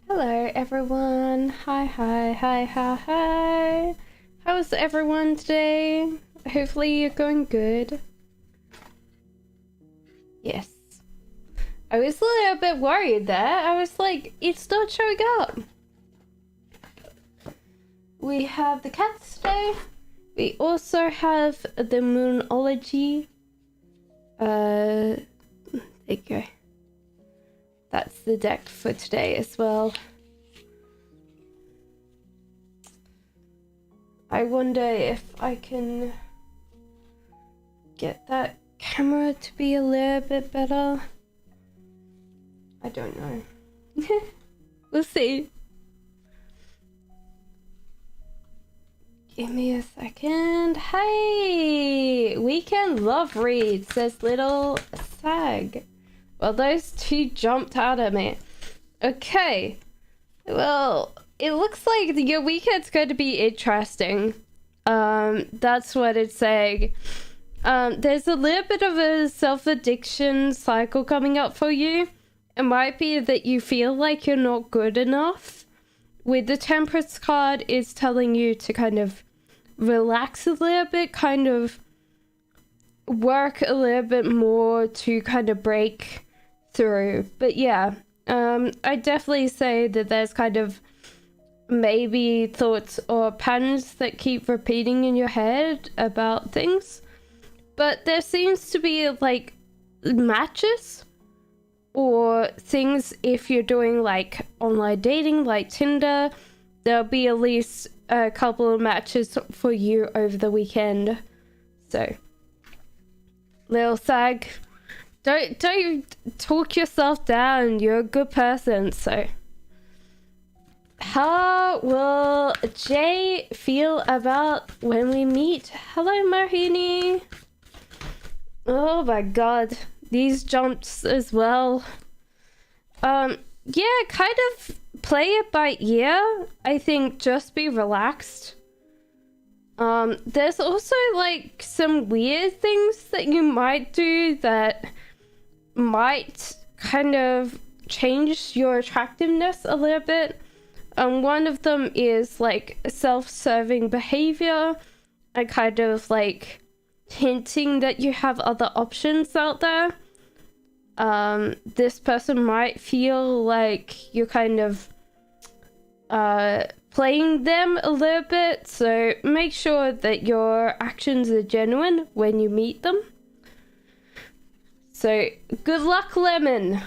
Hello everyone. Hi. How's everyone today? Hopefully you're going good. Yes. I was a little bit worried there. I was like, it's not showing up. We have the cats today. We also have the moonology. There you go. That's the deck for today as well. I wonder if I can get that camera to be a little bit better. I don't know. We'll see. Give me a second. Hey! Weekend love read, says Little Sag. Well, those two jumped out at me. Okay. Well, it looks like your weekend's going to be interesting. That's what it's saying. There's a little bit of a self-addiction cycle coming up for you. It might be that you feel like you're not good enough. With the Temperance card, it's telling you to kind of relax a little bit, kind of work a little bit more to kind of break through. But yeah, I definitely say that there's kind of maybe thoughts or patterns that keep repeating in your head about things. But there seems to be like matches or things if you're doing like online dating like Tinder. There'll be at least a couple of matches for you over the weekend. So Lil Sag, don't talk yourself down. You're a good person. So how will Jay feel about when we meet? Hello, Mahini. Oh my god, these jumps as well. Yeah, kind of play it by ear. I think just be relaxed. There's also like some weird things that you might do that might kind of change your attractiveness a little bit. One of them is like self-serving behavior and kind of like hinting that you have other options out there. This person might feel like you're kind of playing them a little bit, so make sure that your actions are genuine when you meet them. So good luck, Lemon.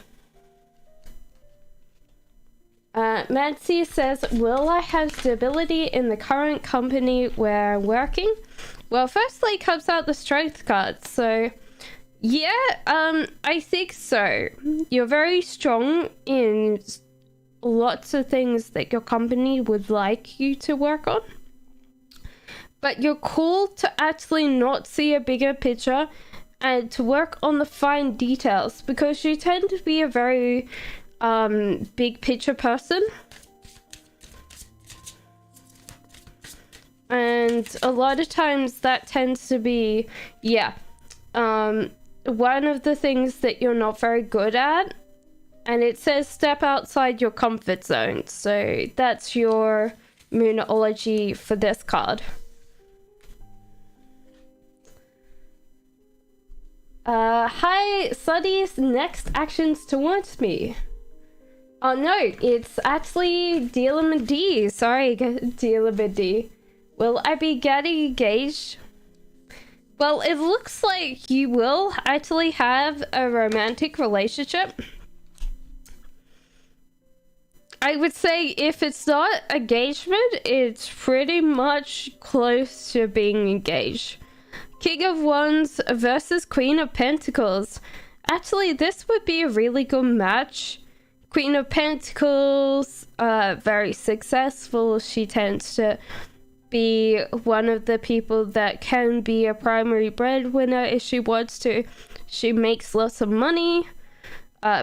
Nancy says, will I have stability in the current company where I'm working? Well, firstly comes out the strength card, so yeah, I think so. You're very strong in lots of things that your company would like you to work on, but you're called to actually not see a bigger picture and to work on the fine details, because you tend to be a very big picture person, and a lot of times that tends to be one of the things that you're not very good at. And it says step outside your comfort zone, so that's your moonology for this card. Hi, Suddy's next actions towards me. Oh no, it's actually Dealer D. Sorry, Dealer D. Will I be getting engaged? Well, it looks like you will actually have a romantic relationship. I would say if it's not engagement, it's pretty much close to being engaged. King of Wands versus Queen of Pentacles. Actually, this would be a really good match. Queen of Pentacles, very successful. She tends to be one of the people that can be a primary breadwinner if she wants to. She makes lots of money.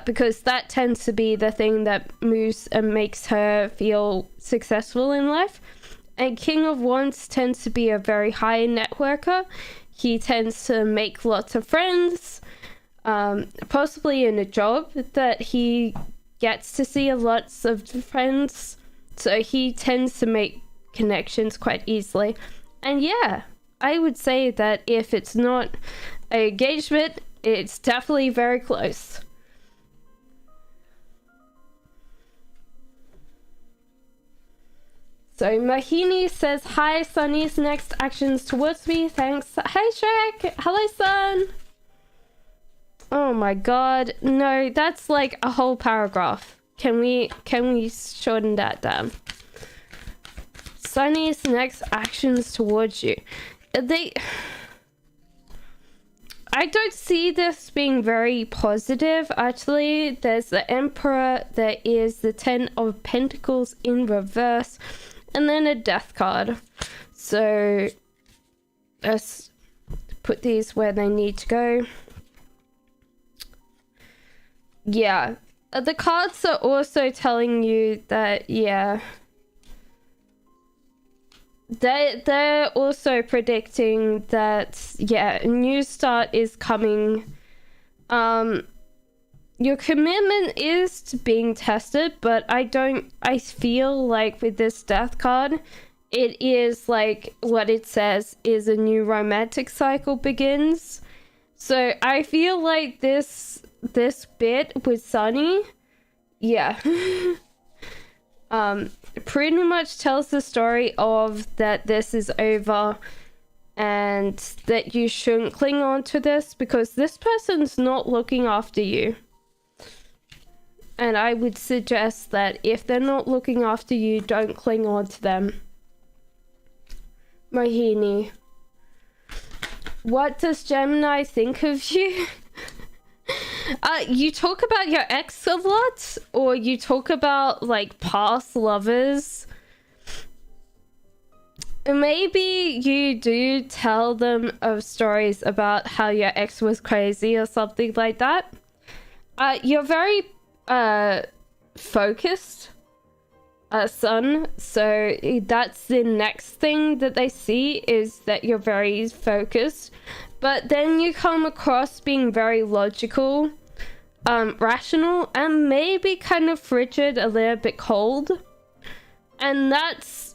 Because that tends to be the thing that moves and makes her feel successful in life. And King of Wands tends to be a very high networker. He tends to make lots of friends, possibly in a job that he gets to see lots of friends, so he tends to make connections quite easily. And yeah, I would say that if it's not an engagement, it's definitely very close. So Mahini says, hi, Sunny's next actions towards me. Thanks. Hey, Shrek. Hello, Sun. Oh my god. No, that's like a whole paragraph. Can we shorten that down? Sunny's next actions towards you. I don't see this being very positive, actually. There's the Emperor, there is the Ten of Pentacles in reverse, and then a Death card. So let's put these where they need to go. Yeah, the cards are also telling you that, yeah, they're also predicting that, yeah, a new start is coming. Your commitment is being tested, but I feel like with this Death card, it is like what it says is a new romantic cycle begins. So I feel like this bit with Sunny, yeah, pretty much tells the story of that this is over and that you shouldn't cling on to this because this person's not looking after you. And I would suggest that if they're not looking after you, don't cling on to them. Mohini. What does Gemini think of you? You talk about your ex a lot, or you talk about like past lovers. Maybe you do tell them of stories about how your ex was crazy or something like that. You're very focused, Sun, so that's the next thing that they see is that you're very focused. But then you come across being very logical, rational, and maybe kind of frigid, a little bit cold. And that's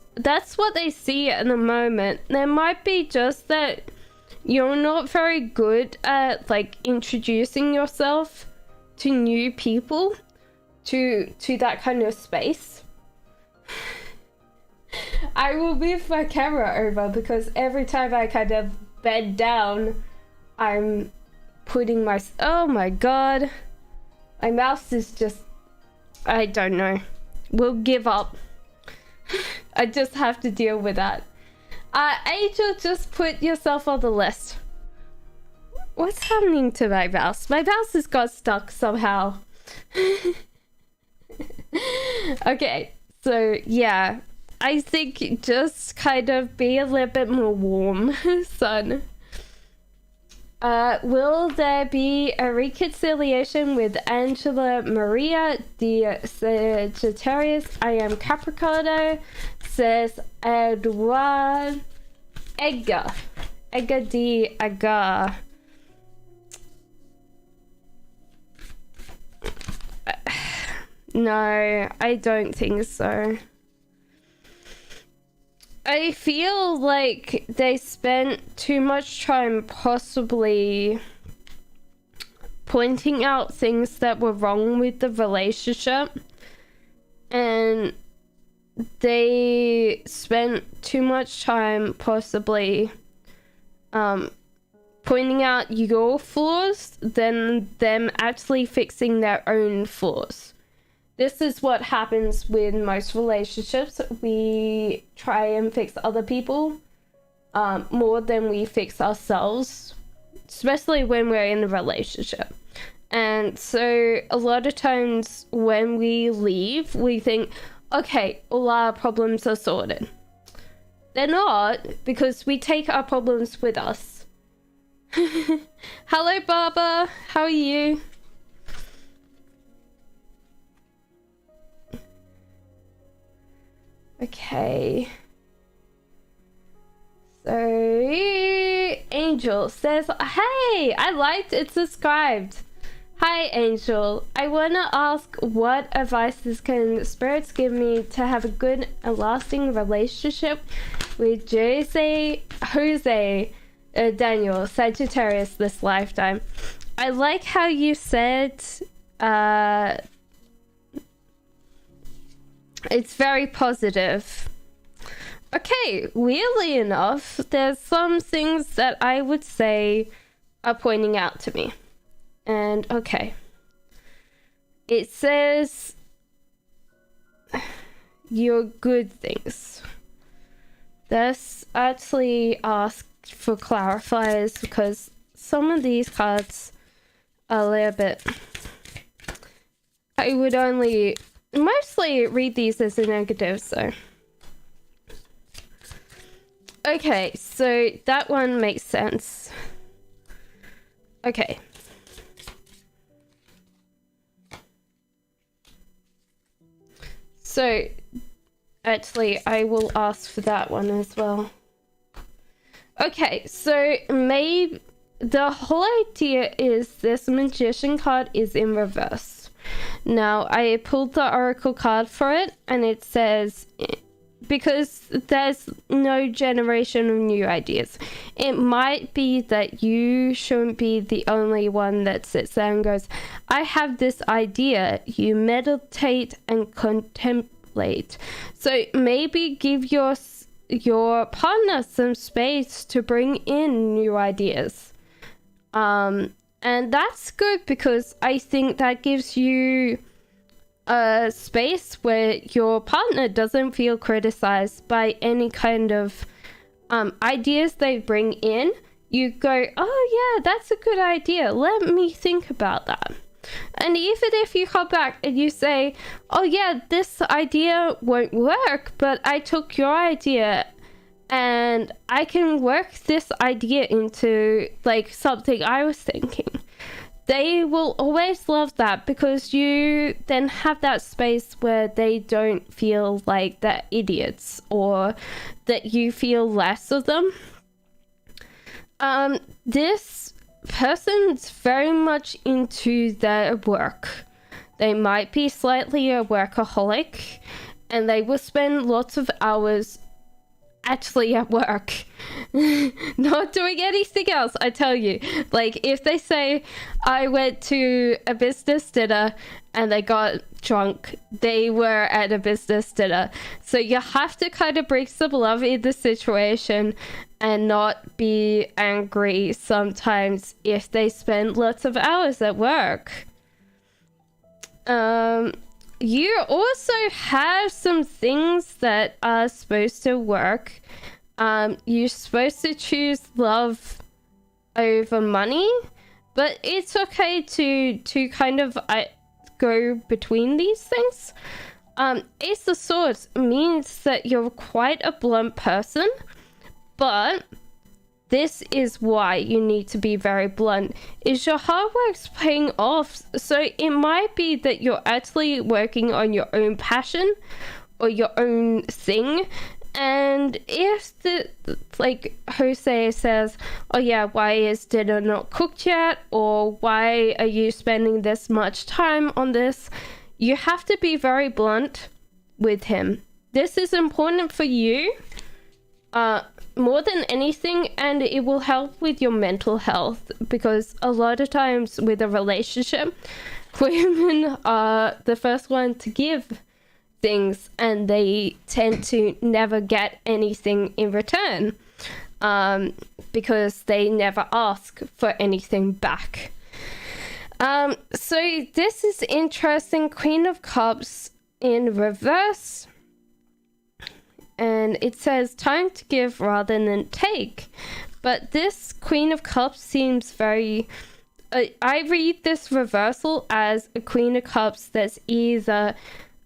what they see at the moment. There might be just that you're not very good at like introducing yourself to new people, to that kind of space. I will move my camera over because every time I kind of bend down, I'm putting my... Oh my god. My mouse is just... I don't know. We'll give up. I just have to deal with that. Angel, just put yourself on the list. What's happening to my mouse? My mouse has got stuck somehow. Okay, so yeah. I think just kind of be a little bit more warm, Sun. Will there be a reconciliation with Angela Maria, the Sagittarius? I am Capricorn, says Edward Edgar. Edgar D. Agar. No, I don't think so. I feel like they spent too much time possibly pointing out things that were wrong with the relationship, and they spent too much time possibly pointing out your flaws than them actually fixing their own flaws. This is what happens with most relationships. We try and fix other people more than we fix ourselves, especially when we're in a relationship. And so a lot of times when we leave, we think, okay, all our problems are sorted. They're not, because we take our problems with us. Hello, Baba. How are you? Okay. So, Angel says, hey, I liked it subscribed. Hi, Angel. I want to ask what advices can spirits give me to have a good and lasting relationship with Jose Daniel, Sagittarius this lifetime. I like how you said it's very positive. Okay, weirdly enough, there's some things that I would say are pointing out to me. And okay, it says your good things. Let's actually ask for clarifiers because some of these cards are a little bit... I would only mostly read these as a negative, so... Okay, so that one makes sense. Okay. So, actually, I will ask for that one as well. Okay, so maybe the whole idea is this Magician card is in reverse. Now, I pulled the Oracle card for it, and it says, because there's no generation of new ideas, it might be that you shouldn't be the only one that sits there and goes, I have this idea. You meditate and contemplate. So maybe give your partner some space to bring in new ideas. And that's good because I think that gives you a space where your partner doesn't feel criticized by any kind of ideas they bring in. You go, oh yeah, that's a good idea, let me think about that. And even if you come back and you say, oh yeah, this idea won't work, but I took your idea and I can work this idea into like something I was thinking, they will always love that because you then have that space where they don't feel like they're idiots or that you feel less of them. This person's very much into their work. They might be slightly a workaholic and they will spend lots of hours actually at work, not doing anything else. I tell you, like if they say I went to a business dinner and they got drunk, they were at a business dinner. So you have to kind of bring some love in the situation and not be angry sometimes if they spend lots of hours at work. You also have some things that are supposed to work. You're supposed to choose love over money, but it's okay to kind of go between these things. Ace of Swords means that you're quite a blunt person, but this is why you need to be very blunt. Is your hard work's paying off? So it might be that you're actually working on your own passion or your own thing. And if like Jose says, oh yeah, why is dinner not cooked yet? Or why are you spending this much time on this? You have to be very blunt with him. This is important for you. More than anything, and it will help with your mental health, because a lot of times with a relationship, women are the first one to give things and they tend to never get anything in return, because they never ask for anything back. So this is interesting. Queen of Cups in reverse. And it says time to give rather than take. But this Queen of Cups seems very... I read this reversal as a Queen of Cups that's either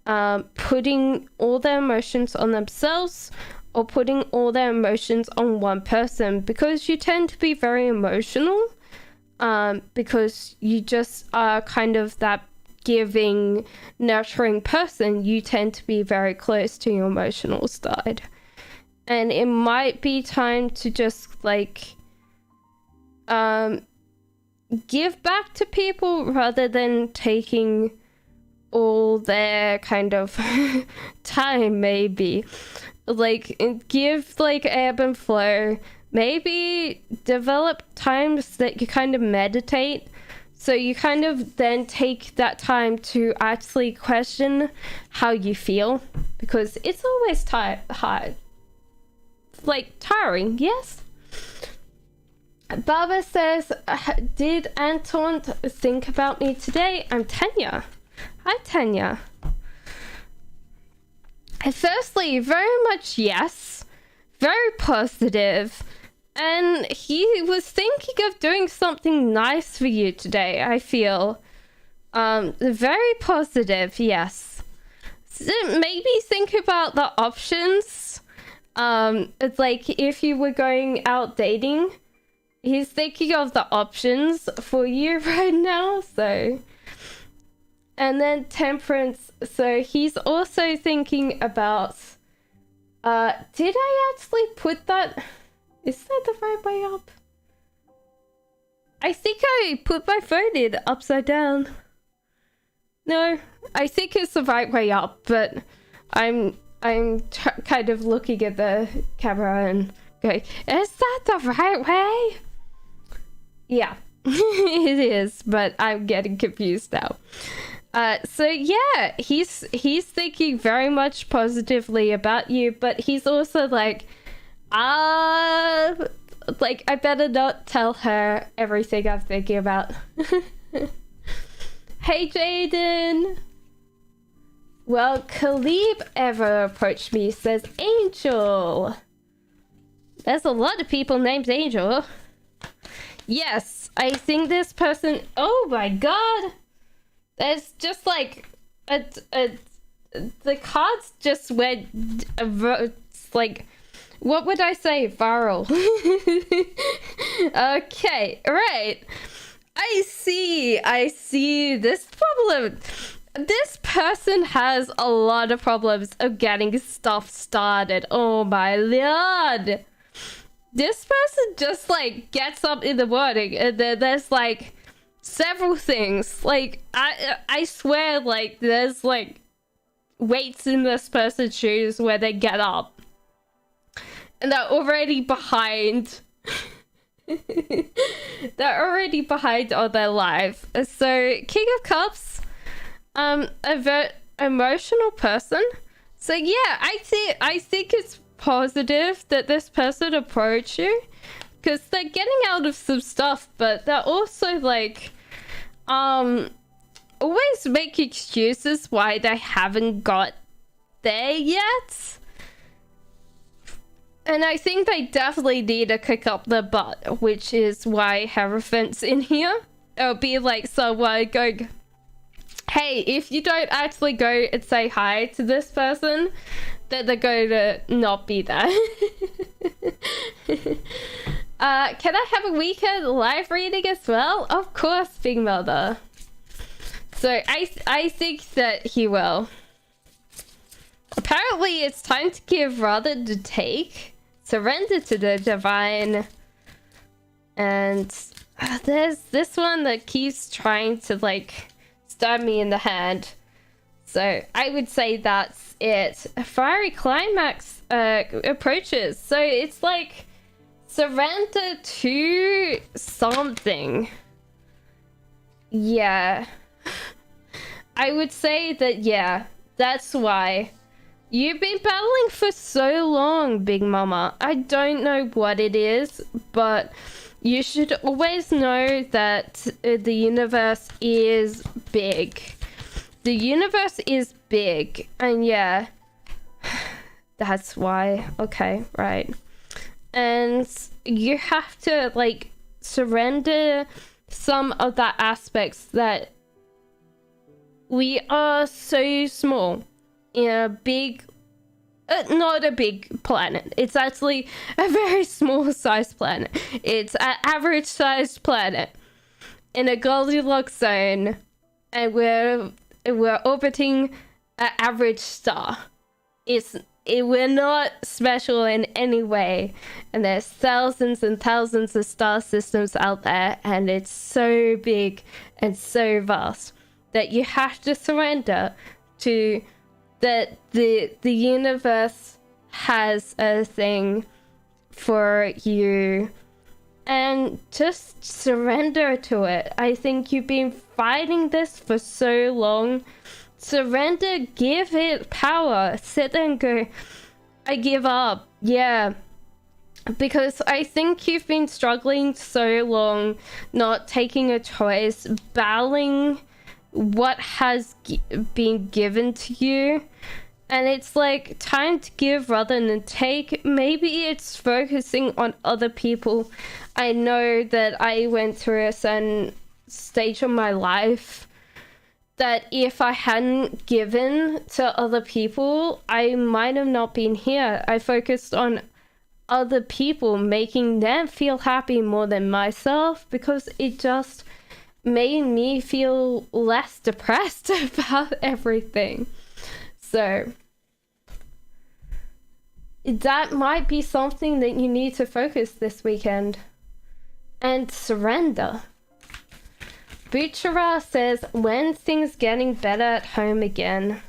putting all their emotions on themselves or putting all their emotions on one person. Because you tend to be very emotional. Because you just are kind of that giving, nurturing person. You tend to be very close to your emotional side, and it might be time to just like give back to people rather than taking all their kind of time, maybe. Like, give, like, ebb and flow. Maybe develop times that you kind of meditate. So you kind of then take that time to actually question how you feel. Because it's always hard. Like, tiring, yes? Baba says, did Anton think about me today? I'm Tanya. Hi, Tanya. Firstly, very much yes. Very positive. And he was thinking of doing something nice for you today, I feel. Very positive, yes. So maybe think about the options. It's like if you were going out dating, he's thinking of the options for you right now, so. And then temperance, so he's also thinking about, did I actually put that, is that the right way up? I think I put my phone in upside down. No, I think it's the right way up, but I'm kind of looking at the camera and going, is that the right way? Yeah, it is, but I'm getting confused now. So yeah, he's thinking very much positively about you, but he's also like, like, I better not tell her everything I'm thinking about. Hey, Jaden. Well, Khalib ever approached me, says Angel. There's a lot of people named Angel. Yes, I think this person, oh my god. There's just like the cards just went like, what would I say? Viral. Okay, right. I see this problem. This person has a lot of problems of getting stuff started. Oh my lord. This person just like gets up in the morning and then there's like several things. Like, I swear, like, there's like weights in this person's shoes where they get up and they're already behind. They're already behind on their life. So King of Cups, a very emotional person. So yeah, I think it's positive that this person approached you, because they're getting out of some stuff, but they're also like always make excuses why they haven't got there yet. And I think they definitely need to kick up their butt, which is why Hierophant's in here. It'll be like someone going, hey, if you don't actually go and say hi to this person, then they're going to not be there. Can I have a weekend live reading as well? Of course, Big Mother. So I think that he will. Apparently, it's time to give rather than take. Surrender to the divine. And there's this one that keeps trying to like stab me in the hand. So I would say that's it. A fiery climax approaches. So it's like surrender to something. Yeah. I would say that, yeah, that's why. You've been battling for so long, Big Mama. I don't know what it is, but you should always know that the universe is big. The universe is big, and yeah, that's why. Okay, right. And you have to, like, surrender some of the aspects that we are so small in a big, not a big planet. It's actually a very small sized planet. It's an average sized planet in a Goldilocks zone, and we're orbiting an average star. It's we're not special in any way, and there's thousands and thousands of star systems out there, and it's so big and so vast that you have to surrender to that the universe has a thing for you, and just surrender to it. I think you've been fighting this for so long. Surrender, give it power. Sit there and go, I give up. Yeah. Because I think you've been struggling so long, not taking a choice, battling what has been given to you. And it's like time to give rather than take. Maybe it's focusing on other people. I know that I went through a certain stage of my life that if I hadn't given to other people, I might have not been here. I focused on other people, making them feel happy more than myself, because it just made me feel less depressed about everything. So that might be something that you need to focus this weekend. And surrender. Buchara says, when things getting better at home again?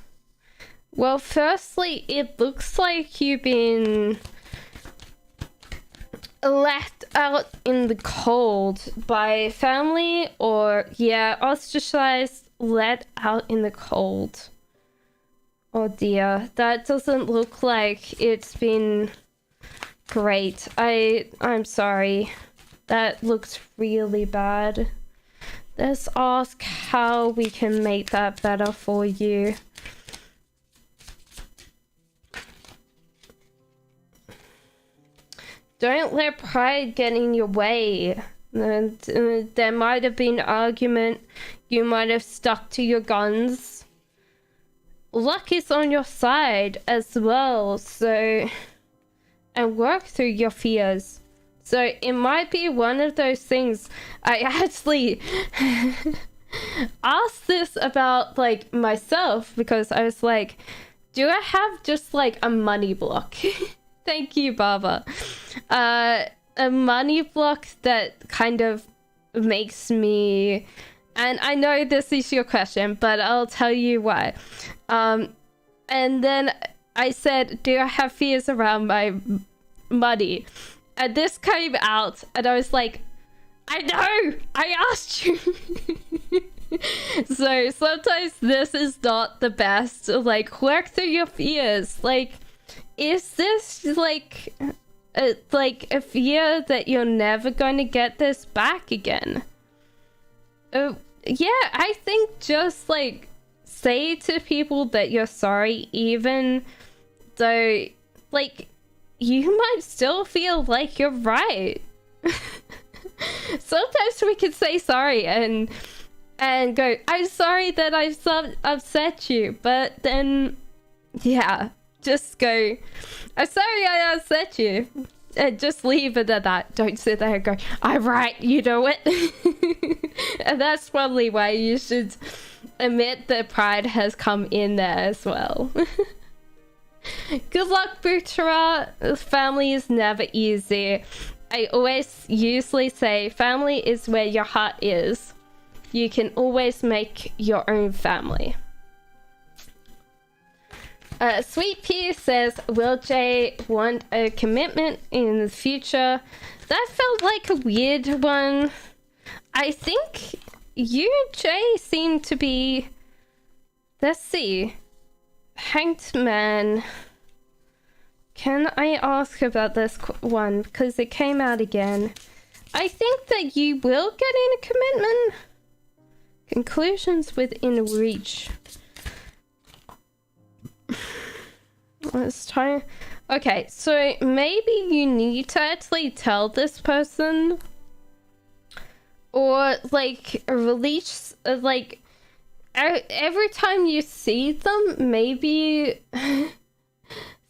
Well, firstly, it looks like you've been left out in the cold by family, or ostracized, let out in the cold. Oh dear, that doesn't look like it's been great. I'm sorry. That looks really bad. Let's ask how we can make that better for you. Don't let pride get in your way. There might have been an argument. You might have stuck to your guns. Luck is on your side as well, so... and work through your fears. So it might be one of those things. I actually asked this about like myself, because I was like, do I have just like a money block? Thank you, Baba. A money block that kind of makes me, and I know this is your question, but I'll tell you why. And then I said, do I have fears around my money? And this came out, and I was like, I know! I asked you! So sometimes this is not the best. Like, work through your fears. Like, is this like a fear that you're never going to get this back again? Yeah, I think just like say to people that you're sorry, even though like you might still feel like you're right. Sometimes we can say sorry and go, I'm sorry that I've upset you, but then yeah, just go, I'm sorry I upset you, and just leave it at that. Don't sit there and go, I'm right, you know it. And that's probably why you should admit that pride has come in there as well. Good luck, Buchara. Family is never easy. I always usually say family is where your heart is. You can always make your own family. Sweet Pea says, will Jay want a commitment in the future? That felt like a weird one. I think you and Jay seem to be... Let's see. Hanged Man. Can I ask about this one? Because it came out again. I think that you will get in a commitment. Conclusions within reach. Let's try. Okay, so maybe you need to actually tell this person, or like release, like every time you see them, maybe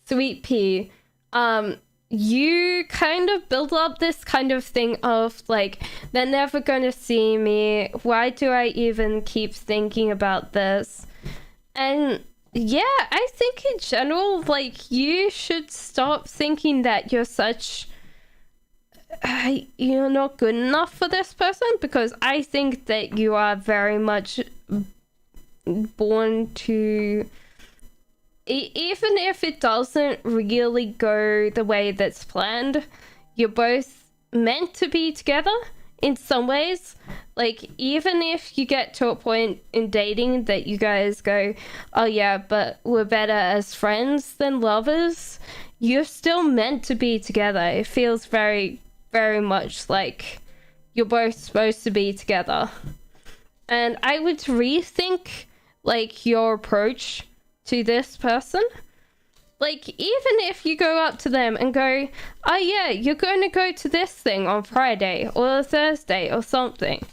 Sweet Pea, you kind of build up this kind of thing of like, they're never gonna see me, why do I even keep thinking about this? And yeah, I think in general, like, you should stop thinking that you're you're not good enough for this person, because I think that you are very much born to, even if it doesn't really go the way that's planned, you're both meant to be together in some ways. Like, even if you get to a point in dating that you guys go, oh yeah, but we're better as friends than lovers, you're still meant to be together. It feels very, very much like you're both supposed to be together. And I would rethink, like, your approach to this person. Like, even if you go up to them and go, oh yeah, you're going to go to this thing on Friday or Thursday or something,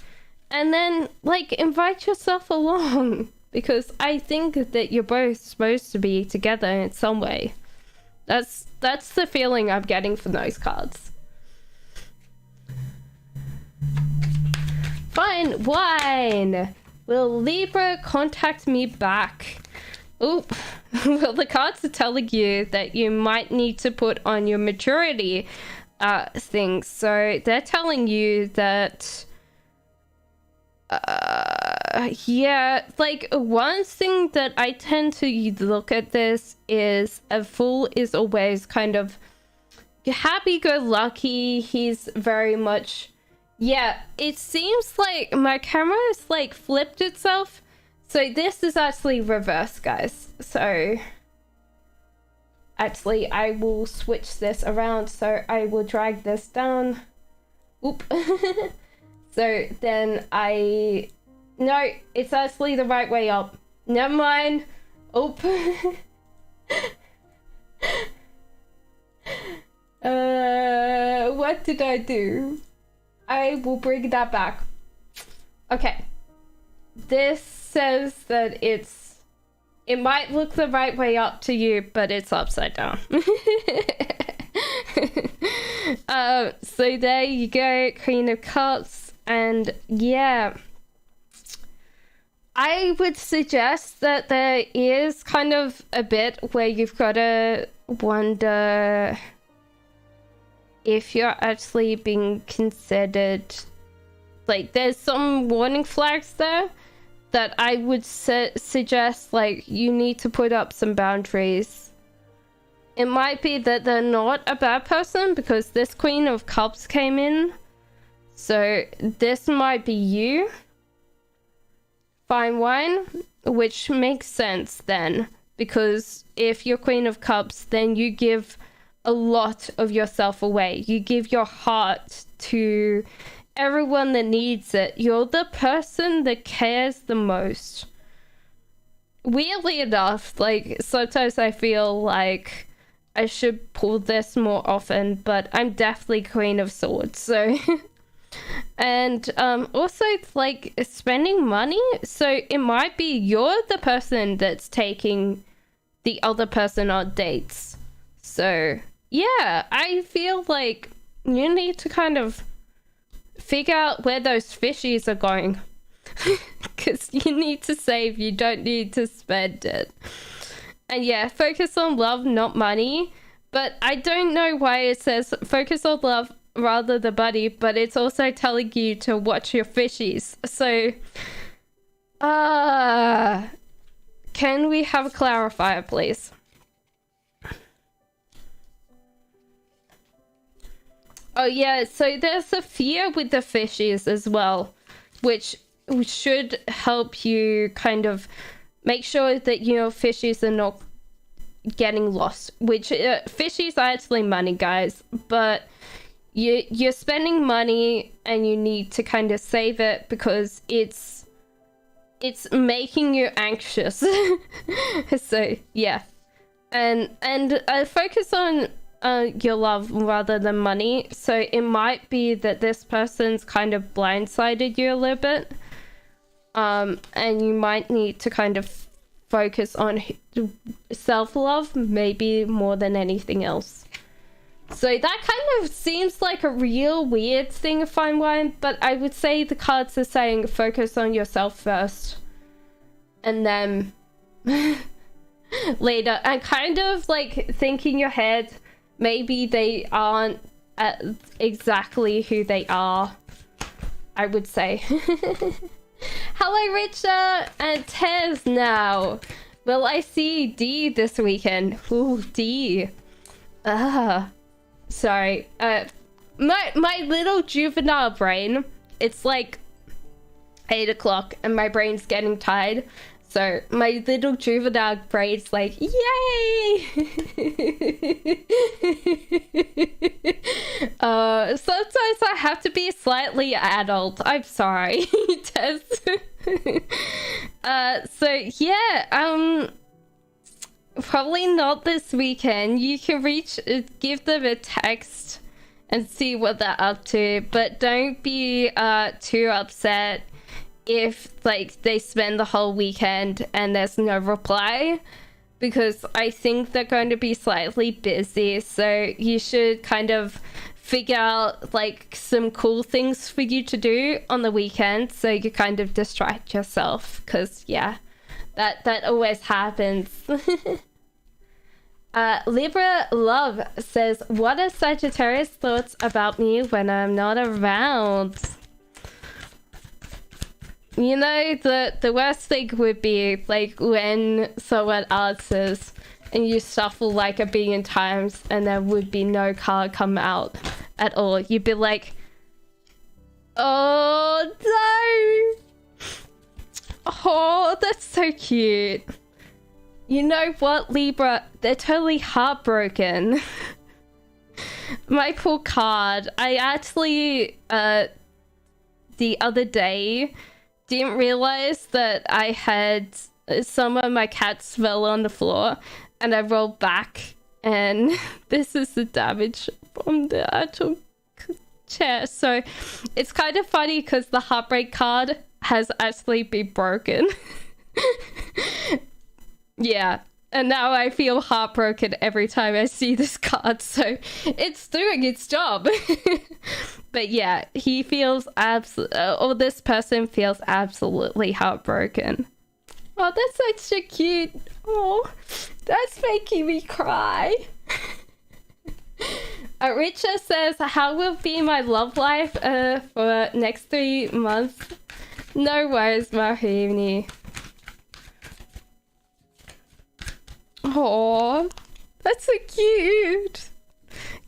and then, like, invite yourself along, because I think that you're both supposed to be together in some way. That's the feeling I'm getting from those cards. Fine wine. Will Libra contact me back? Oh, well, the cards are telling you that you might need to put on your maturity thing. So they're telling you that, yeah, like, one thing that I tend to look at this is a fool is always kind of happy-go-lucky. He's very much, yeah, it seems like my camera is, like, flipped itself. So this is actually reverse, guys. So actually I will switch this around. So I will drag this down. Oop. So then no, it's actually the right way up. Never mind. Oop. What did I do? I will bring that back. Okay. This says that it might look the right way up to you, but it's upside down. So there you go, Queen of Cups. And yeah, I would suggest that there is kind of a bit where you've got to wonder if you're actually being considered. Like, there's some warning flags there that I would suggest, like, you need to put up some boundaries. It might be that they're not a bad person, because this Queen of Cups came in. So this might be you. Fine wine, which makes sense then, because if you're Queen of Cups, then you give a lot of yourself away. You give your heart to everyone that needs it. You're the person that cares the most. Weirdly enough, like, sometimes I feel like I should pull this more often, but I'm definitely Queen of Swords, so and also, like, spending money. So it might be you're the person that's taking the other person on dates. So yeah, I feel like you need to kind of figure out where those fishies are going, because you need to save, you don't need to spend it. And yeah, focus on love, not money. But I don't know why it says focus on love rather than money, but it's also telling you to watch your fishies. So can we have a clarifier, please? Oh yeah, so there's a fear with the fishies as well, which should help you kind of make sure that your fishies are not getting lost. Which fishies are actually money, guys, but you're spending money and you need to kind of save it because it's making you anxious. So yeah, and focus on your love rather than money. So it might be that this person's kind of blindsided you a little bit, and you might need to kind of focus on self-love maybe more than anything else. So that kind of seems like a real weird thing of fine wine, but I would say the cards are saying focus on yourself first, and then later, and kind of like think in your head, maybe they aren't exactly who they are, I would say. Hello, Richard and Tez now. Will I see D this weekend? Ooh, D. Sorry. My little juvenile brain, it's like 8 o'clock and my brain's getting tired. So my little juvenile brain's like, yay! Sometimes I have to be slightly adult. I'm sorry, Tess. So yeah, probably not this weekend. You can give them a text and see what they're up to, but don't be too upset if like they spend the whole weekend and there's no reply, because I think they're going to be slightly busy. So you should kind of figure out like some cool things for you to do on the weekend, so you kind of distract yourself, because yeah, that always happens. Libra Love says, what are Sagittarius thoughts about me when I'm not around? You know, the worst thing would be like when someone answers and you shuffle like a billion times and there would be no card come out at all. You'd be like, oh no! Oh, that's so cute. You know what, Libra? They're totally heartbroken. My poor card. I actually, the other day, didn't realize that I had some of my cats fell on the floor, and I rolled back, and this is the damage from the actual chair. So it's kind of funny because the heartbreak card has actually been broken. Yeah, and now I feel heartbroken every time I see this card, so it's doing its job. But yeah, he feels or this person feels absolutely heartbroken. Oh, that's such a cute. Oh, that's making me cry. Richa says, how will be my love life for next 3 months? No worries, Mahini. Oh, that's so cute.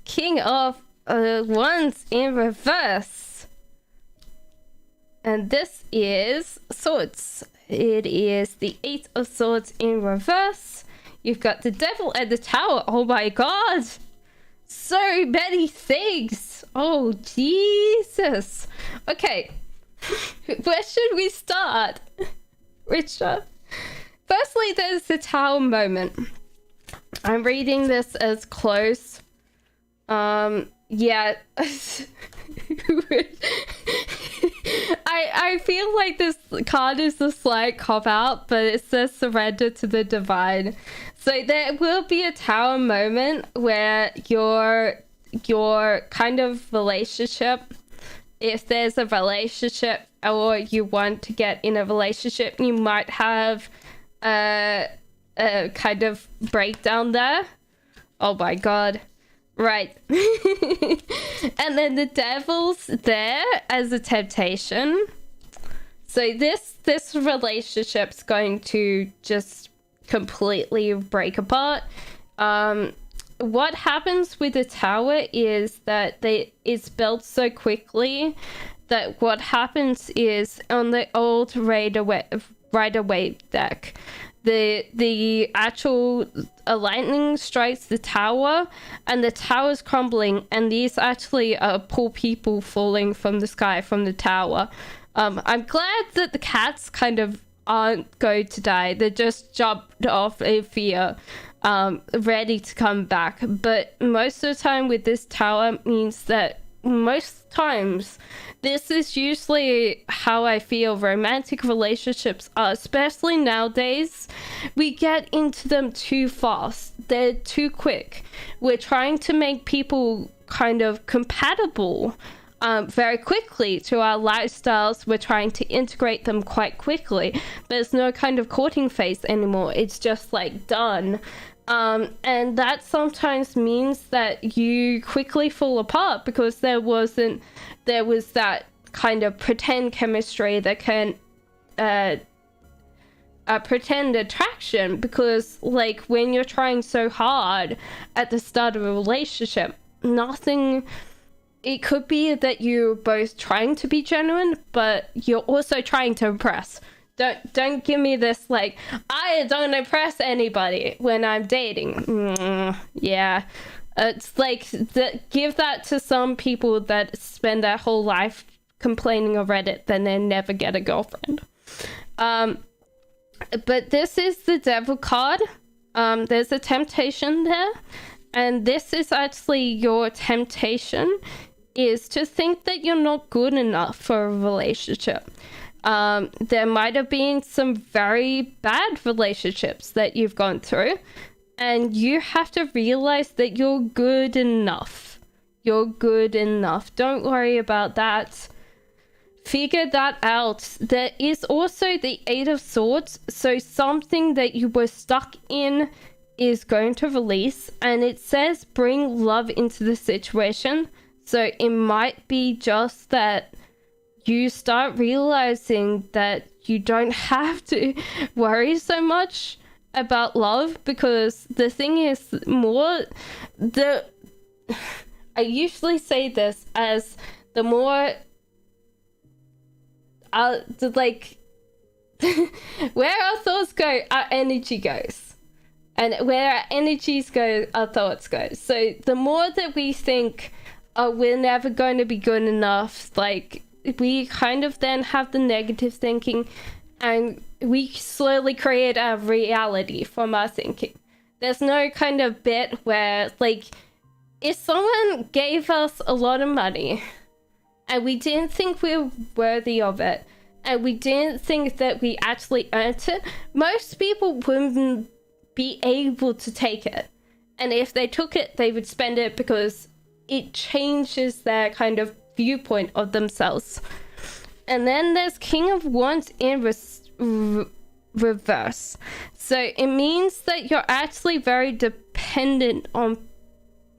King of Wands in reverse. And this is Swords. It is the 8 of Swords in reverse. You've got the Devil and the Tower. Oh my god. So many things. Oh, Jesus. Okay. Where should we start? Richard? Firstly, there's the Tower moment. I'm reading this as close. Yeah. I feel like this card is a slight cop-out, but it says surrender to the divine. So there will be a Tower moment where your kind of relationship, if there's a relationship or you want to get in a relationship, you might have a kind of breakdown there. Oh my god. Right. And then the Devil's there as a temptation. So this relationship's going to just completely break apart. What happens with the Tower is that it's built so quickly that what happens is on the old Rider-Waite deck, the actual lightning strikes the tower and the tower's crumbling, and these actually are poor people falling from the sky from the tower. I'm glad that the cats kind of aren't going to die. They just jumped off in fear, ready to come back. But most of the time with this tower means that most times this is usually how I feel romantic relationships are, especially nowadays. We get into them too fast. They're too quick. We're trying to make people kind of compatible very quickly to our lifestyles. We're trying to integrate them quite quickly. There's no kind of courting phase anymore. It's just like done. And that sometimes means that you quickly fall apart because there was that kind of pretend chemistry that can pretend attraction, because like when you're trying so hard at the start of a relationship, it could be that you're both trying to be genuine, but you're also trying to impress. Don't give me this like, I don't impress anybody when I'm dating. Yeah. It's like, give that to some people that spend their whole life complaining on Reddit, then they never get a girlfriend. But this is the Devil card. There's a temptation there. And this is actually your temptation, is to think that you're not good enough for a relationship. There might have been some very bad relationships that you've gone through, and you have to realize that you're good enough. You're good enough. Don't worry about that. Figure that out. There is also the Eight of Swords, so something that you were stuck in is going to release, and it says bring love into the situation. So it might be just that you start realizing that you don't have to worry so much about love, because the thing is I usually say this as the more where our thoughts go, our energy goes, and where our energies go, our thoughts go. So the more that we think, oh, we're never going to be good enough, like, we kind of then have the negative thinking, and we slowly create our reality from our thinking. There's no kind of bit where, like, if someone gave us a lot of money and we didn't think we were worthy of it, and we didn't think that we actually earned it, most people wouldn't be able to take it. And if they took it, they would spend it because it changes their kind of viewpoint of themselves. And then there's King of Wands in reverse. So it means that you're actually very dependent on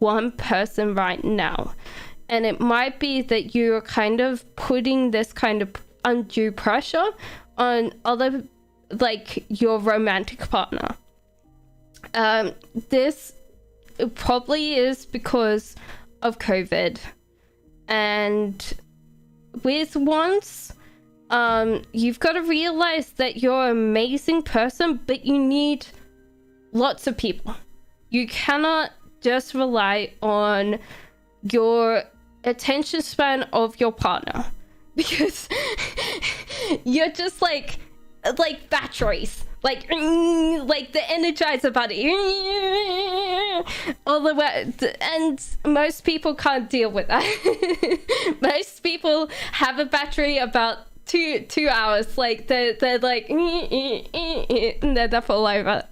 one person right now. And it might be that you're kind of putting this kind of undue pressure on other, like, your romantic partner. This probably is because of COVID. And with Wands, you've got to realize that you're an amazing person, but you need lots of people. You cannot just rely on your attention span of your partner, because you're just like batteries, like the Energizer Bunny, all the way, and most people can't deal with that. Most people have a battery about two hours, like they're like and then they fall over.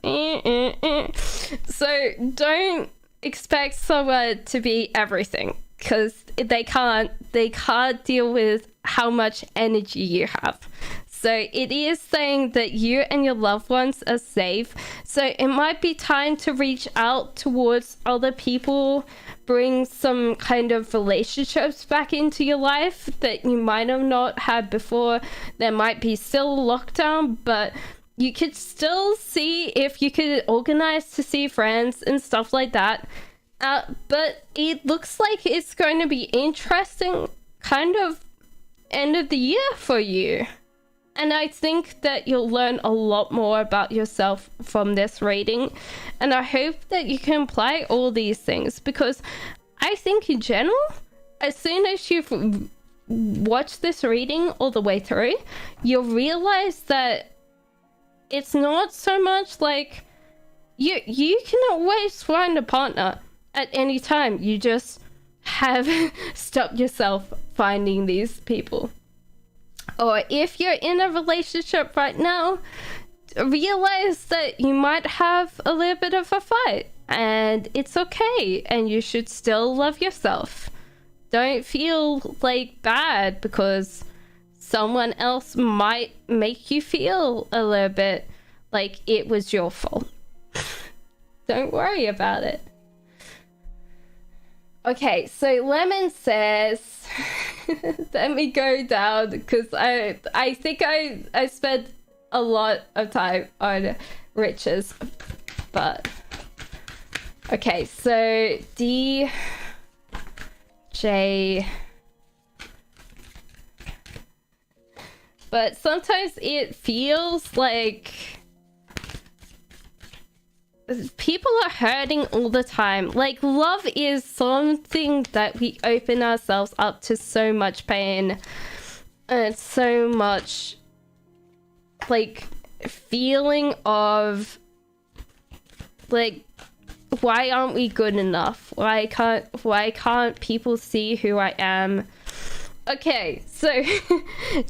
So don't expect someone to be everything, because they can't deal with how much energy you have. So it is saying that you and your loved ones are safe. So it might be time to reach out towards other people, bring some kind of relationships back into your life that you might have not had before. There might be still lockdown, but you could still see if you could organize to see friends and stuff like that. But it looks like it's going to be interesting kind of end of the year for you. And I think that you'll learn a lot more about yourself from this reading. And I hope that you can apply all these things, because I think in general, as soon as you've watched this reading all the way through, you'll realize that it's not so much like you can always find a partner at any time. You just have stopped yourself finding these people. Or if you're in a relationship right now, realize that you might have a little bit of a fight, and it's okay, and you should still love yourself. don't feel like bad because someone else might make you feel a little bit like it was your fault. Don't worry about it. Okay, so Lemon says, let me go down because I think I spent a lot of time on riches, but okay, so D J, but sometimes it feels like people are hurting all the time. Like, love is something that we open ourselves up to so much pain and so much like feeling of like, why aren't we good enough? Why can't people see who I am? Okay, so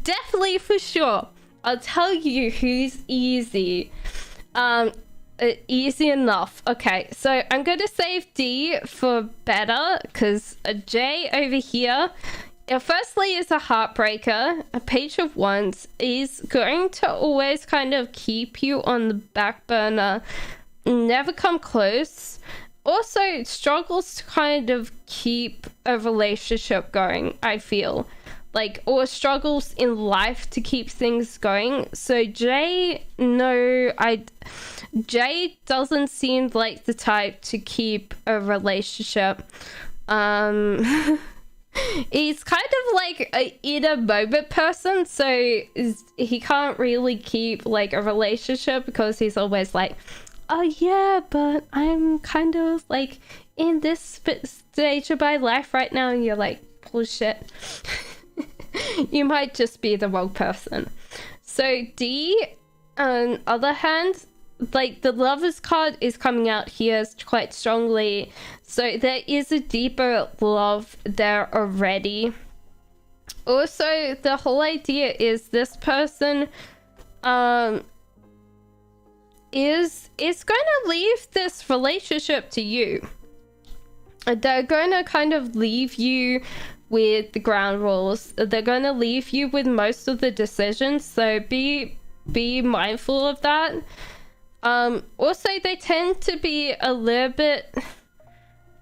definitely for sure I'll tell you who's easy. Easy enough. Okay, so I'm going to save D for better because a J over here, firstly, is a heartbreaker. A Page of Wands is going to always kind of keep you on the back burner, never come close. Also struggles to kind of keep a relationship going, I feel. Like, or struggles in life to keep things going. So Jay doesn't seem like the type to keep a relationship. He's kind of like a in a moment person, so he can't really keep like a relationship because he's always like, oh yeah, but I'm kind of like in this stage of my life right now, and you're like, bullshit. You might just be the wrong person. So D, on the other hand, like the Lovers card is coming out here quite strongly, so there is a deeper love there already. Also, the whole idea is this person is going to leave this relationship to you. They're going to kind of leave you with the ground rules. They're going to leave you with most of the decisions, so be mindful of that. Also, they tend to be a little bit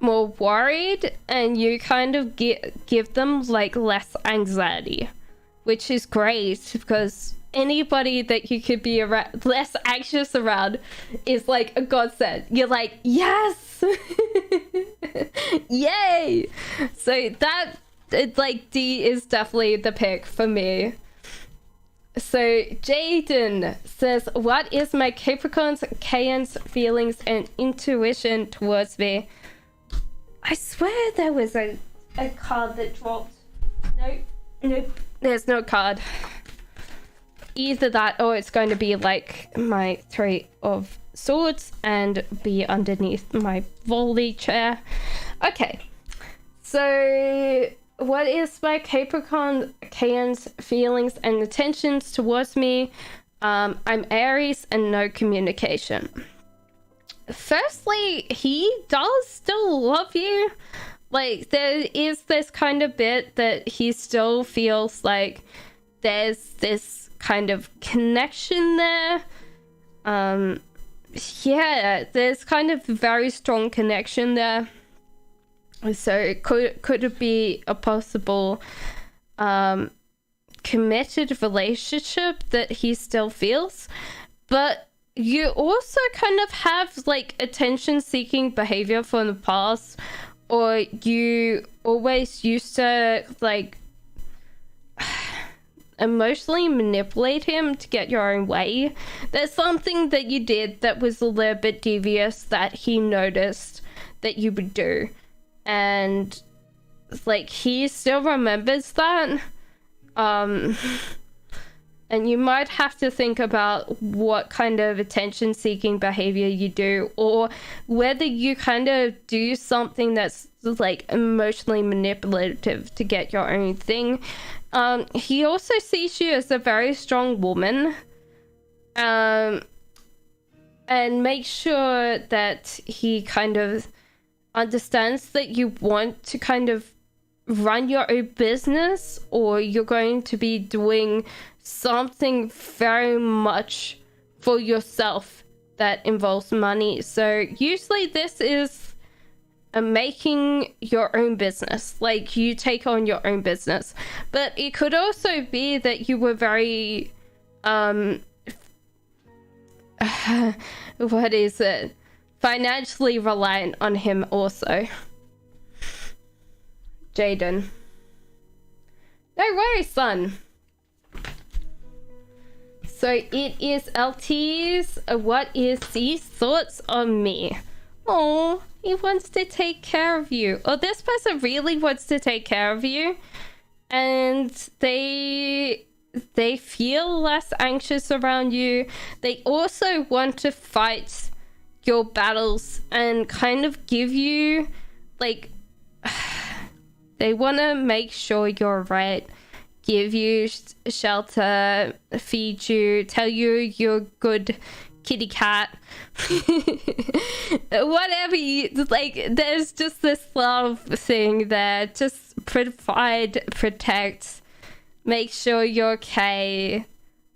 more worried, and you kind of give them like less anxiety, which is great because anybody that you could be less anxious around is like a godsend. You're like, yes. Yay. So that, it's like D is definitely the pick for me. So Jaden says, what is my Capricorn's feelings and intuition towards me? I swear there was a card that dropped. Nope, there's no card. Either that or it's going to be like my Three of Swords and be underneath my volley chair. Okay, so what is my Capricorn's feelings and intentions towards me? I'm Aries and no communication. Firstly, he does still love you. Like, there is this kind of bit that he still feels like there's this kind of connection there. Yeah, there's kind of a very strong connection there. So could it be a possible committed relationship that he still feels? But you also kind of have like attention-seeking behavior from the past, or you always used to like emotionally manipulate him to get your own way. There's something that you did that was a little bit devious that he noticed that you would do, and like he still remembers that. And you might have to think about what kind of attention-seeking behavior you do, or whether you kind of do something that's like emotionally manipulative to get your own thing. He also sees you as a very strong woman, and make sure that he kind of understands that you want to kind of run your own business, or you're going to be doing something very much for yourself that involves money. So usually this is making your own business, like you take on your own business. But it could also be that you were very what is it, financially reliant on him also. Jaden, no worries, son. So it is LT's what is his thoughts on me? Oh, he wants to take care of you. Oh, this person really wants to take care of you, and they feel less anxious around you. They also want to fight your battles and kind of give you, like, they want to make sure you're right, give you shelter, feed you, tell you you're good kitty cat. Whatever you like, there's just this love thing there. Just provide, protect, make sure you're okay,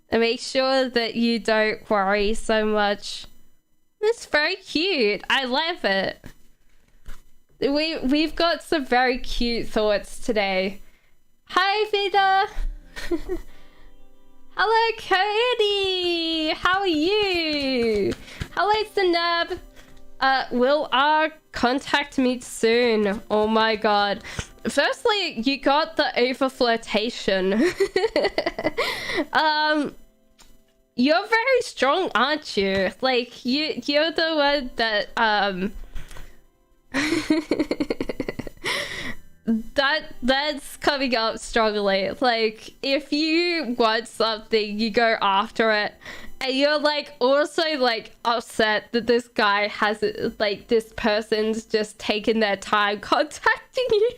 and make sure that you don't worry so much. It's very cute. I love it. We've got some very cute thoughts today. Hi, Vida. Hello, Cody. How are you? Hello, Zanab. Will R contact me soon? Oh my god. Firstly, you got the over flirtation. You're very strong, aren't you? Like, you're the one that that's coming up strongly. Like, if you want something, you go after it, and you're like also like upset that this guy has, like, this person's just taken their time contacting you.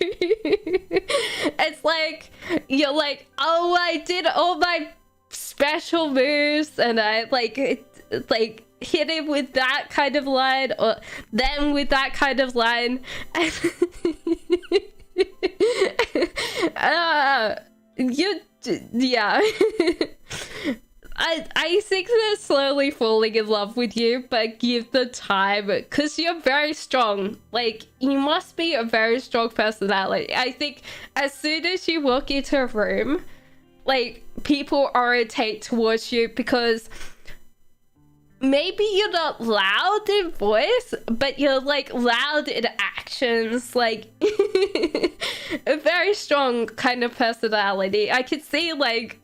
It's like you're like, oh, I did all my special moves and I like hit him with that kind of line, or them with that kind of line. Yeah. I think they're slowly falling in love with you, but give the time, because you're very strong. Like, you must be a very strong personality. I think as soon as you walk into a room, like, people orientate towards you, because maybe you're not loud in voice, but you're like loud in actions. Like, a very strong kind of personality. I could see, like,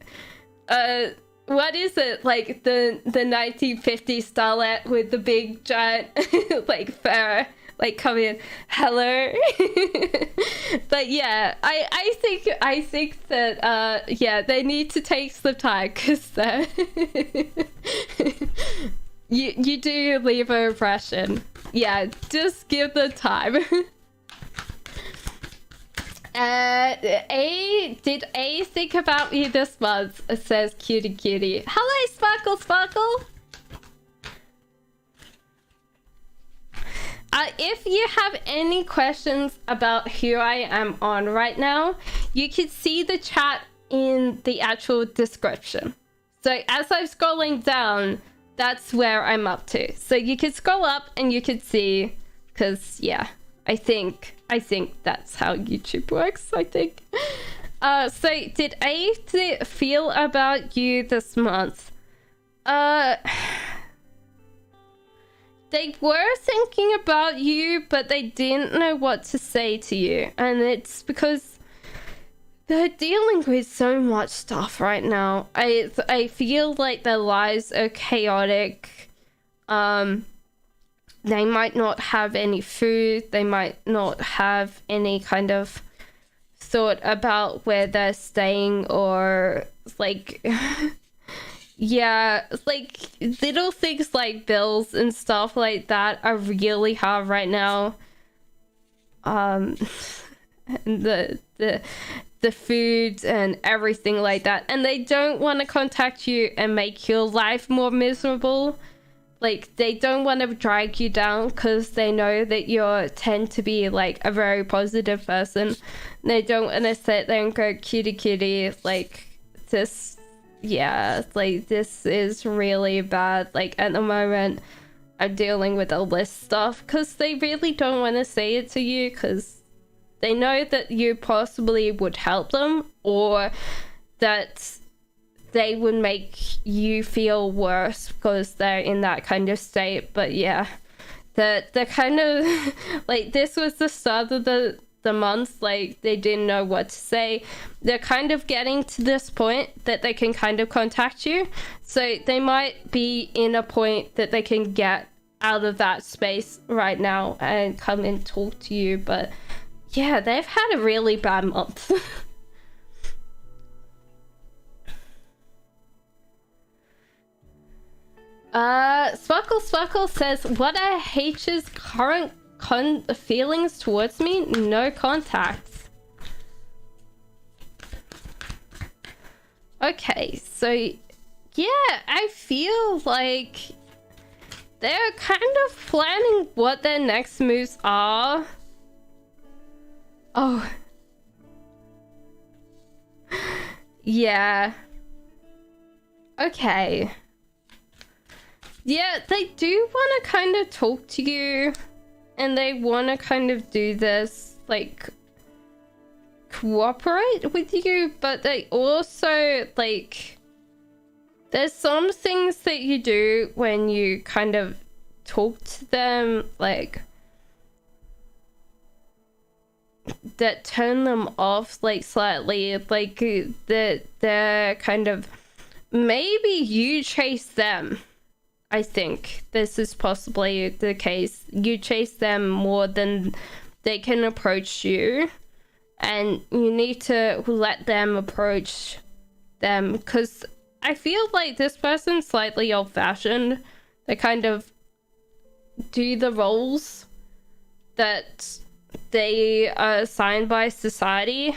what is it, like the 1950s starlet with the big giant like fur, like, come in, hello. But yeah, I think that yeah, they need to take some time, because you do leave an impression. Yeah, just give the time. Did A think about you this month? It says cutie cutie. Hello, Sparkle Sparkle. If you have any questions about who I am on right now, you can see the chat in the actual description. So as I'm scrolling down, that's where I'm up to. So you can scroll up and you can see, because yeah, I think that's how YouTube works, I think. So did A feel about you this month? They were thinking about you, but they didn't know what to say to you. And it's because they're dealing with so much stuff right now. I feel like their lives are chaotic. They might not have any food. They might not have any kind of thought about where they're staying, or like, yeah, like little things like bills and stuff like that are really hard right now. And the food and everything like that, and they don't want to contact you and make your life more miserable. like they don't want to drag you down because they know that you tend to be like a very positive person. They don't want to sit there and go cutie like this. Yeah, like this is really bad. Like at the moment I'm dealing with all this stuff because they really don't want to say it to you because they know that you possibly would help them, or that they would make you feel worse because they're in that kind of state. But yeah, the kind of like this was the start of the month, like they didn't know what to say. They're kind of getting to this point that they can kind of contact you, so they might be in a point that they can get out of that space right now and come and talk to you. But yeah, they've had a really bad month. Sparkle says, what are H's current feelings towards me? No contacts. Okay, so yeah, I feel like they're kind of planning what their next moves are. Oh. Yeah. Okay. Yeah, they do want to kind of talk to you, and they want to kind of do this, like, cooperate with you, but they also, like, there's some things that you do when you kind of talk to them, like, that turn them off, like, slightly, like, that they're kind of, maybe you chase them. I think this is possibly the case. You chase them more than they can approach you, and you need to let them approach them, because I feel like this person's slightly old-fashioned. They kind of do the roles that they are assigned by society.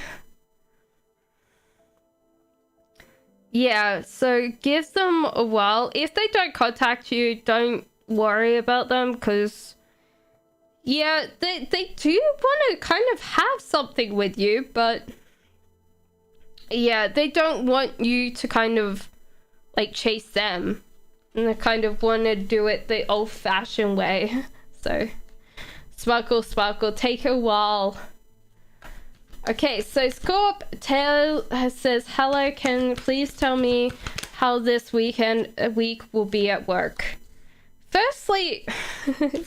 Yeah, so give them a while. If they don't contact you, don't worry about them, because yeah, they do want to kind of have something with you, but yeah, they don't want you to kind of like chase them, and they kind of want to do it the old-fashioned way. So sparkle, take a while. Okay, so Scorp Tail says, hello, can you please tell me how this week will be at work? Firstly,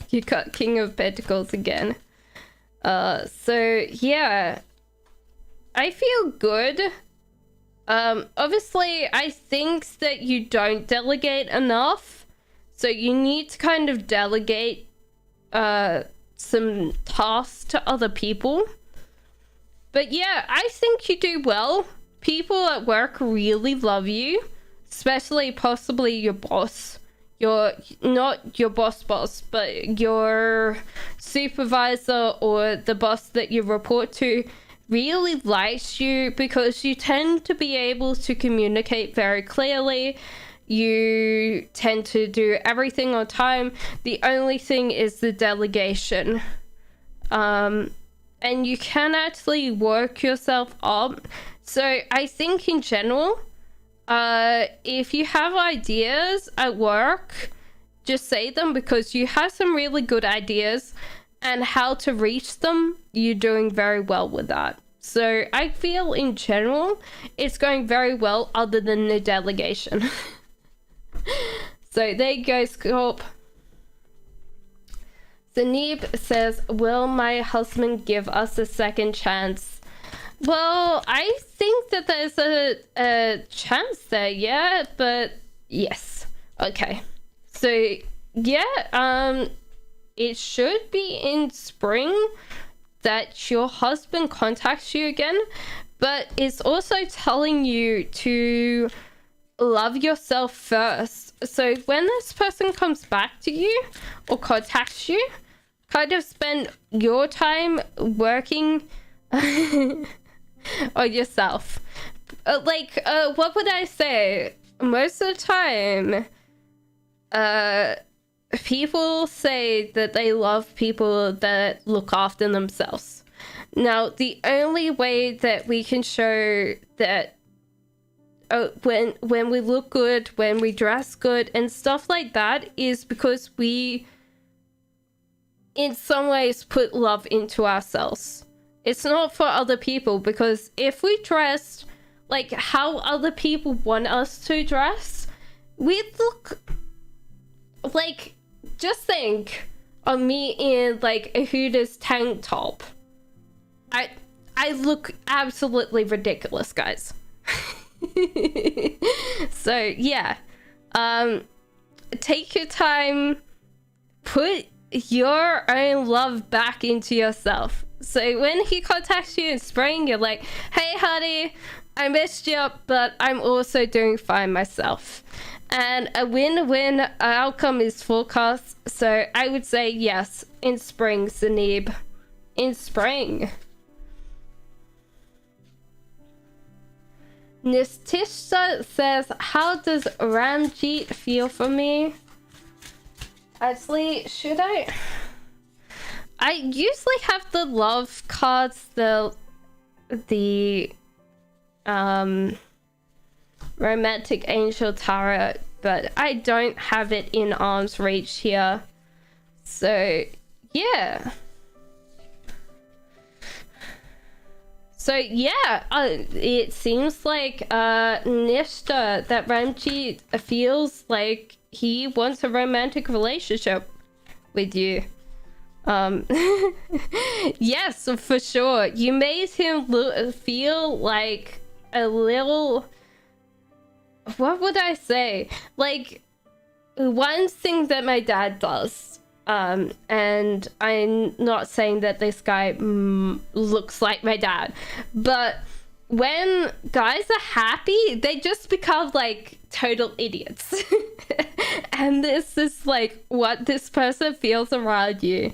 you got King of Pentacles again. So yeah, I feel good. Obviously, I think that you don't delegate enough, so you need to kind of delegate some tasks to other people. But yeah, I think you do well. People at work really love you, especially possibly your boss. Not your boss, but your supervisor or the boss that you report to really likes you, because you tend to be able to communicate very clearly. You tend to do everything on time. The only thing is the delegation. And you can actually work yourself up. So I think in general, if you have ideas at work, just say them, because you have some really good ideas, and how to reach them, you're doing very well with that. So I feel in general, it's going very well, other than the delegation. So there you go, Scorp. Zanib says, will my husband give us a second chance? Well, I think that there's a chance there, yeah, but yes. Okay. So, yeah, it should be in spring that your husband contacts you again, but it's also telling you to love yourself first. So when this person comes back to you or contacts you, kind of spend your time working on yourself. What would I say? Most of the time, people say that they love people that look after themselves. Now, the only way that we can show that when we look good, when we dress good and stuff like that is because we in some ways put love into ourselves. It's not for other people, because if we dressed like how other people want us to dress, we'd look like, just think of me in like a Hooters tank top. I look absolutely ridiculous, guys. So yeah, take your time, put your own love back into yourself. So when he contacts you in spring, you're like, hey honey, I missed you, but I'm also doing fine myself. And a win-win outcome is forecast. So I would say yes, in spring, Zanib. In spring. Nistisha says, how does Ramjeet feel for me? Actually, should I usually have the love cards, the romantic angel tarot, but I don't have it in arm's reach here. So yeah. So yeah, it seems like Nishta, that Ramjeet feels like he wants a romantic relationship with you. Yes, for sure. You made him feel like a little, what would I say? Like, one thing that my dad does, and I'm not saying that this guy looks like my dad, but when guys are happy, they just become like total idiots. And this is like what this person feels around you.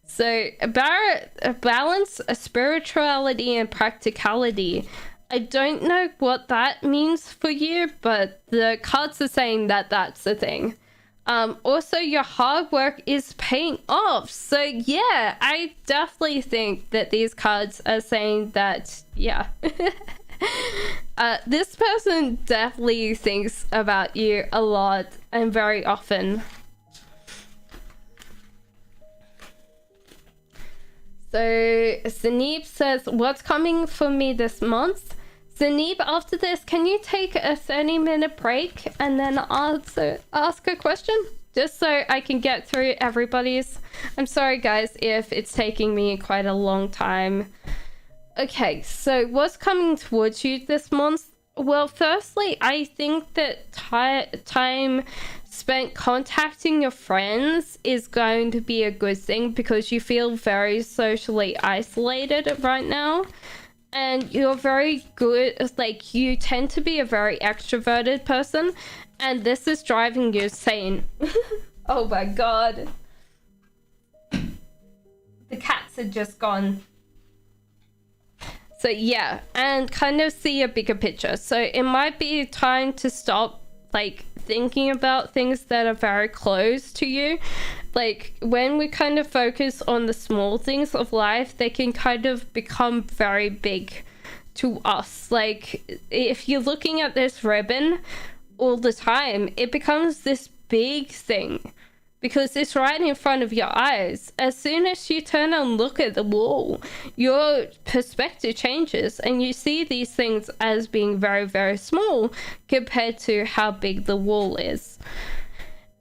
So balance spirituality and practicality. I don't know what that means for you, but the cards are saying that that's the thing. Also, your hard work is paying off. So yeah, I definitely think that these cards are saying that, yeah. This person definitely thinks about you a lot and very often. So Zanib says, what's coming for me this month? Zanib, after this, can you take a 30-minute break and then ask a question? Just so I can get through everybody's. I'm sorry, guys, if it's taking me quite a long time. Okay, so what's coming towards you this month? Well, firstly, I think that time spent contacting your friends is going to be a good thing, because you feel very socially isolated right now. And you're very good, like, you tend to be a very extroverted person, and this is driving you insane. Oh my god. The cats are just gone. So yeah, and kind of see a bigger picture. So it might be time to stop, like, thinking about things that are very close to you. Like, when we kind of focus on the small things of life, they can kind of become very big to us. Like, if you're looking at this ribbon all the time, it becomes this big thing, because it's right in front of your eyes. As soon as you turn and look at the wall, your perspective changes, and you see these things as being very, very small compared to how big the wall is.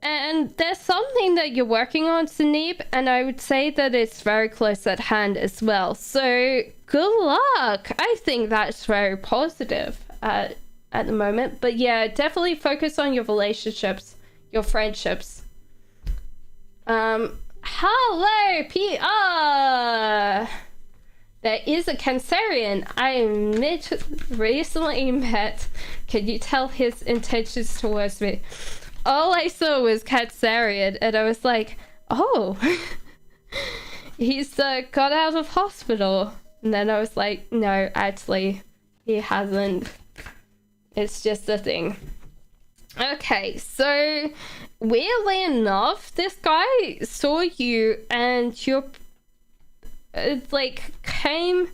And there's something that you're working on, Zanib, and I would say that it's very close at hand as well. So good luck. I think that's very positive at the moment. But yeah, definitely focus on your relationships, your friendships. Hello, PR. There is a Cancerian I recently met. Can you tell his intentions towards me? All I saw was Cancerian, and I was like, oh, he's got out of hospital. And then I was like, no, actually, he hasn't. It's just a thing. Okay, so weirdly enough, this guy saw you and you're like came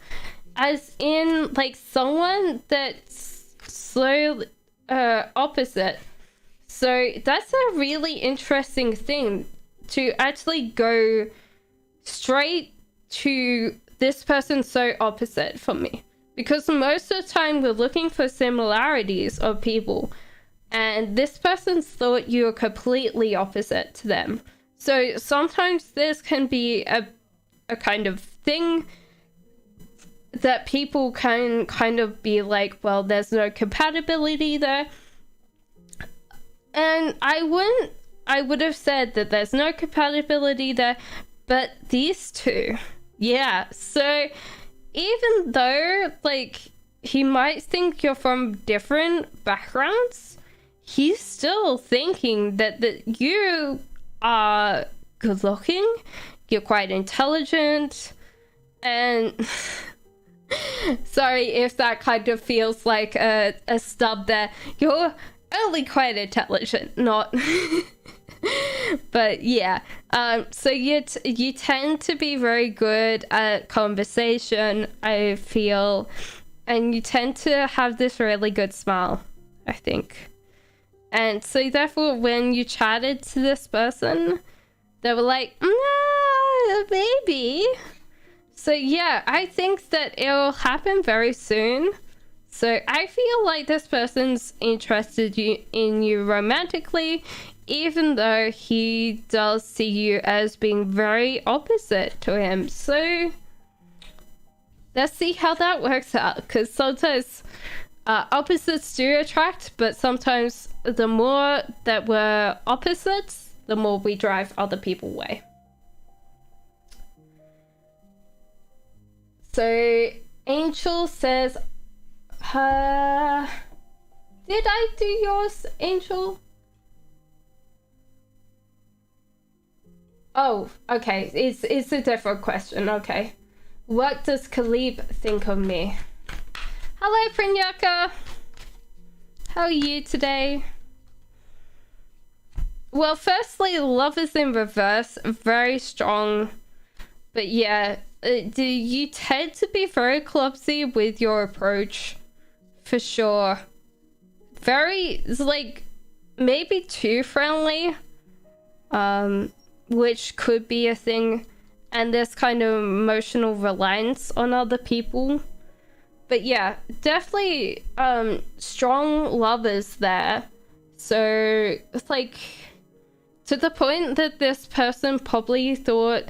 as in like someone that's so opposite. So that's a really interesting thing to actually go straight to this person so opposite for me, because most of the time we're looking for similarities of people, and this person thought you were completely opposite to them. So sometimes this can be a kind of thing that people can kind of be like, well, there's no compatibility there. And I would have said that there's no compatibility there, but these two, yeah. So even though like he might think you're from different backgrounds, he's still thinking that you are good looking, you're quite intelligent, and sorry if that kind of feels like a stub there. You're only quite intelligent, not but yeah. So you tend to be very good at conversation, I feel, and you tend to have this really good smile, I think. And so therefore when you chatted to this person, they were like, nah, maybe. So yeah, I think that it'll happen very soon. So I feel like this person's interested in you romantically, even though he does see you as being very opposite to him. So let's see how that works out, because sometimes opposites do attract, but sometimes the more that we're opposites, the more we drive other people away. So Angel says, did I do yours, Angel? Oh, okay. It's a different question. Okay. What does Khalib think of me? Hello, Prinyaka. How are you today? Well, firstly, love is in reverse. Very strong. But yeah, do you tend to be very clumsy with your approach? For sure. Very, like, maybe too friendly. Which could be a thing. And this kind of emotional reliance on other people. But yeah, definitely strong lovers there. So it's like to the point that this person probably thought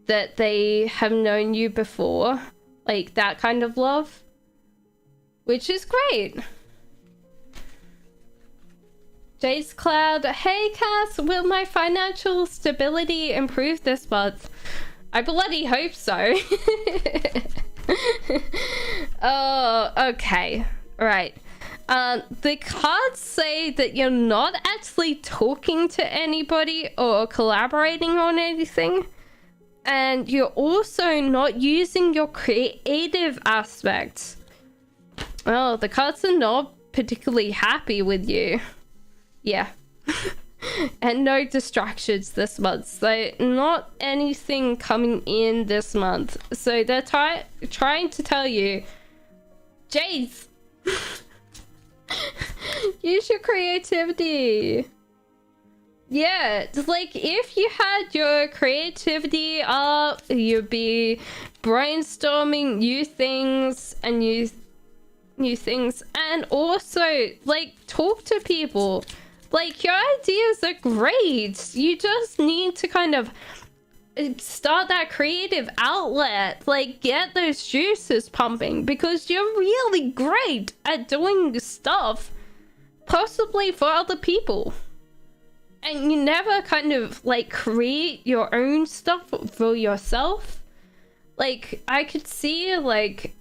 that they have known you before. Like that kind of love. Which is great. Jace Cloud, hey Cass, will my financial stability improve this month? I bloody hope so. Oh, okay. Right. The cards say that you're not actually talking to anybody or collaborating on anything. And you're also not using your creative aspects. Oh, the cards are not particularly happy with you. Yeah. And no distractions this month. So not anything coming in this month. So they're trying to tell you, Jace, use your creativity. Yeah, it's like if you had your creativity up, you'd be brainstorming new things and new things, and also like talk to people. Like your ideas are great. You just need to kind of start that creative outlet, like get those juices pumping, because you're really great at doing stuff possibly for other people. And you never kind of like create your own stuff for yourself. Like I could see like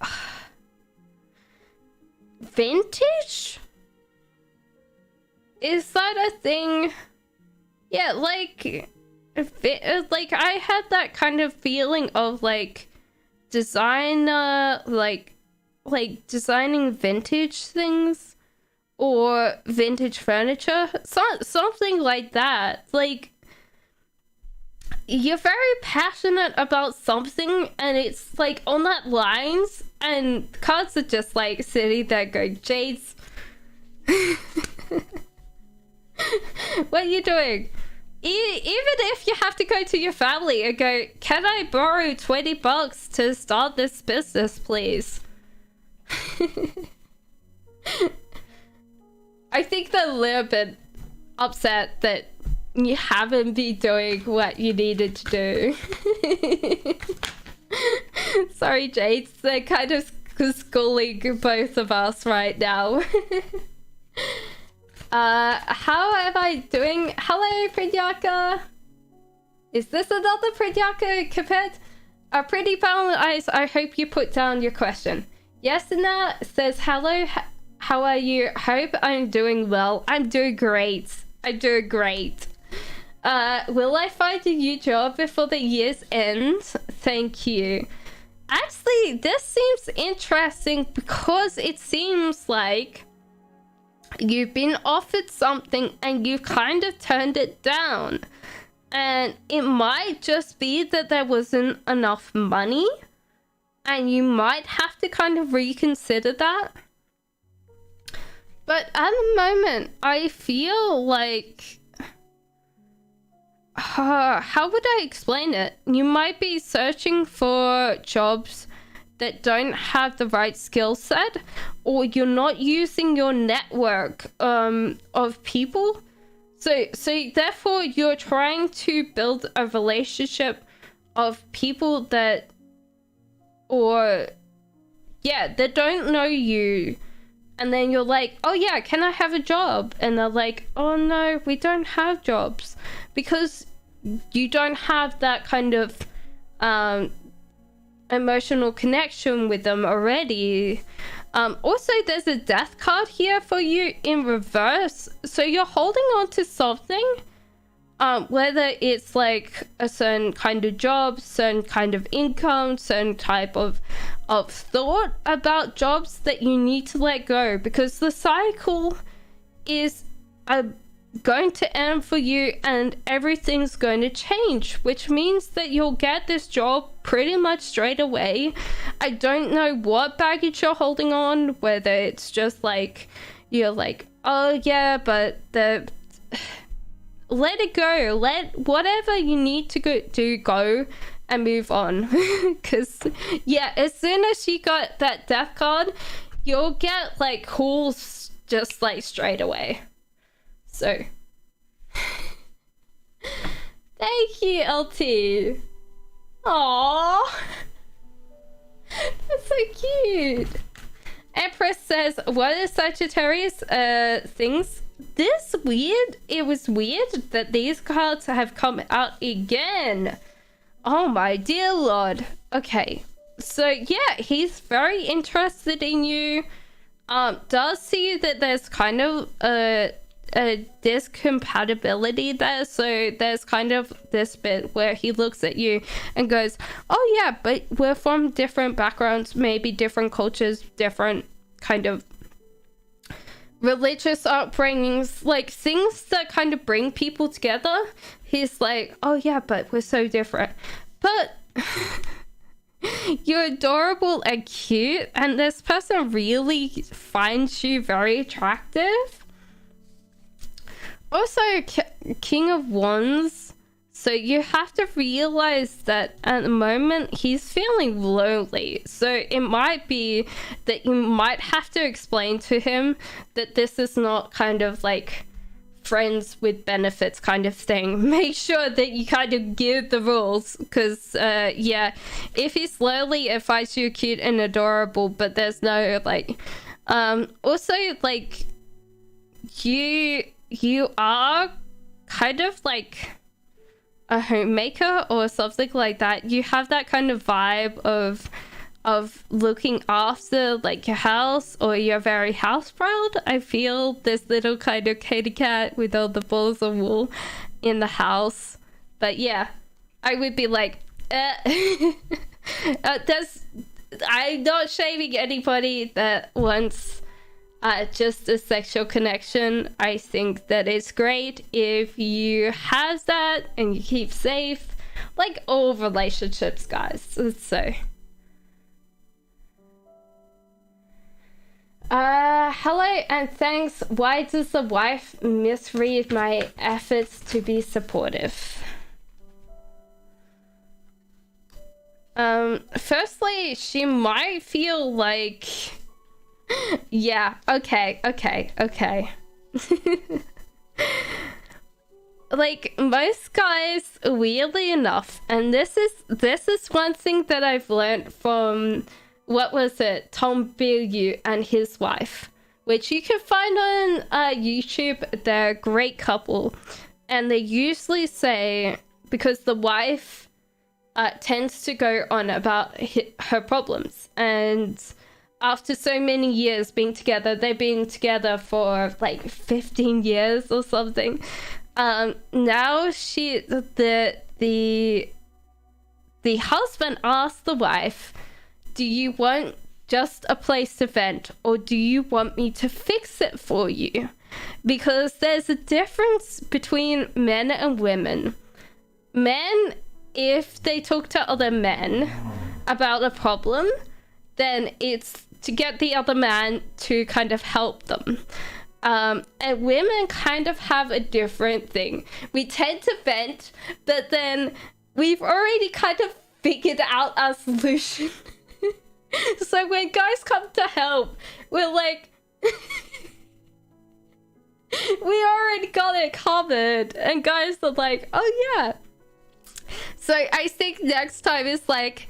vintage? Is that a thing? Yeah, like I had that kind of feeling of like designer, like designing vintage things, or vintage furniture, something like that. Like, you're very passionate about something and it's like on that lines, and cards are just like sitting there going, Jades, what are you doing? Even if you have to go to your family and go, can I borrow $20 to start this business, please? I think they're a little bit upset that you haven't been doing what you needed to do. Sorry, Jade. They're kind of schooling both of us right now. How am I doing? Hello, Pridyaka. Is this another Pridyaka compared? A pretty balanced eyes. I hope you put down your question. Yesina says, hello, how are you? Hope I'm doing well. I'm doing great. I'm doing great. Will I find a new job before the year's end? Thank you. Actually, this seems interesting because it seems like you've been offered something and you kind of turned it down. And it might just be that there wasn't enough money, and you might have to kind of reconsider that. But at the moment, I feel like... how would I explain it? You might be searching for jobs that don't have the right skill set, or you're not using your network of people. So therefore you're trying to build a relationship of people that, or yeah, that don't know you, and then you're like, oh yeah, can I have a job? And they're like, oh no, we don't have jobs, because you don't have that kind of emotional connection with them already. Also, there's a death card here for you in reverse, so you're holding on to something, whether it's like a certain kind of job, certain kind of income, certain type of thought about jobs that you need to let go, because the cycle is going to end for you and everything's going to change, which means that you'll get this job pretty much straight away. I don't know what baggage you're holding on, whether it's just like you're like, oh yeah, but let it go, let whatever you need to go and move on. Because yeah, as soon as you got that death card, you'll get like calls just like straight away. So thank you, LT. Aww, that's so cute. Empress says, what is Sagittarius things? This weird, it was weird that these cards have come out again. Oh my dear lord. Okay, so yeah, he's very interested in you. Does see that there's kind of a discompatibility there, so there's kind of this bit where he looks at you and goes, oh yeah, but we're from different backgrounds, maybe different cultures, different kind of religious upbringings, like things that kind of bring people together. He's like, oh yeah, but we're so different, but you're adorable and cute, and this person really finds you very attractive. Also, King of Wands, so you have to realize that at the moment he's feeling lonely, so it might be that you might have to explain to him that this is not kind of like friends with benefits kind of thing. Make sure that you kind of give the rules, because yeah, if he slowly finds you cute and adorable, but there's no like also like you are kind of like a homemaker or something like that. You have that kind of vibe of looking after like your house, or you're very house proud. I feel this little kind of kitty cat with all the balls of wool in the house. But yeah, I would be like, I'm not shaming anybody that wants just a sexual connection. I think that it's great if you have that and you keep safe, like all relationships, guys. So hello and thanks. Why does the wife misread my efforts to be supportive? Firstly, she might feel like, yeah, okay. Like most guys, weirdly enough, and this is one thing that I've learned from, what was it, Tom Bilyeu and his wife, which you can find on YouTube. They're a great couple, and they usually say, because the wife tends to go on about her problems, and after so many years being together, they've been together for like 15 years or something. Now the husband asked the wife, do you want just a place to vent, or do you want me to fix it for you? Because there's a difference between men and women. Men, if they talk to other men about a problem, then it's to get the other man to kind of help them. And women kind of have a different thing. We tend to vent, but then we've already kind of figured out our solution. So when guys come to help, we're like, we already got it covered. And guys are like, oh yeah. So I think next time is like,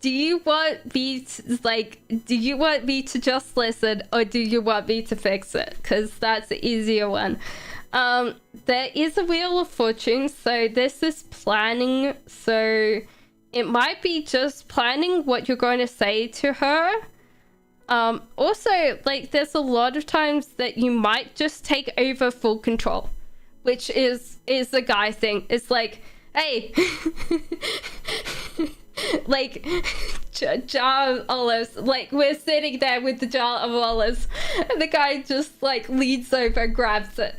do you want me to just listen, or do you want me to fix it? Because that's the easier one. There is a Wheel of Fortune, so this is planning. So it might be just planning what you're going to say to her. Also, like, there's a lot of times that you might just take over full control, which is the guy thing. It's like, hey, like, jar of olives, like, we're sitting there with the jar of olives, and the guy just like leans over and grabs it.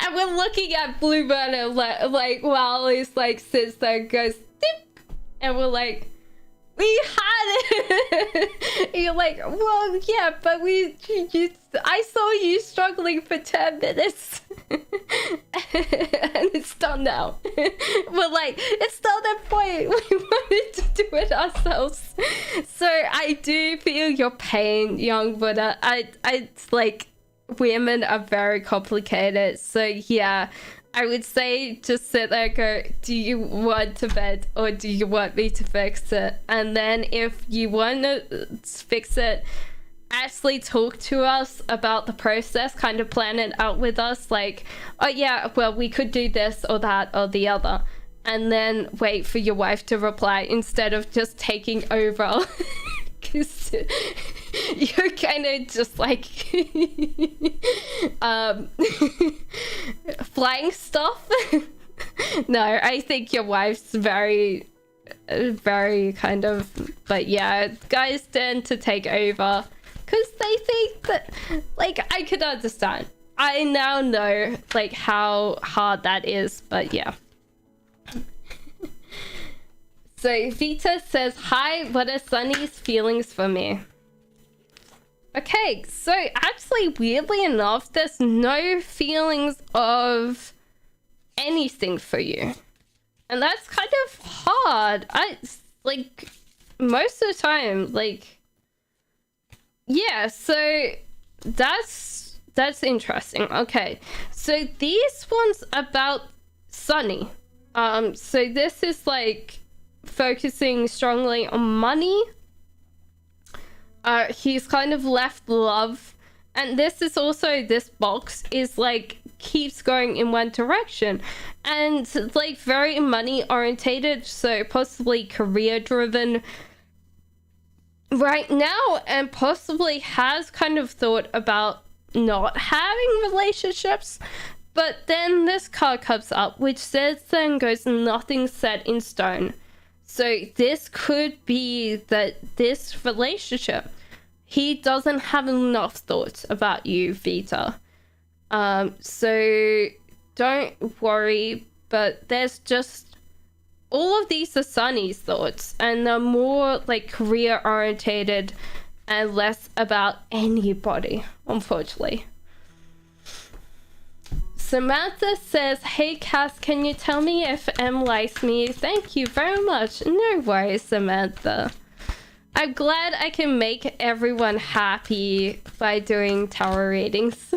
And we're looking at Blue Burner like while he's like sits there and goes dip, and we're like, we had it. And you're like, well, yeah, but I saw you struggling for 10 minutes. And it's done now. We're like, it's not the point. We wanted to do it ourselves. So I do feel your pain, young Buddha. I like, women are very complicated. So yeah, I would say just sit there and go, do you want to vent, or do you want me to fix it? And then if you want to fix it, actually talk to us about the process, kind of plan it out with us, like, oh yeah, well, we could do this or that or the other, and then wait for your wife to reply instead of just taking over. Because you're kind of just like flying stuff. No, I think your wife's very kind of, but yeah, guys tend to take over because they think that, like, I could understand. I now know like how hard that is, but yeah. So Vita says, hi, what are Sunny's feelings for me? Okay, so actually, weirdly enough, there's no feelings of anything for you. And that's kind of hard. Like, most of the time, like, yeah, so that's interesting. Okay, so these ones about Sunny. So this is like focusing strongly on money. He's kind of left love, and this is also, this box is like keeps going in one direction, and like very money orientated, so possibly career driven right now, and possibly has kind of thought about not having relationships. But then this card comes up which says then goes, nothing set in stone. So this could be that this relationship he doesn't have enough thoughts about you, Vita. So don't worry, but there's just all of these are Sunny's thoughts, and they're more like career orientated and less about anybody, unfortunately. Samantha says, hey Cass, can you tell me if M likes me? Thank you very much. No worries, Samantha. I'm glad I can make everyone happy by doing tarot readings.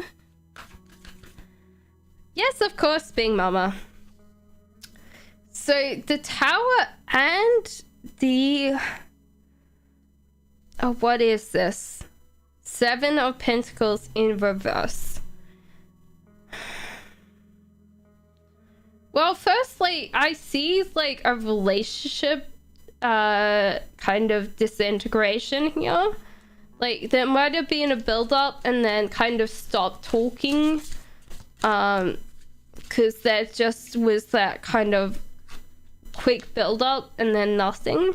Yes, of course, being mama. So the tower and the... Oh, what is this? 7 of Pentacles in reverse. Well, firstly, I see like a relationship kind of disintegration here. Like there might have been a build-up and then kind of stopped talking. Because there just was that kind of quick build-up and then nothing.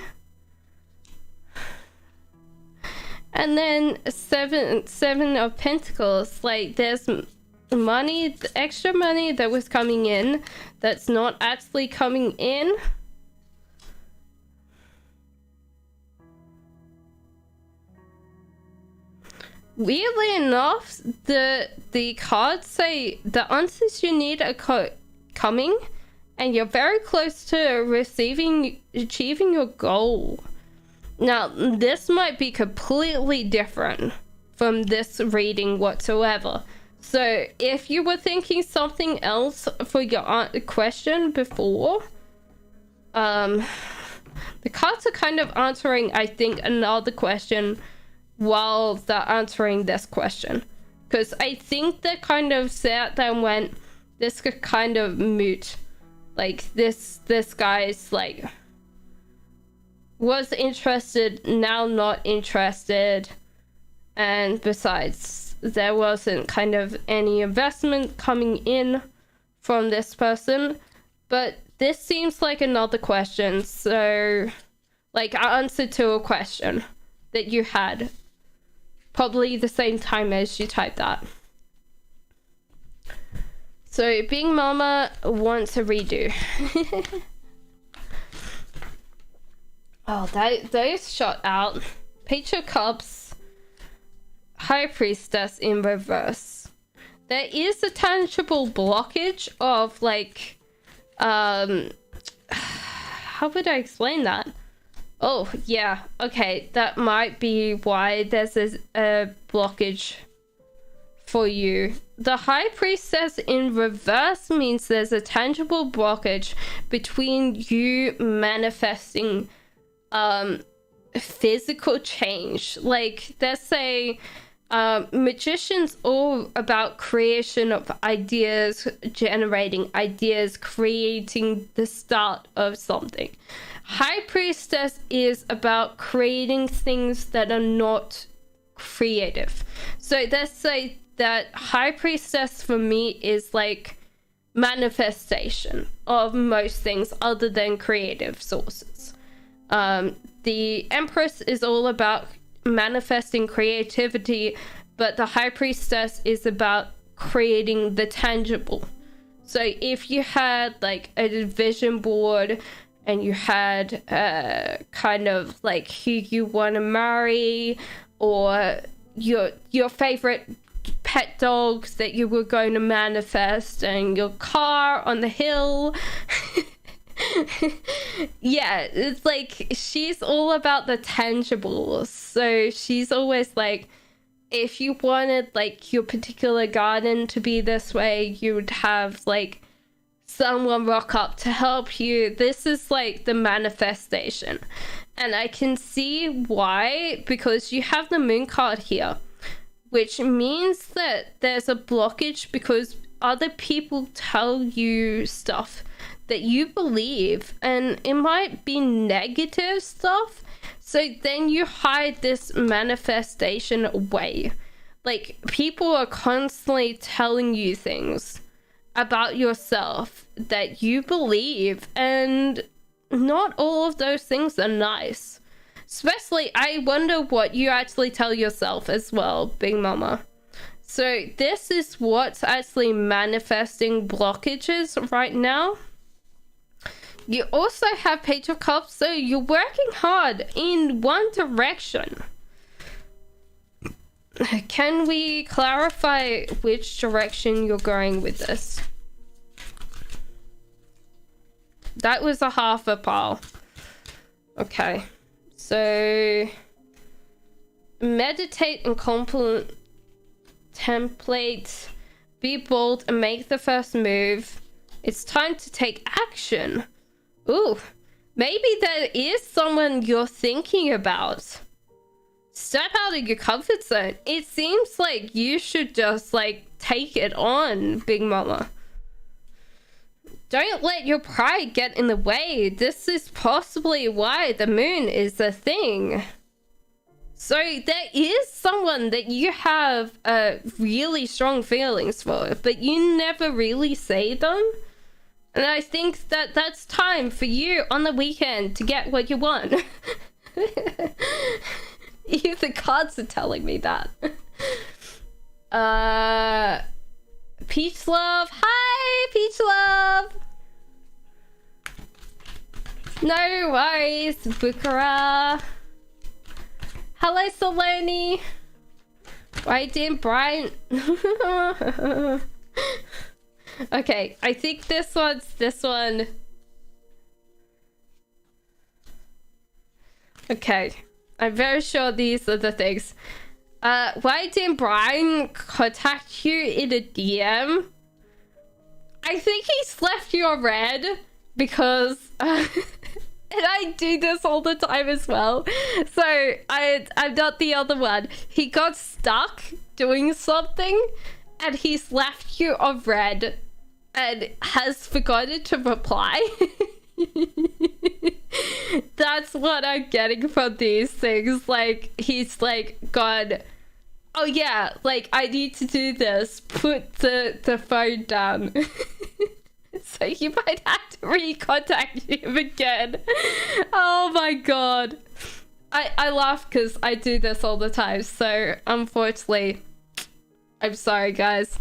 And then seven of Pentacles, like there's money, extra money that was coming in that's not actually coming in. Weirdly enough, the cards say the answers you need are coming, and you're very close to achieving your goal. Now, this might be completely different from this reading whatsoever. So, if you were thinking something else for your question before, the cards are kind of answering, I think, another question while they're answering this question. Because I think they kind of sat there and went, this could kind of moot. Like, this guy's, like, was interested, now not interested. And besides, there wasn't kind of any investment coming in from this person. But this seems like another question. So, like, an answer to a question that you had. Probably the same time as you typed that. So, being mama wants a redo. Oh, those shot out. Page of Cups. High Priestess in reverse. There is a tangible blockage of, like, how would I explain that? Oh, yeah. Okay, that might be why there's a blockage for you. The High Priestess in reverse means there's a tangible blockage between you manifesting physical change. Like, there's a magician's all about creation of ideas, generating ideas, creating the start of something. High Priestess is about creating things that are not creative. So let's say that High Priestess for me is like manifestation of most things other than creative sources. The Empress is all about manifesting creativity, but the High Priestess is about creating the tangible. So if you had like a vision board and you had kind of like who you want to marry, or your favorite pet dogs that you were going to manifest, and your car on the hill. Yeah, it's like she's all about the tangibles. So she's always like, if you wanted like your particular garden to be this way, you would have like someone rock up to help you. This is like the manifestation. And I can see why, because you have the moon card here, which means that there's a blockage because other people tell you stuff that you believe, and it might be negative stuff. So then you hide this manifestation away. Like, people are constantly telling you things about yourself that you believe, and not all of those things are nice. Especially, I wonder what you actually tell yourself as well, Big Mama. So this is what's actually manifesting blockages right now. You also have Page of Cups, so you're working hard in one direction. Can we clarify which direction you're going with this? That was a half a pile. Okay. So meditate and contemplate, be bold and make the first move. It's time to take action. Ooh, maybe there is someone you're thinking about. Step out of your comfort zone. It seems like you should just like take it on, Big Mama. Don't let your pride get in the way. This is possibly why the moon is a thing. So there is someone that you have really strong feelings for, but you never really say them. And I think that that's time for you on the weekend to get what you want. Even the cards are telling me that. Peach Love. Hi, Peach Love. No worries, Bukara. Hello, Saloni. Why didn't Brian? Okay, I think this one's this one. Okay, I'm very sure these are the things. Why didn't Brian contact you in a DM? I think he's left you a red because and I do this all the time as well. So I'm not the other one. He got stuck doing something and he's left you a red and has forgotten to reply. That's what I'm getting from these things. Like, he's like gone, oh yeah, like I need to do this, put the phone down. So you might have to recontact him again. Oh my god. I laugh because I do this all the time, so unfortunately I'm sorry, guys.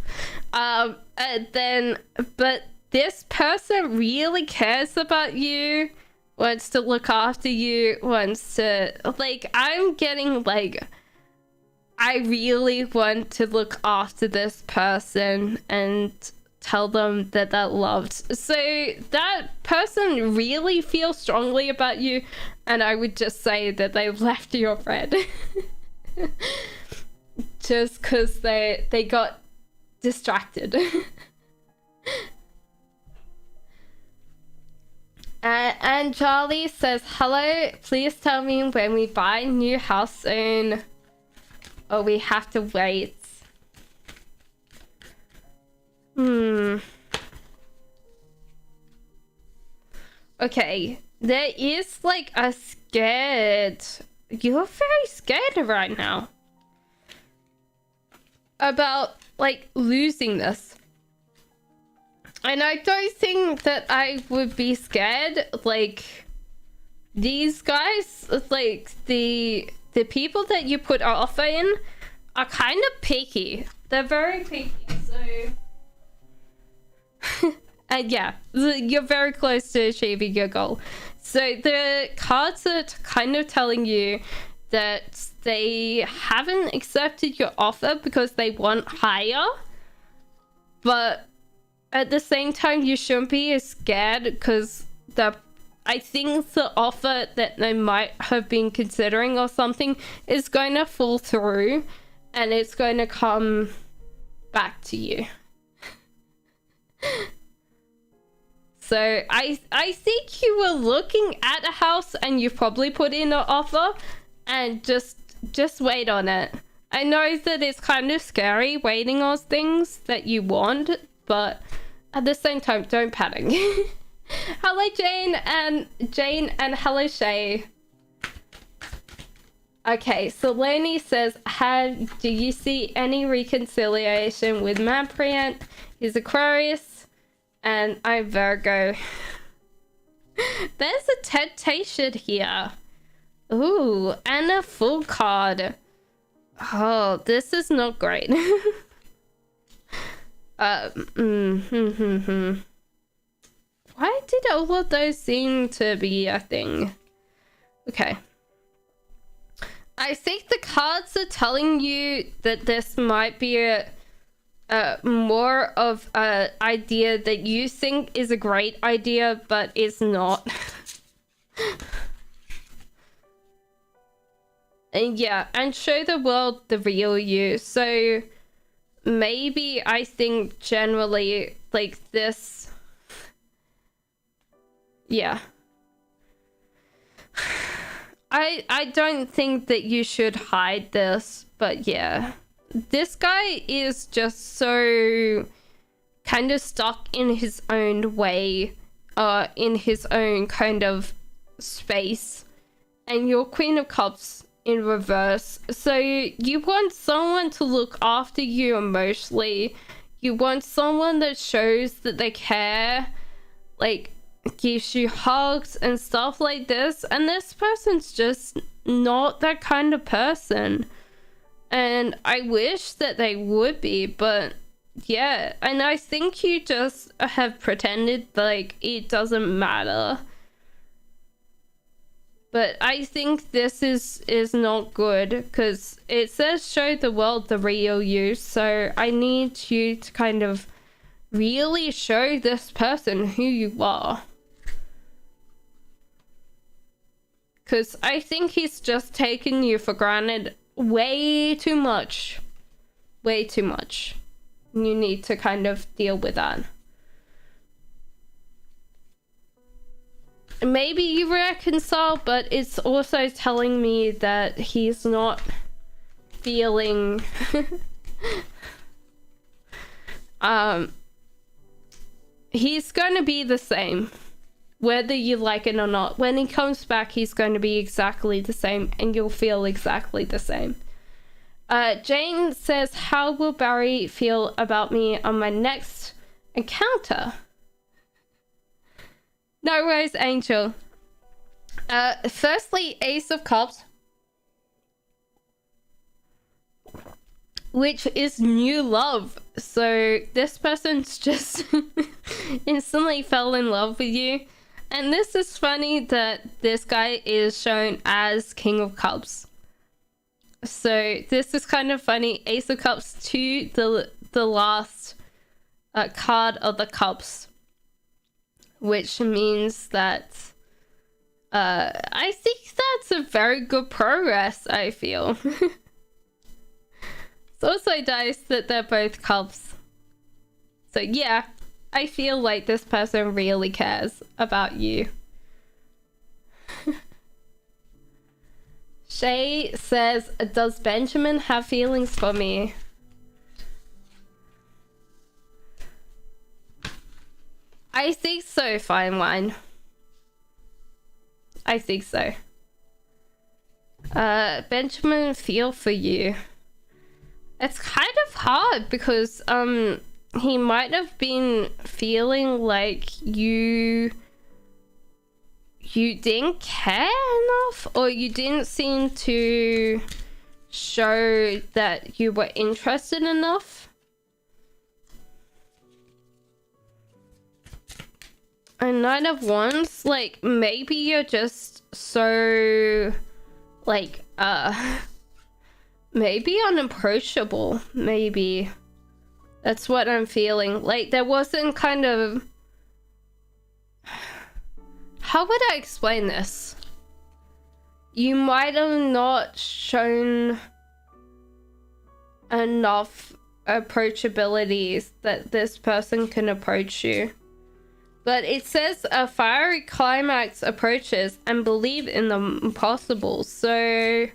And then, but this person really cares about you, wants to look after you, wants to, like, I'm getting, like, I really want to look after this person and tell them that they're loved. So that person really feels strongly about you, and I would just say that they left your friend. Just because they got distracted. And Charlie says, hello, please tell me when we buy new house soon, or we have to wait. Okay, there is like a scared, you're very scared right now about like losing this. And I don't think that I would be scared. Like, these guys, like the people that you put offer in are kind of picky. They're very picky, so and yeah, you're very close to achieving your goal. So the cards are kind of telling you that they haven't accepted your offer because they want higher, but at the same time you shouldn't be as scared because I think the offer that they might have been considering or something is going to fall through and it's going to come back to you. So I think you were looking at a house and you probably put in an offer, and just wait on it. I know that it's kind of scary waiting on things that you want, but at the same time, don't panic. Hello Jane and hello Shay. Okay, so Lenny says, do you see any reconciliation with Manpriant? He's Aquarius and I'm Virgo. There's a temptation here. Ooh, and a full card. Oh, this is not great. Why did all of those seem to be a thing? Okay. I think the cards are telling you that this might be a more of a idea that you think is a great idea, but is not. And yeah, and show the world the real you. So maybe I think generally like this. Yeah. I don't think that you should hide this, but yeah. This guy is just so kind of stuck in his own way, in his own kind of space. And you're Queen of Cups in reverse. So you want someone to look after you emotionally. You want someone that shows that they care, like gives you hugs and stuff like this. And this person's just not that kind of person. And I wish that they would be, but yeah. And I think you just have pretended like it doesn't matter. But I think this is not good, because it says show the world the real you. So I need you to kind of really show this person who you are. Because I think he's just taken you for granted way too much. Way too much. You need to kind of deal with that. Maybe you reconcile, but it's also telling me that he's not feeling he's going to be the same whether you like it or not. When he comes back, he's going to be exactly the same, and you'll feel exactly the same. Jane says, how will Barry feel about me on my next encounter? No worries, Angel. Firstly, Ace of Cups, which is new love. So this person's just instantly fell in love with you. And this is funny that this guy is shown as King of Cups. So this is kind of funny. Ace of Cups to the last card of the Cups, which means that I think that's a very good progress, I feel. It's also nice that they're both Cups. So yeah, I feel like this person really cares about you. Shay says, does Benjamin have feelings for me? I think so, Fine Wine. I think so. Benjamin, feel for you. It's kind of hard because he might have been feeling like you didn't care enough, or you didn't seem to show that you were interested enough. A Knight of Wands, like maybe you're just so like maybe unapproachable. Maybe that's what I'm feeling. Like there wasn't kind of, how would I explain this? You might have not shown enough approachabilities that this person can approach you. But it says a fiery climax approaches and believe in the impossible. So,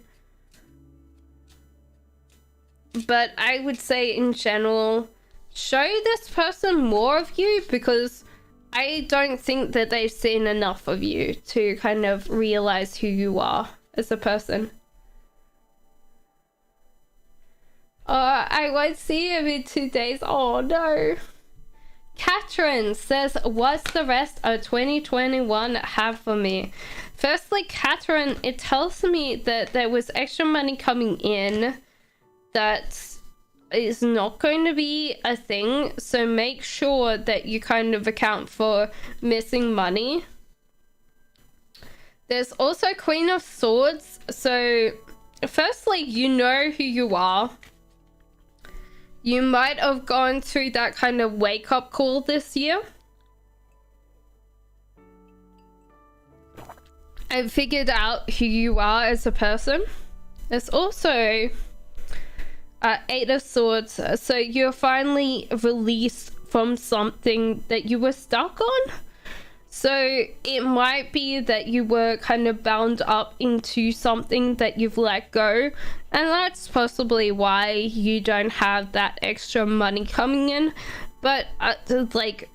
but I would say in general, show this person more of you, because I don't think that they've seen enough of you to kind of realize who you are as a person. I won't see him in 2 days. Oh no. Catherine says, what's the rest of 2021 have for me? Firstly, Catherine, it tells me that there was extra money coming in that is not going to be a thing, so make sure that you kind of account for missing money. There's also Queen of Swords, so firstly, you know who you are. You might have gone through that kind of wake-up call this year and figured out who you are as a person. There's also Eight of Swords, so you're finally released from something that you were stuck on. So it might be that you were kind of bound up into something that you've let go, and that's possibly why you don't have that extra money coming in. But like,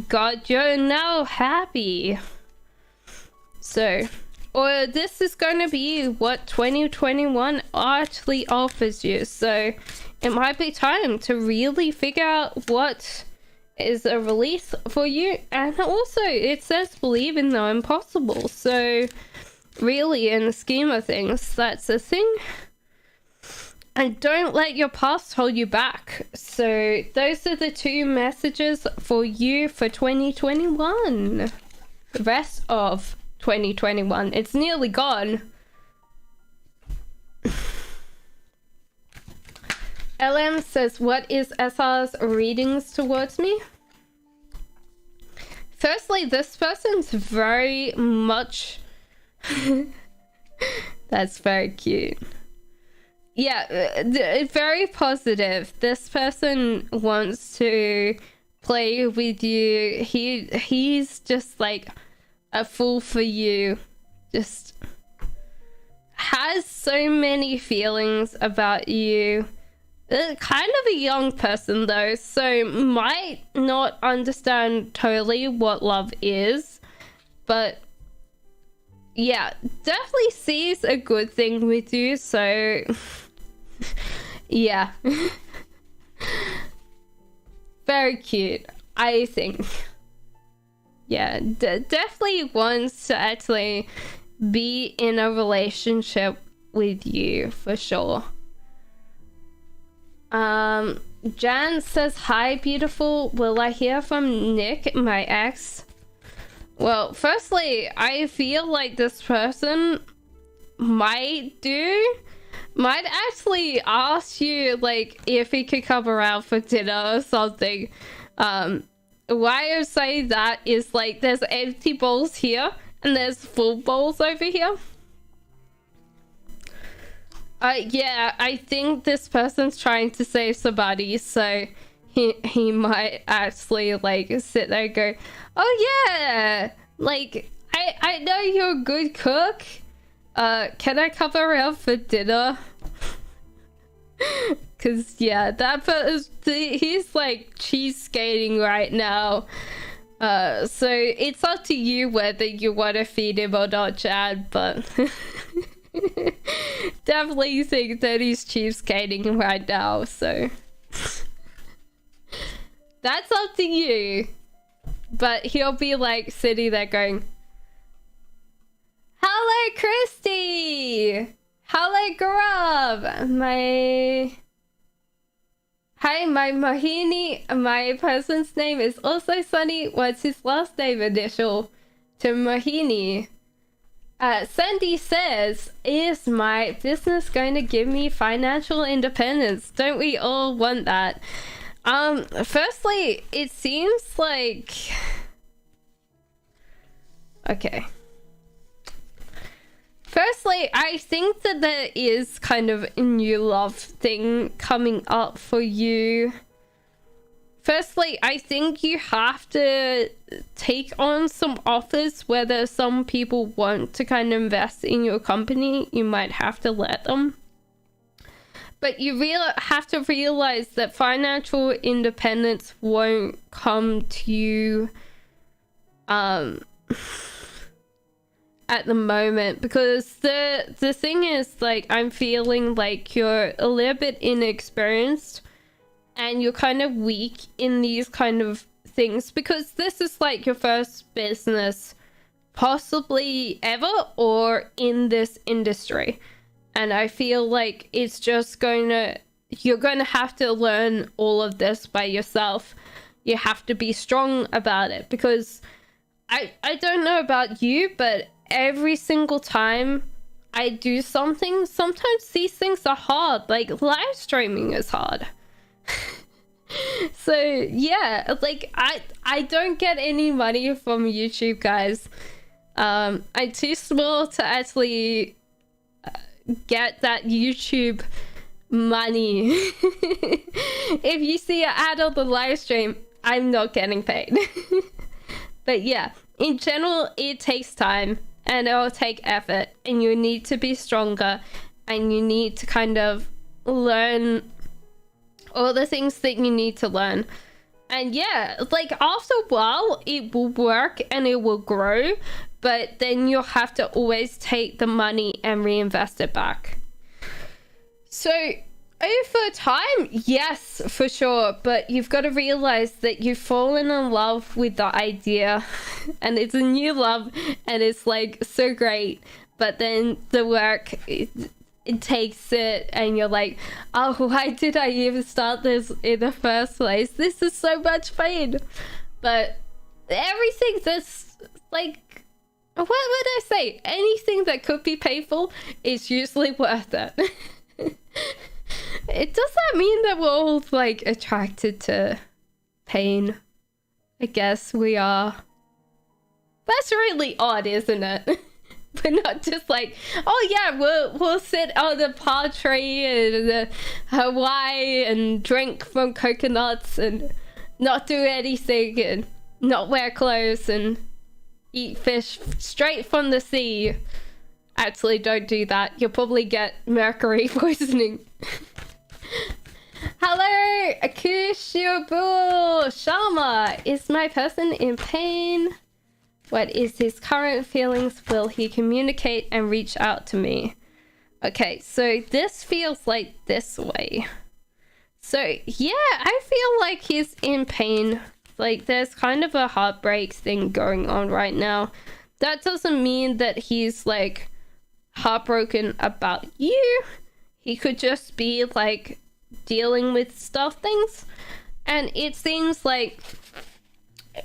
God, you're now happy. So, or this is going to be what 2021 actually offers you. So it might be time to really figure out what is a release for you. And also, it says believe in the impossible. So really, in the scheme of things, that's a thing. And don't let your past hold you back. So those are the two messages for you for 2021. The rest of 2021, it's nearly gone. LM says, what is SR's readings towards me? Firstly, this person's very much that's very cute. Yeah, very positive. This person wants to play with you. He's just like a fool for you. Just has so many feelings about you. Kind of a young person though, so might not understand totally what love is, but yeah, definitely sees a good thing with you. So yeah. Very cute, I think. Yeah, definitely wants to actually be in a relationship with you for sure. Jan says, hi beautiful, will I hear from Nick, my ex? Well, firstly, I feel like this person might actually ask you like if he could come around for dinner or something. Why I say that is like there's empty bowls here and there's full bowls over here. Yeah, I think this person's trying to save somebody, so he might actually like sit there and go, oh yeah, like I know you're a good cook. Can I come around for dinner? Cause yeah, that he's like cheese skating right now. So it's up to you whether you want to feed him or not, Chad, but definitely think that he's cheapskating right now, so that's up to you. But he'll be like sitting there going, hello Christy, hello Grub, hi, my Mohini, my person's name is also Sunny. What's his last name initial to Mohini? Sandy says, is my business going to give me financial independence? Don't we all want that? Firstly, it seems like... Okay. Firstly, I think that there is kind of a new love thing coming up for you. Firstly, I think you have to take on some offers, whether some people want to kind of invest in your company, you might have to let them. But you have to realize that financial independence won't come to you at the moment, because the thing is, like, I'm feeling like you're a little bit inexperienced and you're kind of weak in these kind of things, because this is like your first business possibly ever or in this industry. And I feel like it's just you're going to have to learn all of this by yourself. You have to be strong about it, because I don't know about you, but every single time I do something, sometimes these things are hard. Like, live streaming is hard. So yeah, like I don't get any money from YouTube, guys. I'm too small to actually get that YouTube money. If you see an ad on the live stream, I'm not getting paid. But yeah, in general, it takes time and it'll take effort, and you need to be stronger, and you need to kind of learn all the things that you need to learn. And yeah, like after a while it will work and it will grow, but then you'll have to always take the money and reinvest it back. So over time, yes, for sure, but you've got to realize that you've fallen in love with the idea and it's a new love and it's like so great, but then the work, it takes it and you're like, oh, why did I even start this in the first place? This is so much pain. But everything that's like, what would I say? Anything that could be painful is usually worth it. It does that mean that we're all like attracted to pain? I guess we are. That's really odd, isn't it? We're not just like, oh yeah, we'll sit on the palm tree in the Hawaii and drink from coconuts and not do anything and not wear clothes and eat fish straight from the sea. Actually, don't do that. You'll probably get mercury poisoning. Hello, Akushiobul Sharma. Is my person in pain? What is his current feelings? Will he communicate and reach out to me? Okay, so this feels like this way. So yeah, I feel like he's in pain. Like there's kind of a heartbreak thing going on right now. That doesn't mean that he's like heartbroken about you. He could just be like dealing with things. And it seems like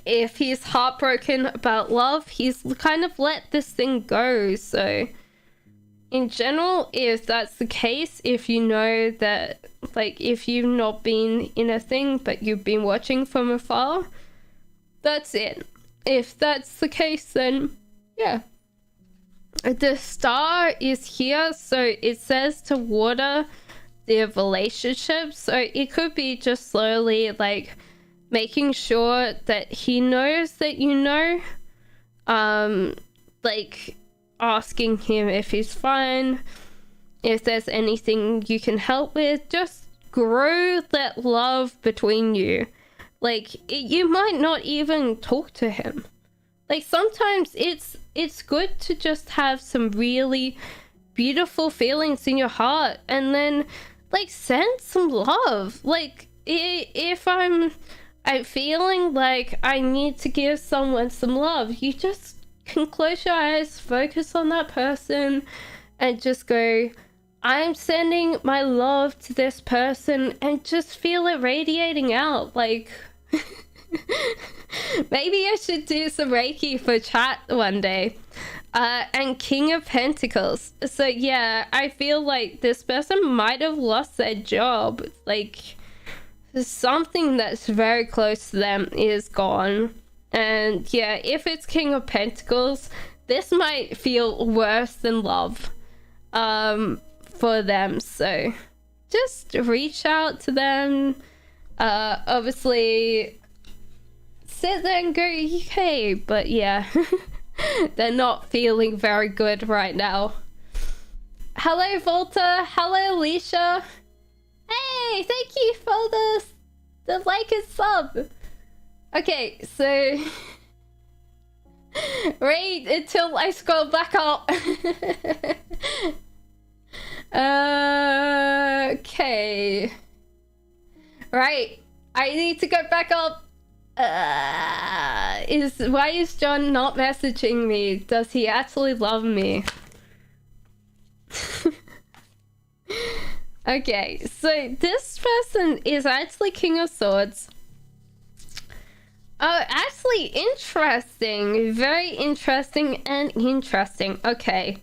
if he's heartbroken about love, he's kind of let this thing go. So in general, if that's the case, if you know that, like, if you've not been in a thing but you've been watching from afar, that's it. If that's the case, then yeah. The star is here, so it says to water their relationship. So it could be just slowly like making sure that he knows that you know, like asking him if he's fine, if there's anything you can help with. Just grow that love between you. Like you might not even talk to him. Like sometimes it's good to just have some really beautiful feelings in your heart and then like send some love. Like if I'm feeling like I need to give someone some love, you just can close your eyes, focus on that person and just go, I'm sending my love to this person, and just feel it radiating out. Like maybe I should do some reiki for chat one day. And King of Pentacles. So yeah, I feel like this person might have lost their job. Like something that's very close to them is gone. And yeah, if it's King of Pentacles, this might feel worse than love for them. So just reach out to them. Obviously sit there and go, okay, but yeah. They're not feeling very good right now. Hello Volta, hello Alicia. Hey, thank you for the like and sub. Okay, so wait until I scroll back up. Okay. Right, I need to go back up. Why is John not messaging me? Does he actually love me? Okay, so this person is actually King of Swords. Oh, actually interesting. Very interesting and interesting. Okay,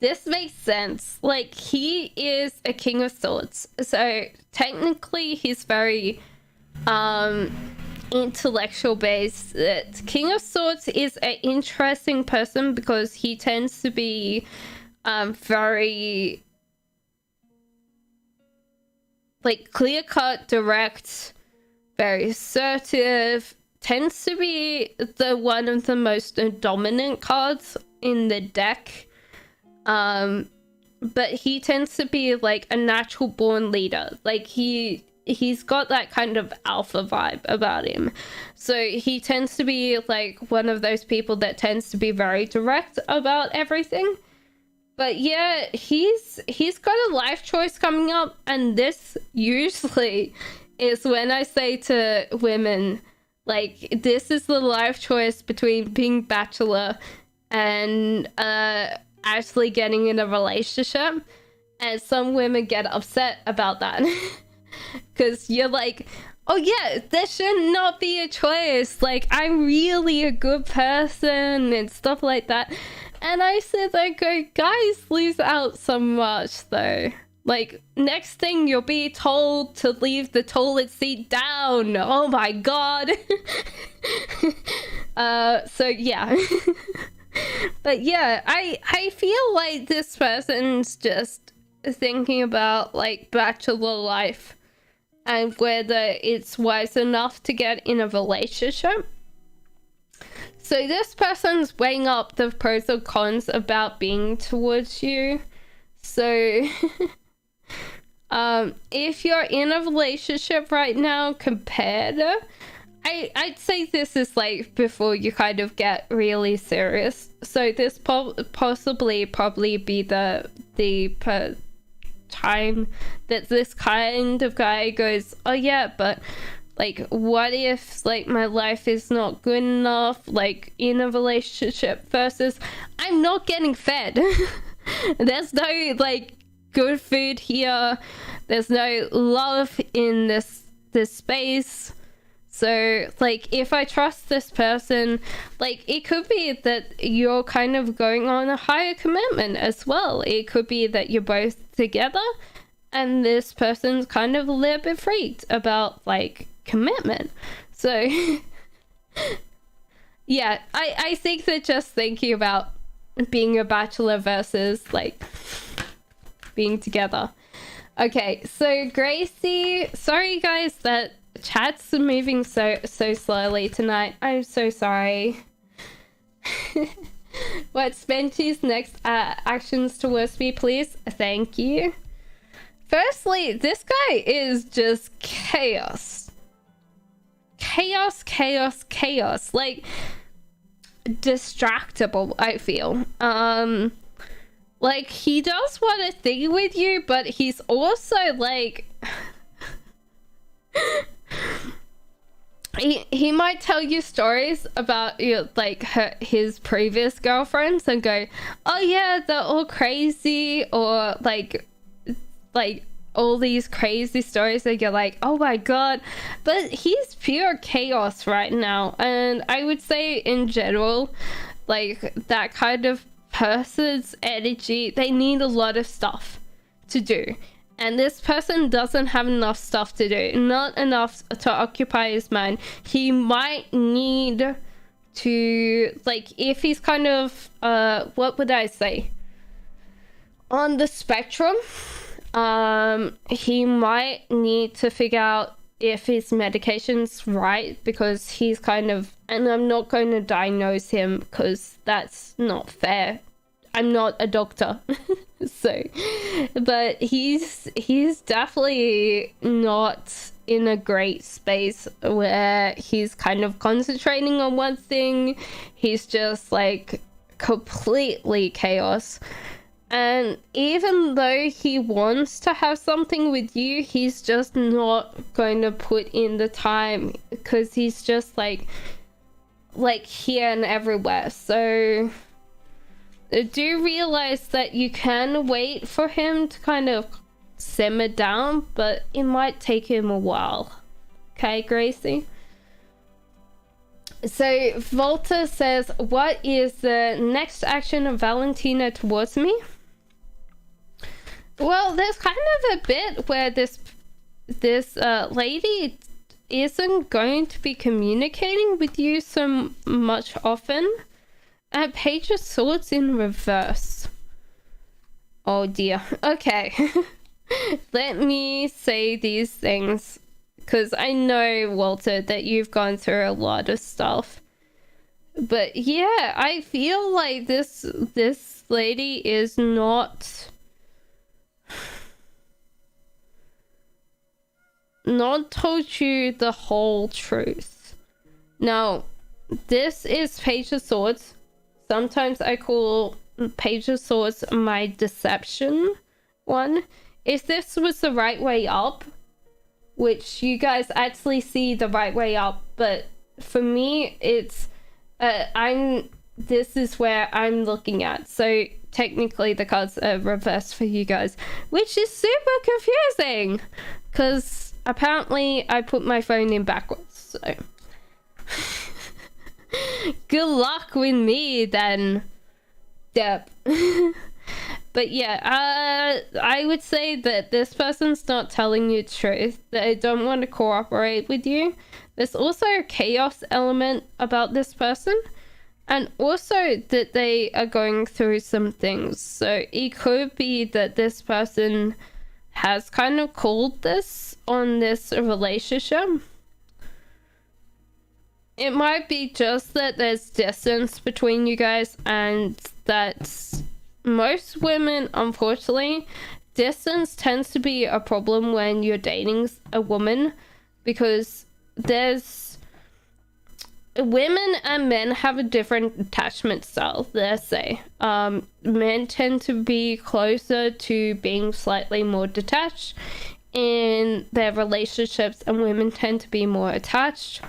this makes sense. Like, he is a King of Swords, so technically he's very intellectual based. King of Swords is an interesting person because he tends to be very like clear cut, direct, very assertive, tends to be the one of the most dominant cards in the deck. But he tends to be like a natural born leader. Like he's got that kind of alpha vibe about him. So he tends to be like one of those people that tends to be very direct about everything. But yeah, he's got a life choice coming up, and this usually is when I say to women, like, this is the life choice between being bachelor and actually getting in a relationship. And some women get upset about that. Because you're like, oh yeah, there should not be a choice. Like, I'm really a good person and stuff like that. And I said, like, guys lose out so much though. Like, next thing you'll be told to leave the toilet seat down. Oh my god. So yeah. But yeah, I feel like this person's just thinking about like bachelor life and whether it's wise enough to get in a relationship. So this person's weighing up the pros and cons about being towards you. So if you're in a relationship right now, compared, I'd say this is like before you kind of get really serious. So this probably be the time that this kind of guy goes, oh yeah, but like, what if like my life is not good enough, like in a relationship, versus I'm not getting fed. There's no like good food here, there's no love in this space. So like, if I trust this person, like, it could be that you're kind of going on a higher commitment as well. It could be that you're both together and this person's kind of a little bit freaked about like commitment. So yeah, I think that just thinking about being a bachelor versus like being together. Okay, so Gracie, sorry guys that chat's moving so slowly tonight. I'm so sorry. What's Benji's next actions towards me, please? Thank you. Firstly, this guy is just chaos. Chaos. Like, distractible, I feel. Like, he does want a thing with you, but he's also like he might tell you stories about, you know, like his previous girlfriends and go, oh yeah, they're all crazy, or like all these crazy stories that you're like, oh my god. But he's pure chaos right now, and I would say in general, like, that kind of person's energy, they need a lot of stuff to do, and this person doesn't have enough stuff to do, not enough to occupy his mind. He might need to, like, if he's kind of what would I say, on the spectrum, he might need to figure out if his medication's right, because he's kind of, and I'm not going to diagnose him because that's not fair, I'm not a doctor. So, but he's definitely not in a great space where he's kind of concentrating on one thing. He's just like completely chaos. And even though he wants to have something with you, he's just not going to put in the time because he's just like here and everywhere. So do realize that you can wait for him to kind of simmer down, but it might take him a while. Okay, Gracie? So Volta says, what is the next action of Valentina towards me? Well, there's kind of a bit where this lady isn't going to be communicating with you so much often. Page of Swords in reverse. Oh dear. Okay. Let me say these things, because I know, Walter, that you've gone through a lot of stuff. But yeah, I feel like this lady is not told you the whole truth. Now, this is Page of Swords. Sometimes I call Page of Swords my deception one. If this was the right way up, which you guys actually see the right way up, but for me, it's this is where I'm looking at. So technically the cards are reversed for you guys, which is super confusing because apparently I put my phone in backwards. So good luck with me then, Deb. But yeah, I would say that this person's not telling you the truth. They don't want to cooperate with you. There's also a chaos element about this person. And also that they are going through some things. So it could be that this person has kind of called this on this relationship. It might be just that there's distance between you guys, and that most women, unfortunately, distance tends to be a problem when you're dating a woman, because there's women and men have a different attachment style, let's say. Men tend to be closer to being slightly more detached in their relationships, and women tend to be more attached.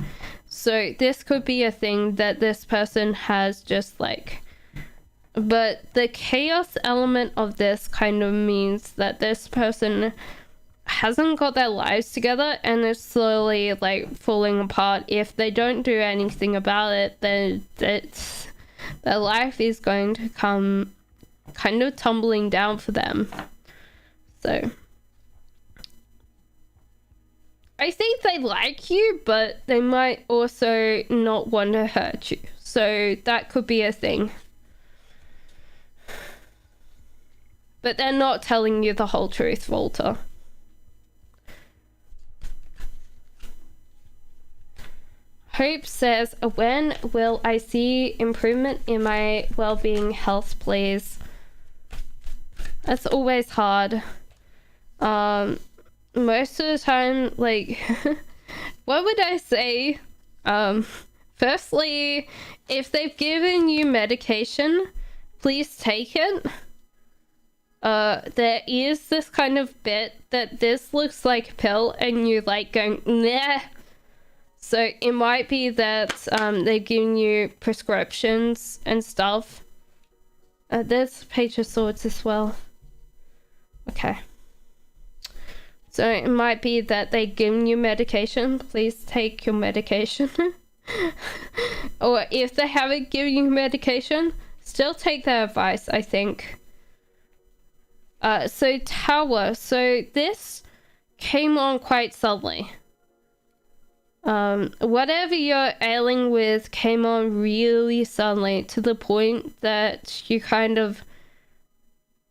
So this could be a thing that this person has just like... But the chaos element of this kind of means that this person hasn't got their lives together and is slowly like falling apart. If they don't do anything about it, then their life is going to come kind of tumbling down for them. So I think they like you, but they might also not want to hurt you. So that could be a thing. But they're not telling you the whole truth, Walter. Hope says, when will I see improvement in my well-being health, please? That's always hard. Most of the time, like, what would I say? Firstly, if they've given you medication, please take it. There is this kind of bit that this looks like a pill and you're like going, nah. So it might be that they've given you prescriptions and stuff. There's Page of Swords as well. Okay. So it might be that they've given you medication. Please take your medication. Or if they haven't given you medication, still take their advice, I think. So Tower. So this came on quite suddenly. Whatever you're ailing with came on really suddenly, to the point that you kind of,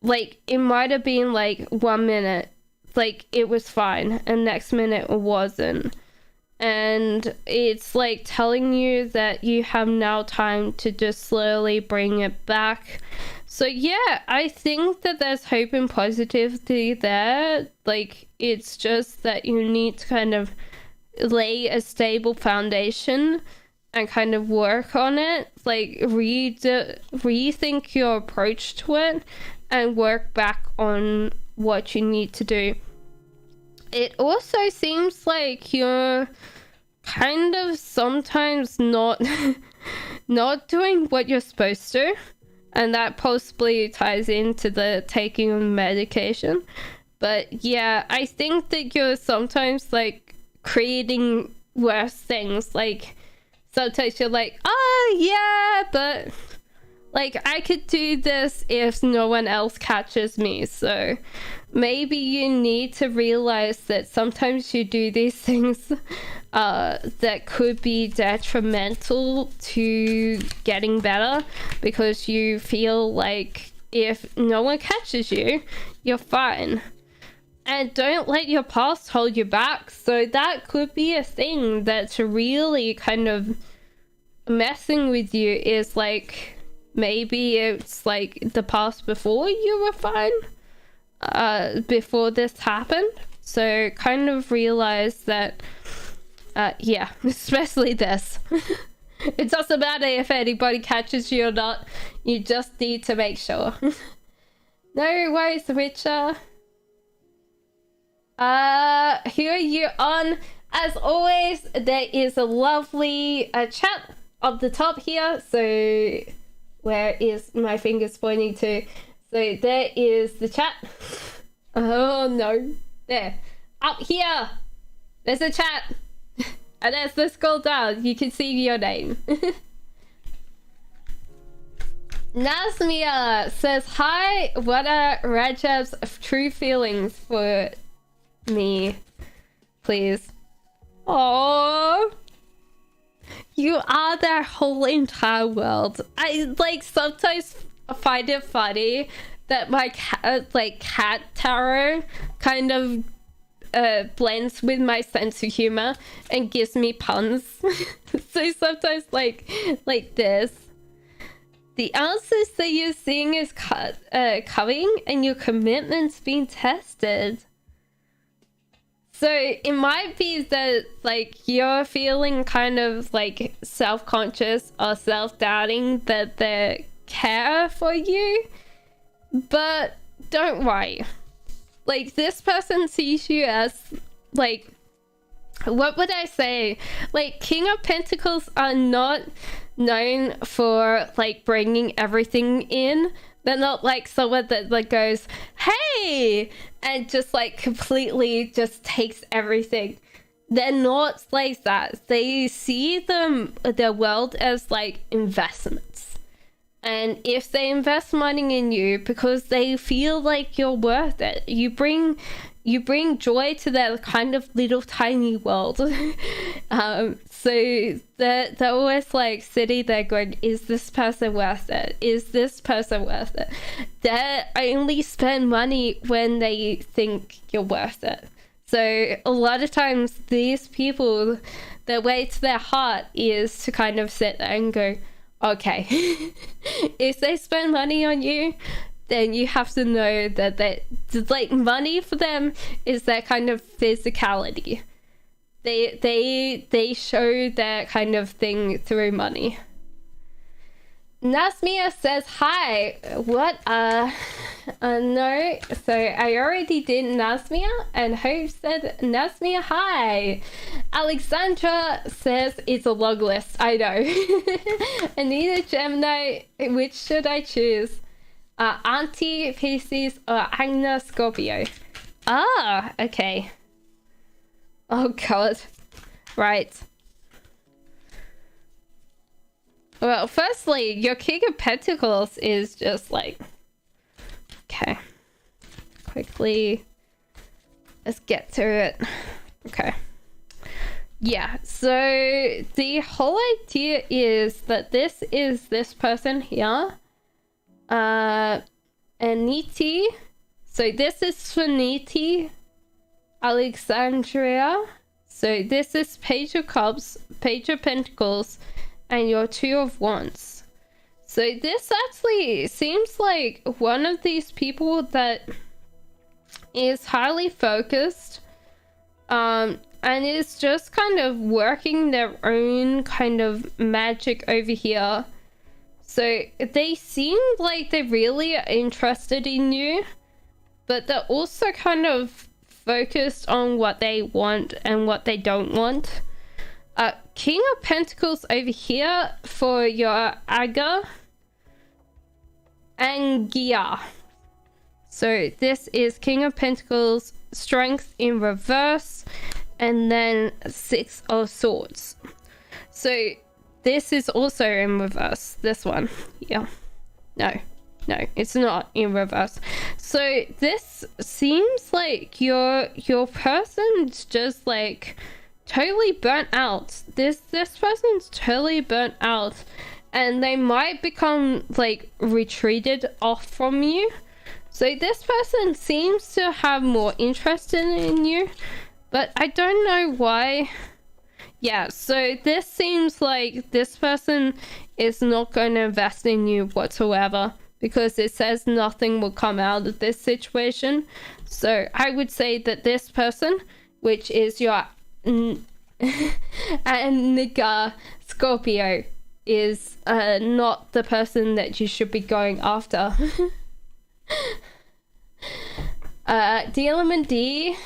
like, it might have been like 1 minute, like it was fine, and next minute it wasn't. And it's like telling you that you have now time to just slowly bring it back. So yeah, I think that there's hope and positivity there. Like, it's just that you need to kind of lay a stable foundation and kind of work on it. Like, rethink your approach to it, and work back on what you need to do. It also seems like you're kind of sometimes not not doing what you're supposed to, and that possibly ties into the taking of medication. But yeah, I think that you're sometimes like creating worse things. Like sometimes you're like, oh yeah, but like I could do this if no one else catches me. So maybe you need to realize that sometimes you do these things that could be detrimental to getting better, because you feel like if no one catches you, you're fine. And don't let your past hold you back. So that could be a thing that's really kind of messing with you, is like maybe it's like the past before you were fine, before this happened. So kind of realize that yeah, especially this. It doesn't matter if anybody catches you or not, you just need to make sure. No worries, Richa. Who are you on? As always, there is a lovely chat up the top here. So where is my fingers pointing to? So there is the chat. Oh no, there, up here there's a chat. And as they scroll down, you can see your name. Nazmia says, hi, what are Rajab's true feelings for me, please? Oh, you are their whole entire world. I like sometimes find it funny that my cat tarot kind of blends with my sense of humor and gives me puns. So sometimes like this, the answers that you're seeing is coming and your commitment's being tested. So it might be that like you're feeling kind of like self-conscious or self-doubting that they care for you, but don't worry. Like, this person sees you as, like, what would I say? Like, King of Pentacles are not known for, like, bringing everything in. They're not like someone that, like, goes, hey! And just, like, completely just takes everything. They're not like that. They see their world as, like, investments. And if they invest money in you because they feel like you're worth it, you bring joy to their kind of little tiny world. So they're always like sitting there going, is this person worth it? Is this person worth it? They only spend money when they think you're worth it. So a lot of times these people, their way to their heart is to kind of sit there and go, okay, if they spend money on you, then you have to know that like money for them is their kind of physicality. They show that kind of thing through money. Nasmia says hi. What? No. So I already did Nasmia, and Hope said Nasmia hi. Alexandra says it's a long list. I know. Anita Gemini, which should I choose? Auntie Pisces or Agna Scorpio? Ah, okay. Oh god. Right. Well, firstly, your King of Pentacles is just like... Okay. Quickly. Let's get to it. Okay. Yeah, so the whole idea is that this is this person here. Aniti. So this is Swaniti. Alexandria. So this is Page of Cups, Page of Pentacles, and your Two of Wands. So this actually seems like one of these people that is highly focused, and is just kind of working their own kind of magic over here. So they seem like they really are interested in you, but they're also kind of focused on what they want and what they don't want. King of Pentacles over here for your Angia. So this is King of Pentacles, Strength in reverse, and then Six of Swords. So this is also in reverse, this one. Yeah. No, it's not in reverse. So this seems like your person's just like totally burnt out. This person's totally burnt out, and they might become like retreated off from you. So this person seems to have more interest in you, but I don't know why. Yeah, so this seems like this person is not going to invest in you whatsoever, because it says nothing will come out of this situation. So I would say that this person, which is your Anika Scorpio, is not the person that you should be going after. Element D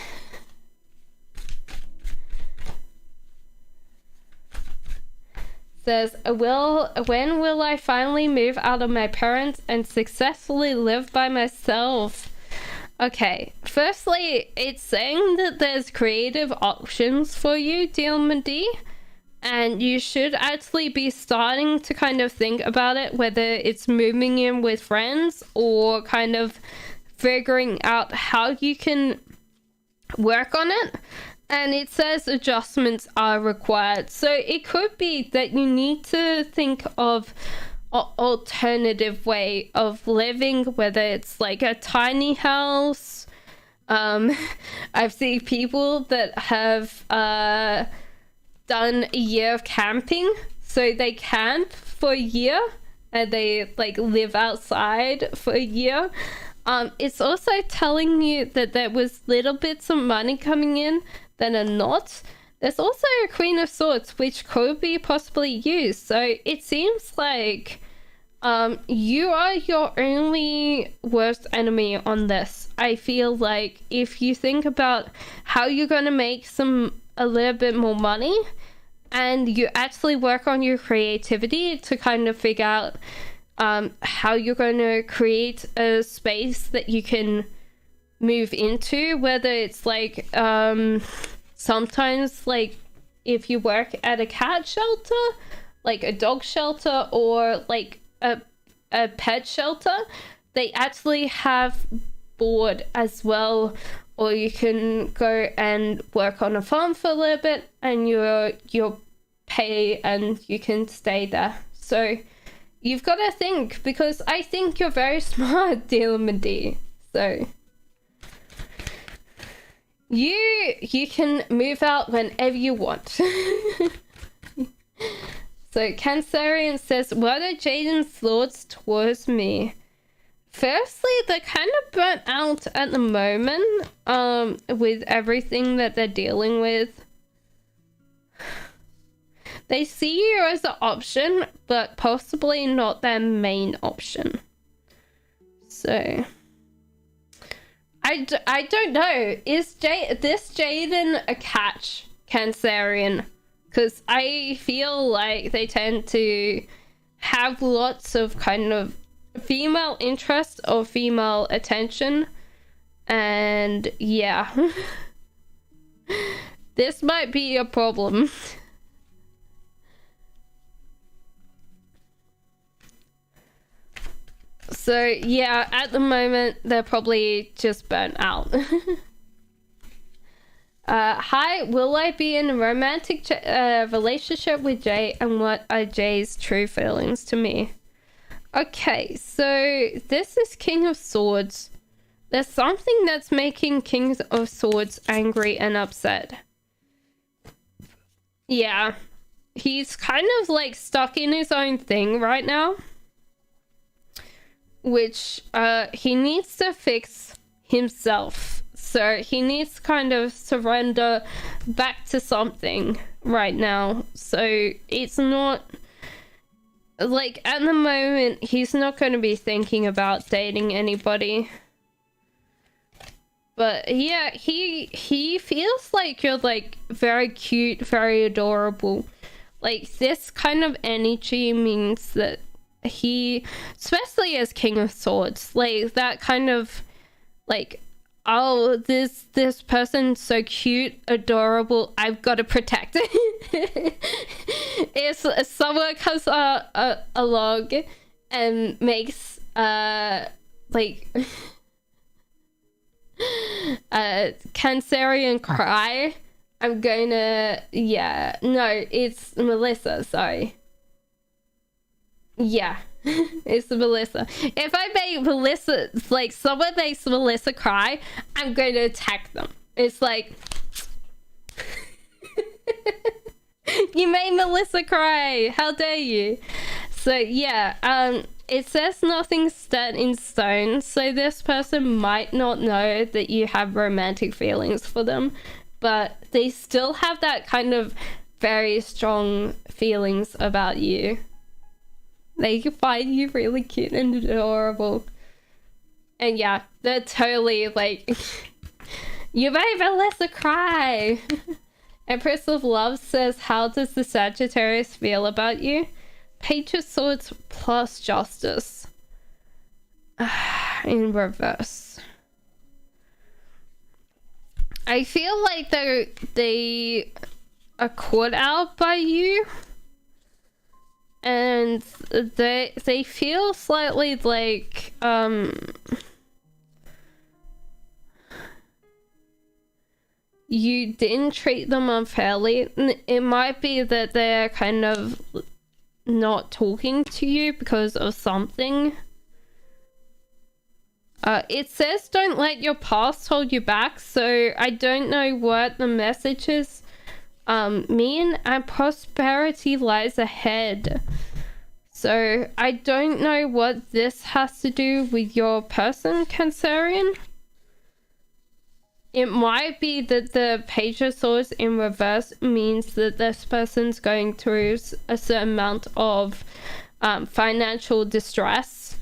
says, when will I finally move out of my parents and successfully live by myself? Okay, firstly, it's saying that there's creative options for you, Element D, and you should actually be starting to kind of think about it, whether it's moving in with friends or kind of figuring out how you can work on it. And it says adjustments are required. So it could be that you need to think of an alternative way of living, whether it's like a tiny house. I've seen people that have done a year of camping. So they camp for a year and they like live outside for a year. It's also telling you that there was little bits of money coming in that are not. There's also a Queen of Swords, which could be possibly used. So it seems like you are your only worst enemy on this. I feel like if you think about how you're going to make a little bit more money, and you actually work on your creativity to kind of figure out how you're going to create a space that you can move into, whether it's like sometimes like if you work at a cat shelter, like a dog shelter, or like a pet shelter, they actually have board as well. Or you can go and work on a farm for a little bit and you're pay and you can stay there. So you've got to think, because I think you're very smart, Element D. So you can move out whenever you want. So Cancerian says, what are Jaden's thoughts towards me? Firstly, they're kind of burnt out at the moment with everything that they're dealing with. They see you as an option, but possibly not their main option. So I don't know. Is this Jaden a catch, Cancerian? Because I feel like they tend to have lots of kind of female interest or female attention, and yeah. This might be a problem. So yeah, at the moment they're probably just burnt out. Hi, will I be in a romantic relationship with Jay, and what are Jay's true feelings to me? Okay, so this is King of Swords. There's something that's making King of Swords angry and upset. Yeah, he's kind of like stuck in his own thing right now, which he needs to fix himself. So he needs to kind of surrender back to something right now. So it's not like, at the moment, he's not going to be thinking about dating anybody. But yeah, he feels like you're, like, very cute, very adorable. Like, this kind of energy means that he, especially as King of Swords, like, that kind of, like, oh, this person's so cute, adorable, I've got to protect it. If someone comes along and makes like Cancerian cry, I'm gonna, yeah, no, it's Melissa, sorry. Yeah. It's Melissa. If I make Melissa, like, someone makes Melissa cry, I'm going to attack them. It's like, you made Melissa cry, how dare you? So yeah, it says nothing's set in stone, so this person might not know that you have romantic feelings for them, but they still have that kind of very strong feelings about you. They find you really cute and adorable. And yeah, they're totally like, you made Melissa cry. Empress of Love says, how does the Sagittarius feel about you? Page of Swords plus Justice. In reverse. I feel like they are caught out by you. And they feel slightly like you didn't treat them unfairly. It might be that they're kind of not talking to you because of something. It says don't let your past hold you back, so I don't know what the message is. Mean and prosperity lies ahead. So I don't know what this has to do with your person, Cancerian. It might be that the Page of Swords in reverse means that this person's going through a certain amount of financial distress,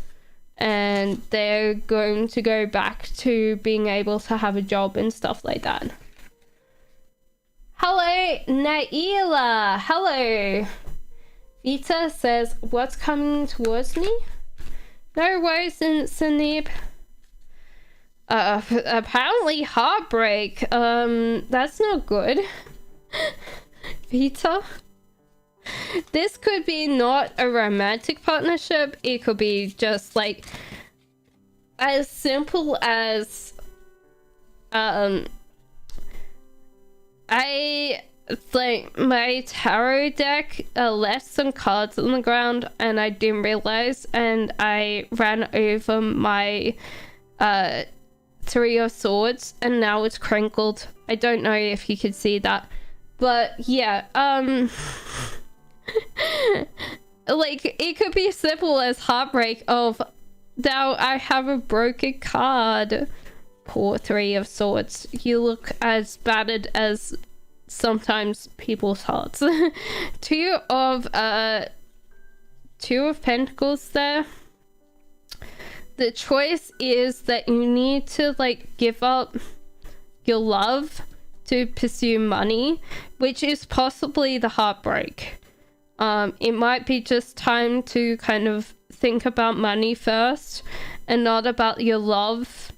and they're going to go back to being able to have a job and stuff like that. Hello, Naila. Hello. Vita says, what's coming towards me? No worries, Sanib. Apparently heartbreak. That's not good. Vita. This could be not a romantic partnership. It could be just like as simple as like my tarot deck left some cards on the ground and I didn't realize, and I ran over my Three of Swords and now it's crinkled. I don't know if you could see that, but yeah, like it could be as simple as heartbreak of now I have a broken card. Poor Three of Swords, you look as battered as sometimes people's hearts. Two of Pentacles there. The choice is that you need to like give up your love to pursue money, which is possibly the heartbreak. It might be just time to kind of think about money first and not about your love.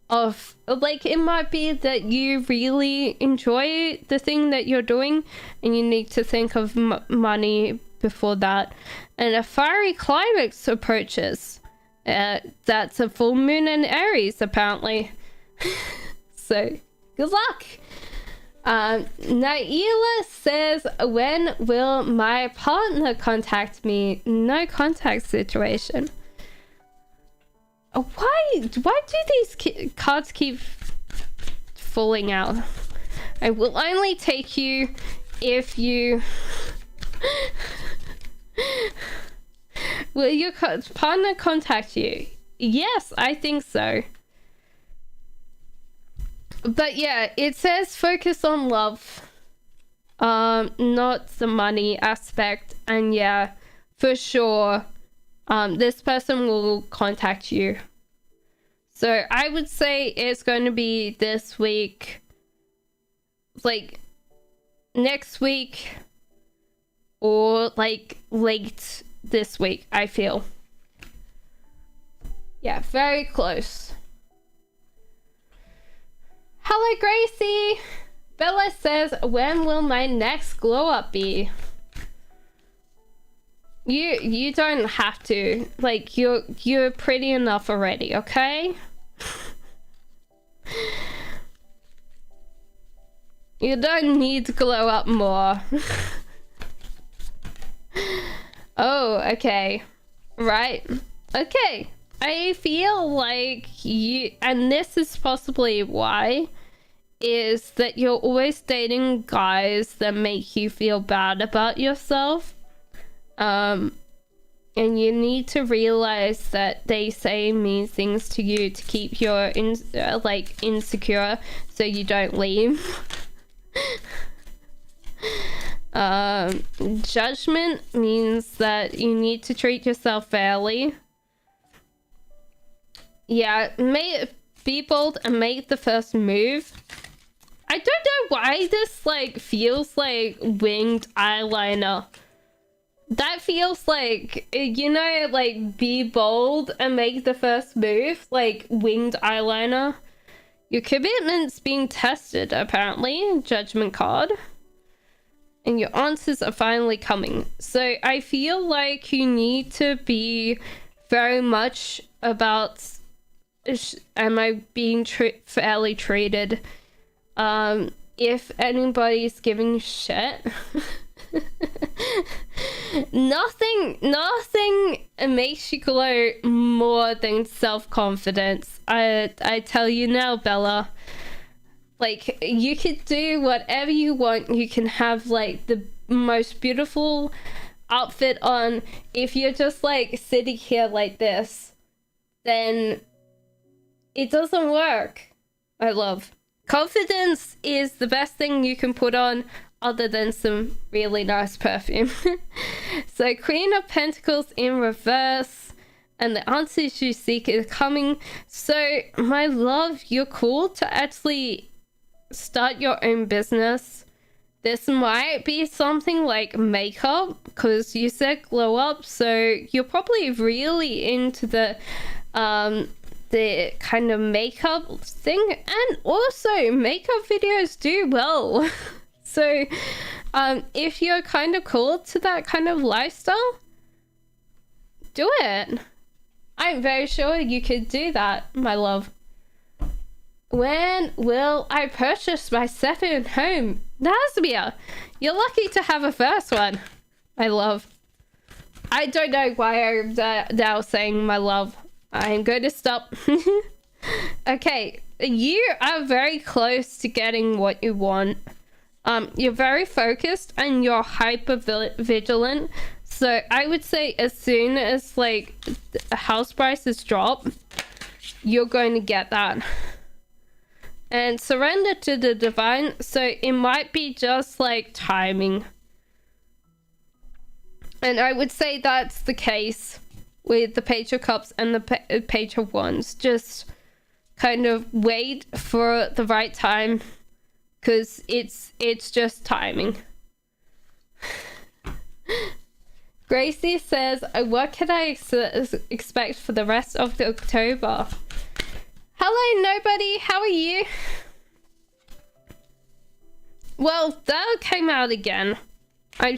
Of like, it might be that you really enjoy the thing that you're doing and you need to think of money before that. And a fiery climax approaches. That's a full moon in Aries apparently. So good luck. Naila says, when will my partner contact me? No contact situation. Why do these cards keep falling out? I will only take you if you... Will your partner contact you? Yes, I think so. But yeah, it says focus on love. Not the money aspect. And yeah, for sure, this person will contact you. So I would say it's going to be this week, like next week, or like late this week, I feel. Yeah, very close. Hello, Gracie. Bella says, when will my next glow up be? You don't have to. Like, you're pretty enough already, okay? You don't need to glow up more. Oh, okay. Right. Okay. I feel like you, and this is possibly why, is that you're always dating guys that make you feel bad about yourself. And you need to realize that they say mean things to you to keep you insecure so you don't leave. Judgment means that you need to treat yourself fairly. Yeah, be bold and make the first move. I don't know why this like feels like winged eyeliner. That feels like, you know, like be bold and make the first move, like winged eyeliner. Your commitment's being tested, apparently. Judgment card. And your answers are finally coming. So I feel like you need to be very much about, am I being fairly treated? If anybody's giving shit, nothing makes you glow more than self-confidence. I tell you now, Bella. Like, you could do whatever you want. You can have like the most beautiful outfit on. If you're just like sitting here like this, then it doesn't work. I love. Confidence is the best thing you can put on, other than some really nice perfume. So Queen of Pentacles in reverse, and the answers you seek is coming. So my love, you're cool to actually start your own business. This might be something like makeup, because you said glow up, so you're probably really into the kind of makeup thing, and also makeup videos do well. So if you're kind of cool to that kind of lifestyle, do it. I'm very sure you could do that, my love. When will I purchase my second home? Nasmia, you're lucky to have a first one, my love. I don't know why I'm now saying my love. I'm going to stop. Okay, you are very close to getting what you want. You're very focused and you're hyper vigilant. So I would say as soon as like house prices drop, you're going to get that. And surrender to the divine. So it might be just like timing. And I would say that's the case with the Page of Cups and the Page of Wands. Just kind of wait for the right time, because it's just timing. Gracie says, what can I expect for the rest of the October? Hello, nobody. How are you? Well, that came out again. I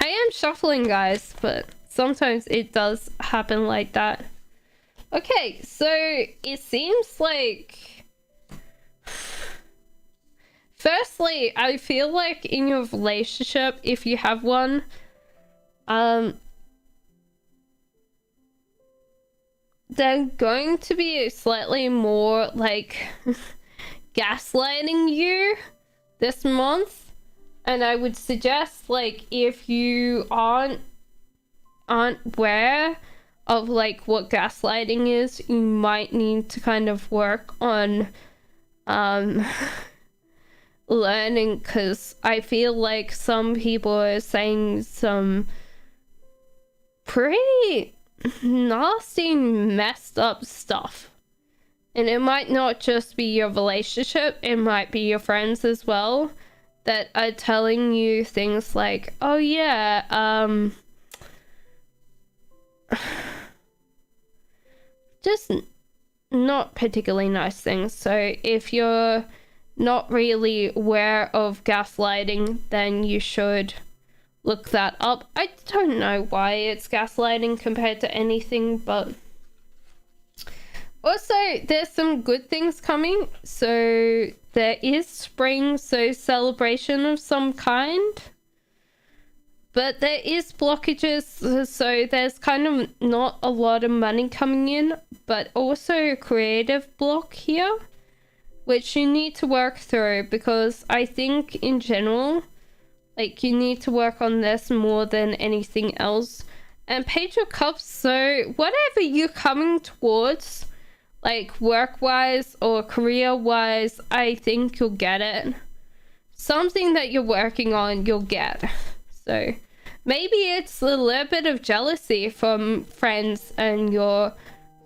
am shuffling, guys, but sometimes it does happen like that. Okay, so it seems like, firstly, I feel like in your relationship, if you have one, they're going to be slightly more like gaslighting you this month. And I would suggest, like, if you aren't aware of like what gaslighting is, you might need to kind of work on learning, because I feel like some people are saying some pretty nasty, messed up stuff. And it might not just be your relationship, it might be your friends as well that are telling you things like, oh yeah, just not particularly nice things. So if you're not really aware of gaslighting, then you should look that up. I don't know why it's gaslighting compared to anything, but also there's some good things coming. So there is spring, so celebration of some kind, but there is blockages, so there's kind of not a lot of money coming in, but also a creative block here, which you need to work through, because I think in general, like, you need to work on this more than anything else. And Page of Cups, so whatever you're coming towards, like work-wise or career-wise, I think you'll get it. Something that you're working on, you'll get. So maybe it's a little bit of jealousy from friends and your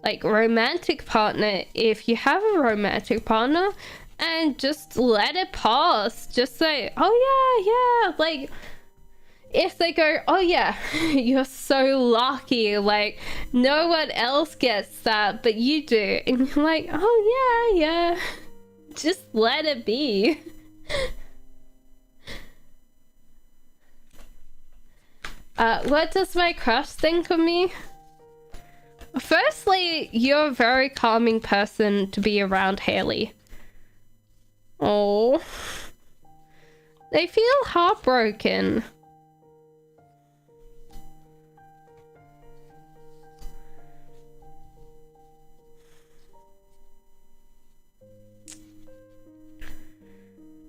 like romantic partner, if you have a romantic partner, and just let it pass. Just say, oh yeah, like if they go, oh yeah, you're so lucky, like no one else gets that but you do, and you're like, oh yeah, just let it be. What does my crush think of me? Firstly, you're a very calming person to be around, Haley. Oh, they feel heartbroken.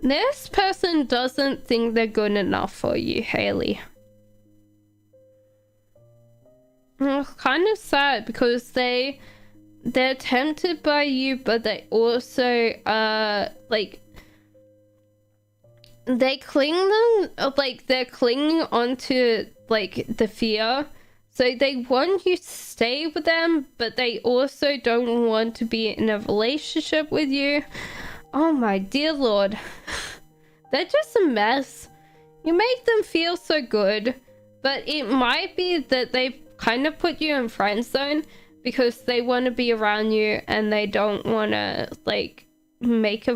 This person doesn't think they're good enough for you, Haley. It's kind of sad because they're tempted by you, but they also like they're clinging onto like the fear, so they want you to stay with them, but they also don't want to be in a relationship with you. Oh my dear lord, they're just a mess. You make them feel so good, but it might be that they've kind of put you in friend zone because they want to be around you and they don't want to like make a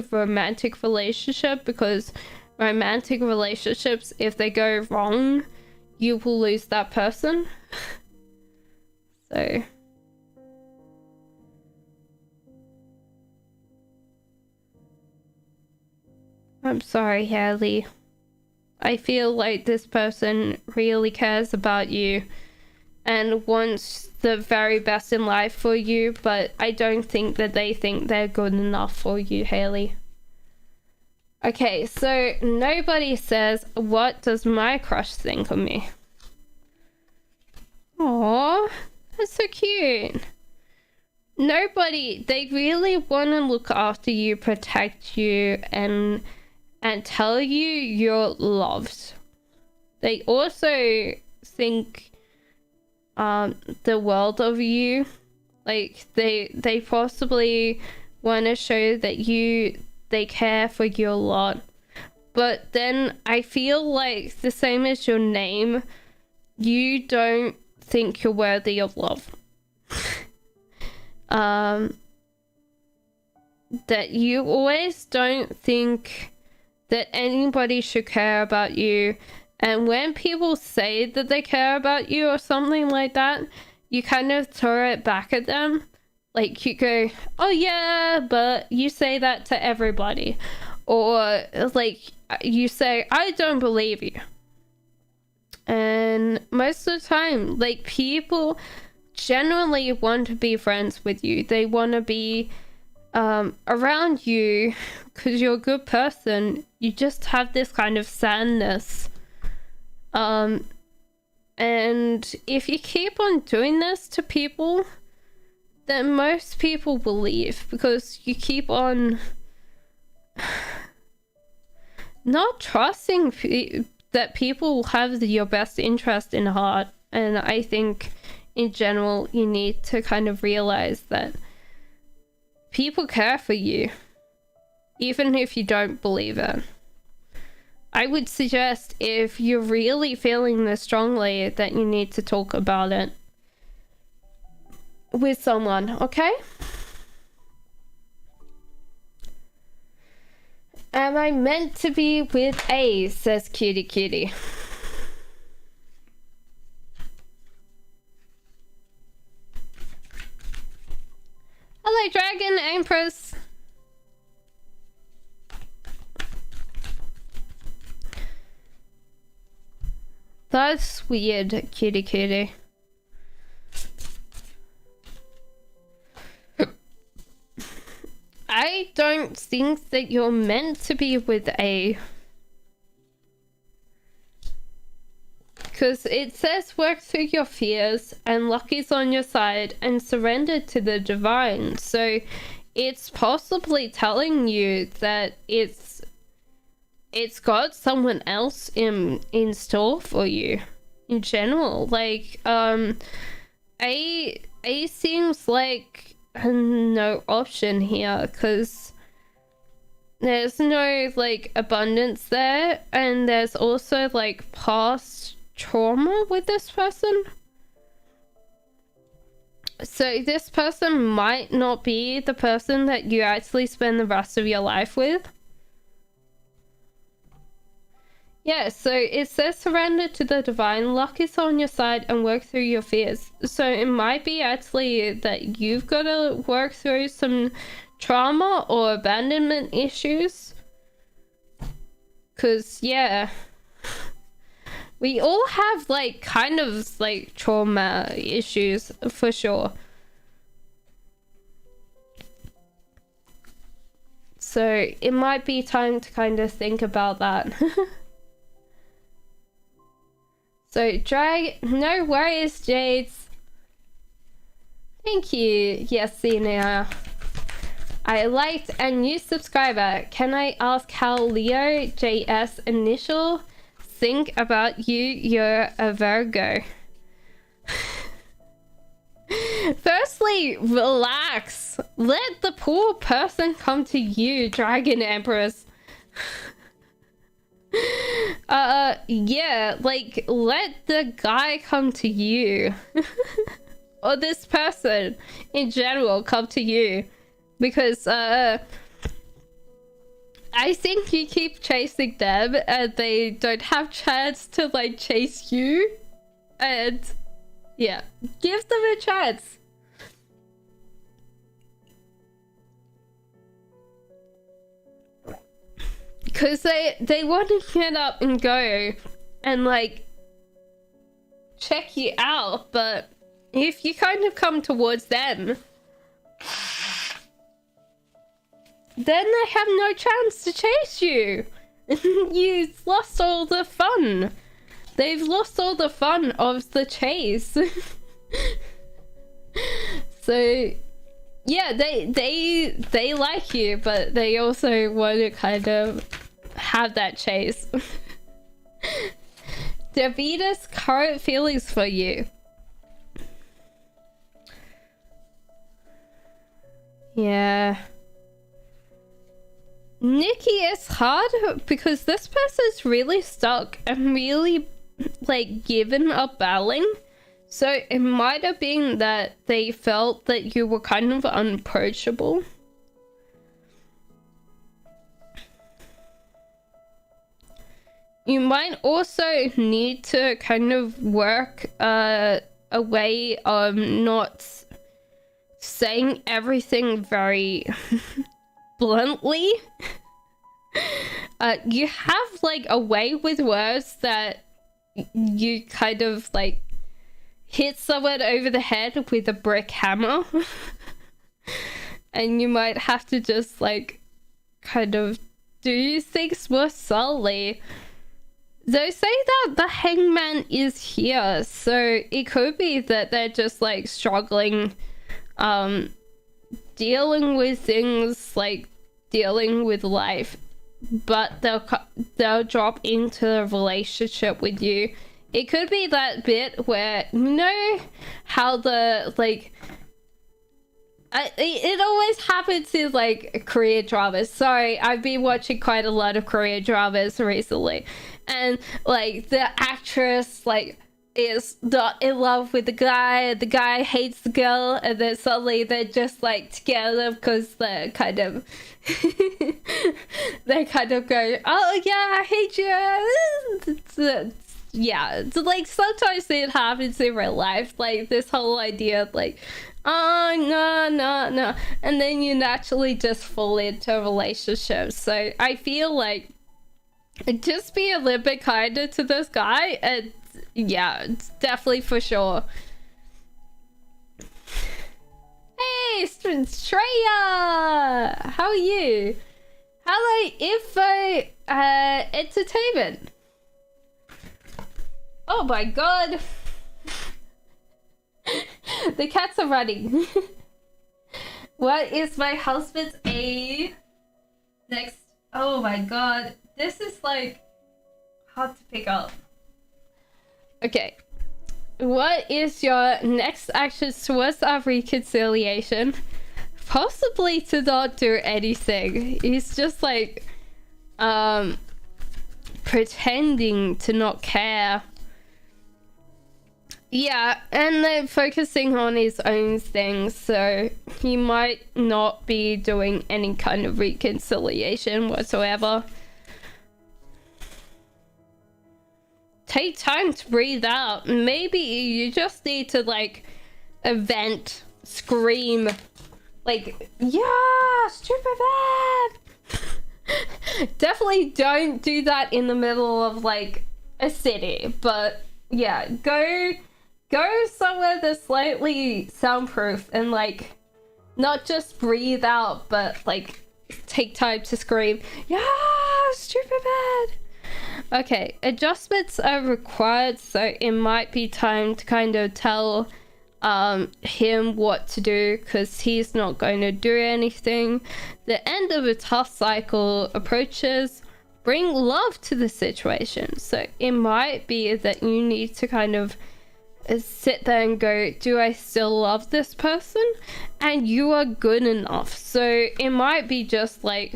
romantic relationship, because romantic relationships, if they go wrong, you will lose that person. So I'm sorry, Haley. I feel like this person really cares about you and wants the very best in life for you, but I don't think that they think they're good enough for you, Haley. Okay, so nobody says, what does my crush think of me? Aww, that's so cute. Nobody, they really want to look after you, protect you, and tell you you're loved. They also think the world of you. Like they possibly want to show that they care for you a lot. But then I feel like the same as your name, you don't think you're worthy of love. That you always don't think that anybody should care about you, and when people say that they care about you or something like that, you kind of throw it back at them. Like you go, oh yeah, but you say that to everybody, or like you say, I don't believe you. And most of the time, like, people genuinely want to be friends with you. They want to be around you because you're a good person. You just have this kind of sadness. And if you keep on doing this to people, then most people will leave, because you keep on not trusting that people will have your best interest in heart And I think in general you need to kind of realize that people care for you, even if you don't believe it. I would suggest, if you're really feeling this strongly, that you need to talk about it with someone, okay? Am I meant to be with A? Says Cutie Cutie. Hello, Dragon Empress. That's weird, Cutie Cutie. I don't think that you're meant to be with A. Because it says work through your fears and luck is on your side and surrender to the divine. So it's possibly telling you that it's got someone else in store for you in general. Like, A seems like no option here, because there's no like abundance there, and there's also like past trauma with this person. So this person might not be the person that you actually spend the rest of your life with. Yeah, so it says surrender to the divine, luck is on your side, and work through your fears. So it might be actually that you've got to work through some trauma or abandonment issues. Because, yeah, we all have, like, kind of, like, trauma issues, for sure. So it might be time to kind of think about that. So, no worries, Jades. Thank you, Yesenia. I liked a new subscriber. Can I ask how Leo JS initial think about you? You're a Virgo. Firstly, relax. Let the poor person come to you, Dragon Empress. Yeah, like, let the guy come to you. Or this person in general come to you. Because, I think you keep chasing them and they don't have chance to, like, chase you. And, yeah, give them a chance. Because they want to get up and go and, like, check you out, but if you kind of come towards them, then they have no chance to chase you. You've lost all the fun. They've lost all the fun of the chase. So, yeah, they like you, but they also want to kind of have that chase. Davita's current feelings for you. Yeah. Nikki is hard because this person's really stuck and really, like, given up battling. So it might have been that they felt that you were kind of unapproachable. You might also need to kind of work a way of not saying everything very bluntly. You have, like, a way with words that you kind of, like, hit someone over the head with a brick hammer. And you might have to just, like, kind of do things more subtly. They say that the hangman is here, so it could be that they're just, like, struggling, dealing with things, like, dealing with life, but they'll drop into a relationship with you it could be that bit where, you know how the, like, it always happens in, like, Korean dramas. Sorry, I've been watching quite a lot of Korean dramas recently. And, like, the actress, like, is not in love with the guy, and the guy hates the girl, and then suddenly they're just, like, together because they're kind of... they kind of go, oh, yeah, I hate you. Yeah, it's like, sometimes it happens in real life. Like, this whole idea of, like... oh, no. And then you naturally just fall into a relationship. So I feel like just be a little bit kinder to this guy. And yeah, it's definitely for sure. Hey, Shreya! How are you? Hello, Info Entertainment. Oh my god. The cats are running. What is my husband's next? Oh my god. This is like hard to pick up. Okay. What is your next action towards our reconciliation? Possibly to not do anything. He's just like pretending to not care. Yeah, and then focusing on his own things, so he might not be doing any kind of reconciliation whatsoever. Take time to breathe out. Maybe you just need to, like, vent, scream, like, yeah, stupid man! Definitely don't do that in the middle of, like, a city, but yeah, go somewhere that's slightly soundproof and, like, not just breathe out, but, like, take time to scream, yeah, stupid man. Okay, adjustments are required, so it might be time to kind of tell him what to do, because he's not going to do anything. The end of a tough cycle approaches. Bring love to the situation. So it might be that you need to kind of sit there and go, do I still love this person? And you are good enough. So it might be just like,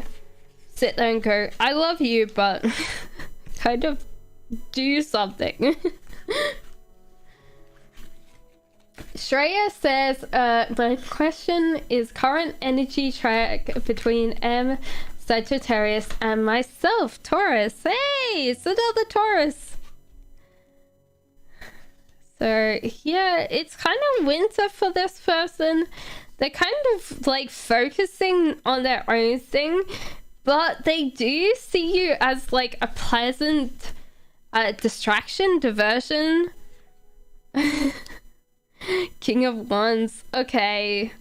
sit there and go, I love you, but kind of do something. Shreya says, my question is current energy track between M, Sagittarius, and myself, Taurus. Hey, it's another Taurus. So yeah, it's kind of winter for this person. They're kind of like focusing on their own thing, but they do see you as like a pleasant distraction, diversion. King of Wands. Okay,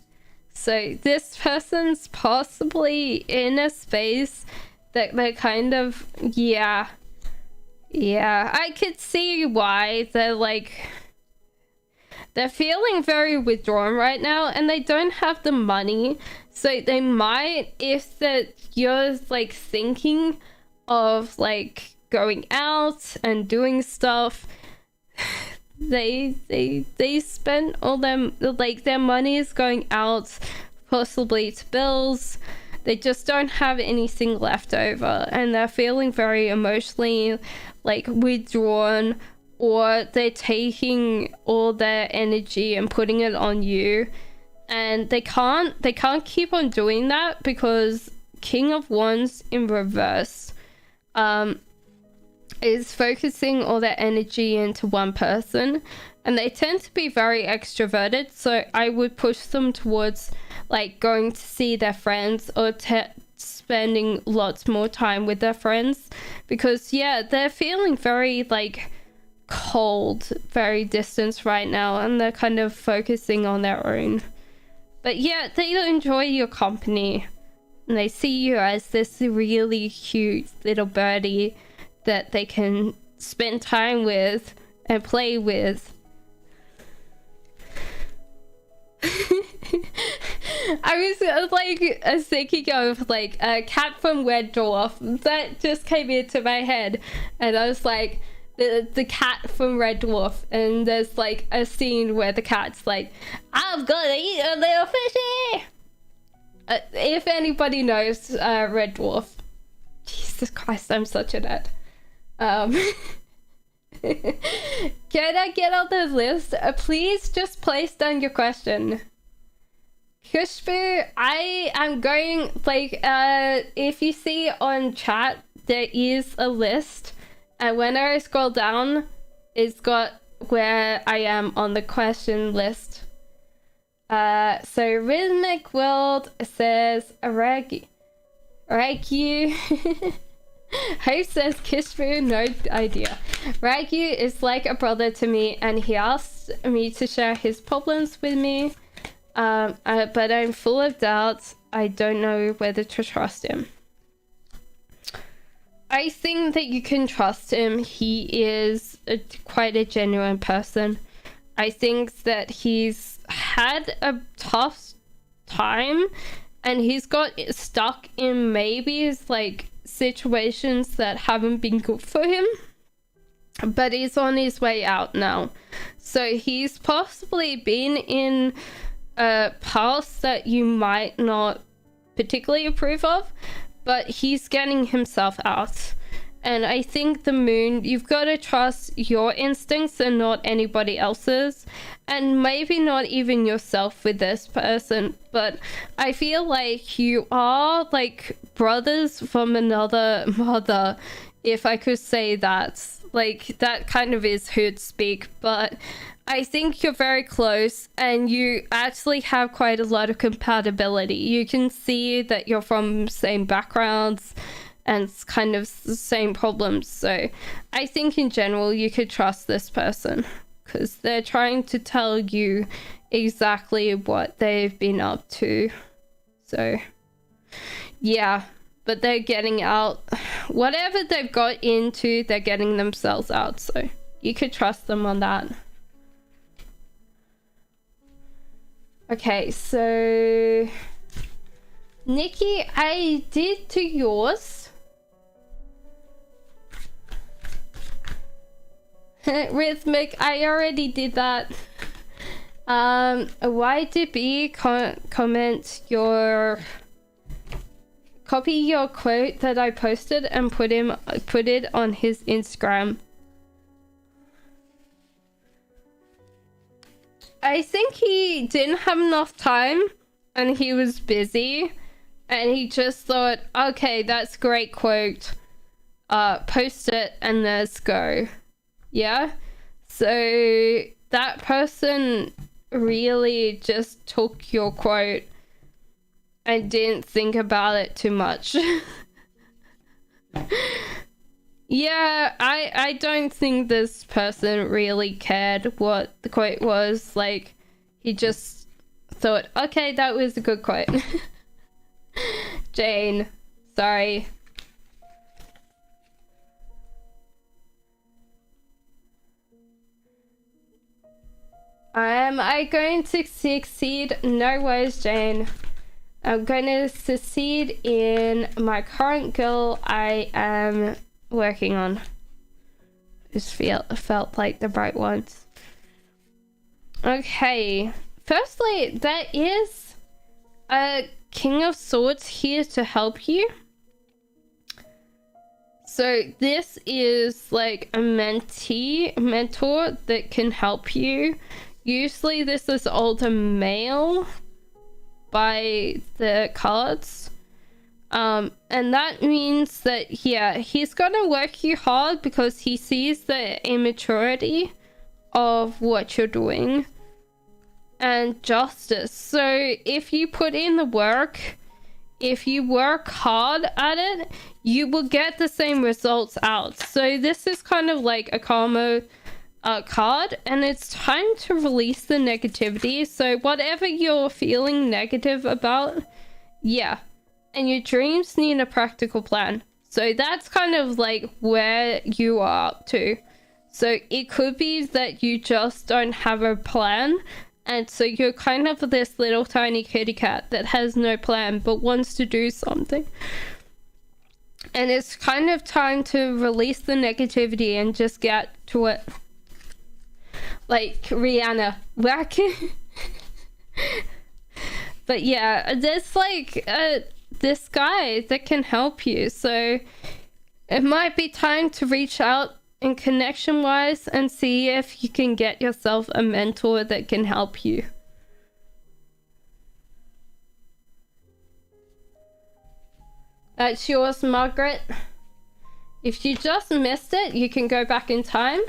so this person's possibly in a space that they're kind of, yeah, I could see why they're like, they're feeling very withdrawn right now, and they don't have the money, so they might, if that you're like thinking of like going out and doing stuff, they spend all them, like their money is going out possibly to bills. They just don't have anything left over, and they're feeling very emotionally like withdrawn, or they're taking all their energy and putting it on you, and they can't keep on doing that because King of Wands in reverse is focusing all their energy into one person, and they tend to be very extroverted, so I would push them towards like going to see their friends or spending lots more time with their friends, because yeah, they're feeling very like cold, very distant right now, and they're kind of focusing on their own. But yeah, they enjoy your company, and they see you as this really cute little birdie that they can spend time with and play with. I was like thinking of like a cat from Wendorf. That just came into my head, and I was like, the cat from Red Dwarf, and there's like a scene where the cat's like, "I'm gonna eat a little fishy." If anybody knows Red Dwarf, Jesus Christ, I'm such a nerd. Can I get on the list? Please just place down your question. Kushbu, I am going, like, if you see on chat, there is a list, and when I scroll down, it's got where I am on the question list. So Rhythmic World says Reiki. Hope says Kishbu, no idea. Reiki is like a brother to me, and he asked me to share his problems with me. But I'm full of doubts. I don't know whether to trust him. I think that you can trust him. He is quite a genuine person. I think that he's had a tough time, and he's got stuck in maybe like situations that haven't been good for him, but he's on his way out now. So he's possibly been in a past that you might not particularly approve of, but he's getting himself out. And I think the moon, you've got to trust your instincts and not anybody else's, and maybe not even yourself with this person. But I feel like you are like brothers from another mother, if I could say that. Like, that kind of is hood speak, but I think you're very close, and you actually have quite a lot of compatibility. You can see that you're from same backgrounds and it's kind of the same problems. So I think in general you could trust this person, because they're trying to tell you exactly what they've been up to. So yeah, but they're getting out. Whatever they've got into, they're getting themselves out. So you could trust them on that. Okay, so Nikki, I did to yours. Rhythmic, I already did that. YDB comment your copy your quote that I posted and put it on his Instagram. I think he didn't have enough time and he was busy, and he just thought, okay, that's a great quote, post it and let's go. Yeah, so that person really just took your quote and didn't think about it too much. Yeah, I don't think this person really cared what the quote was. Like, he just thought, okay, that was a good quote. Jane, sorry. Am I going to succeed? No worries, Jane. I'm going to succeed in my current goal I am working on. Just felt like the right ones. Okay. Firstly, there is a King of Swords here to help you. So this is like a mentor that can help you. Usually this is older male by the cards. And that means that, yeah, he's gonna work you hard because he sees the immaturity of what you're doing. And justice. So if you put in the work, if you work hard at it, you will get the same results out. So this is kind of like a karma card, and it's time to release the negativity. So whatever you're feeling negative about, yeah, and your dreams need a practical plan. So that's kind of like where you are up to. So it could be that you just don't have a plan, and so you're kind of this little tiny kitty cat that has no plan but wants to do something. And it's kind of time to release the negativity and just get to it. Like Rihanna, whack. But yeah, there's like this guy that can help you. So it might be time to reach out in connection wise and see if you can get yourself a mentor that can help you. That's yours, Margaret. If you just missed it, you can go back in time.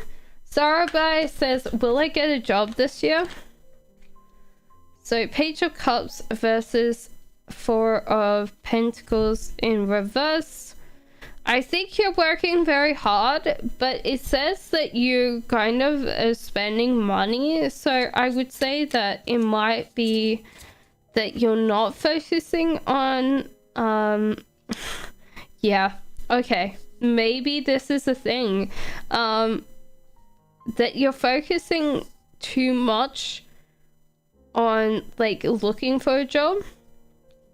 Sarabai says, will I get a job this year? So Page of Cups versus Four of Pentacles in reverse. I think you're working very hard, but it says that you kind of are spending money. So I would say that it might be that you're not focusing on, yeah, okay. Maybe this is a thing, that you're focusing too much on like looking for a job,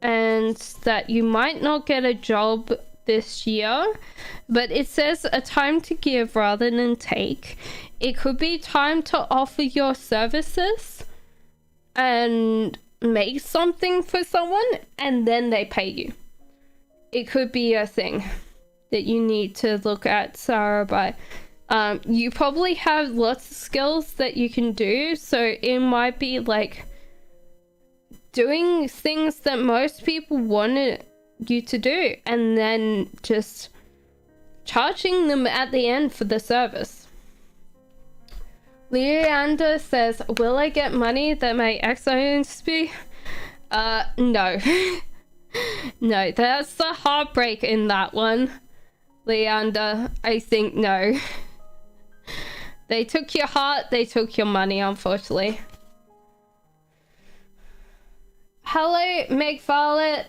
and that you might not get a job this year. But it says a time to give rather than take. It could be time to offer your services and make something for someone and then they pay you. It could be a thing that you need to look at, Sarabai. You probably have lots of skills that you can do, so it might be like doing things that most people wanted you to do and then just charging them at the end for the service. Leander says, will I get money that my ex owns me? No. No, that's the heartbreak in that one, Leander. I think no. They took your heart, they took your money, unfortunately. Hello, Meg Violet.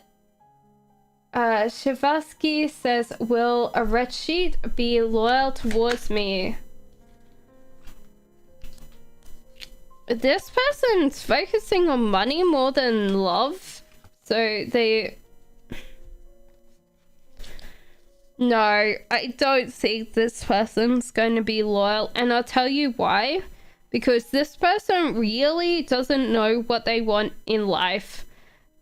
Shivasky says, will a red sheet be loyal towards me? This person's focusing on money more than love. So they... No, I don't think this person's going to be loyal. And I'll tell you why. Because this person really doesn't know what they want in life.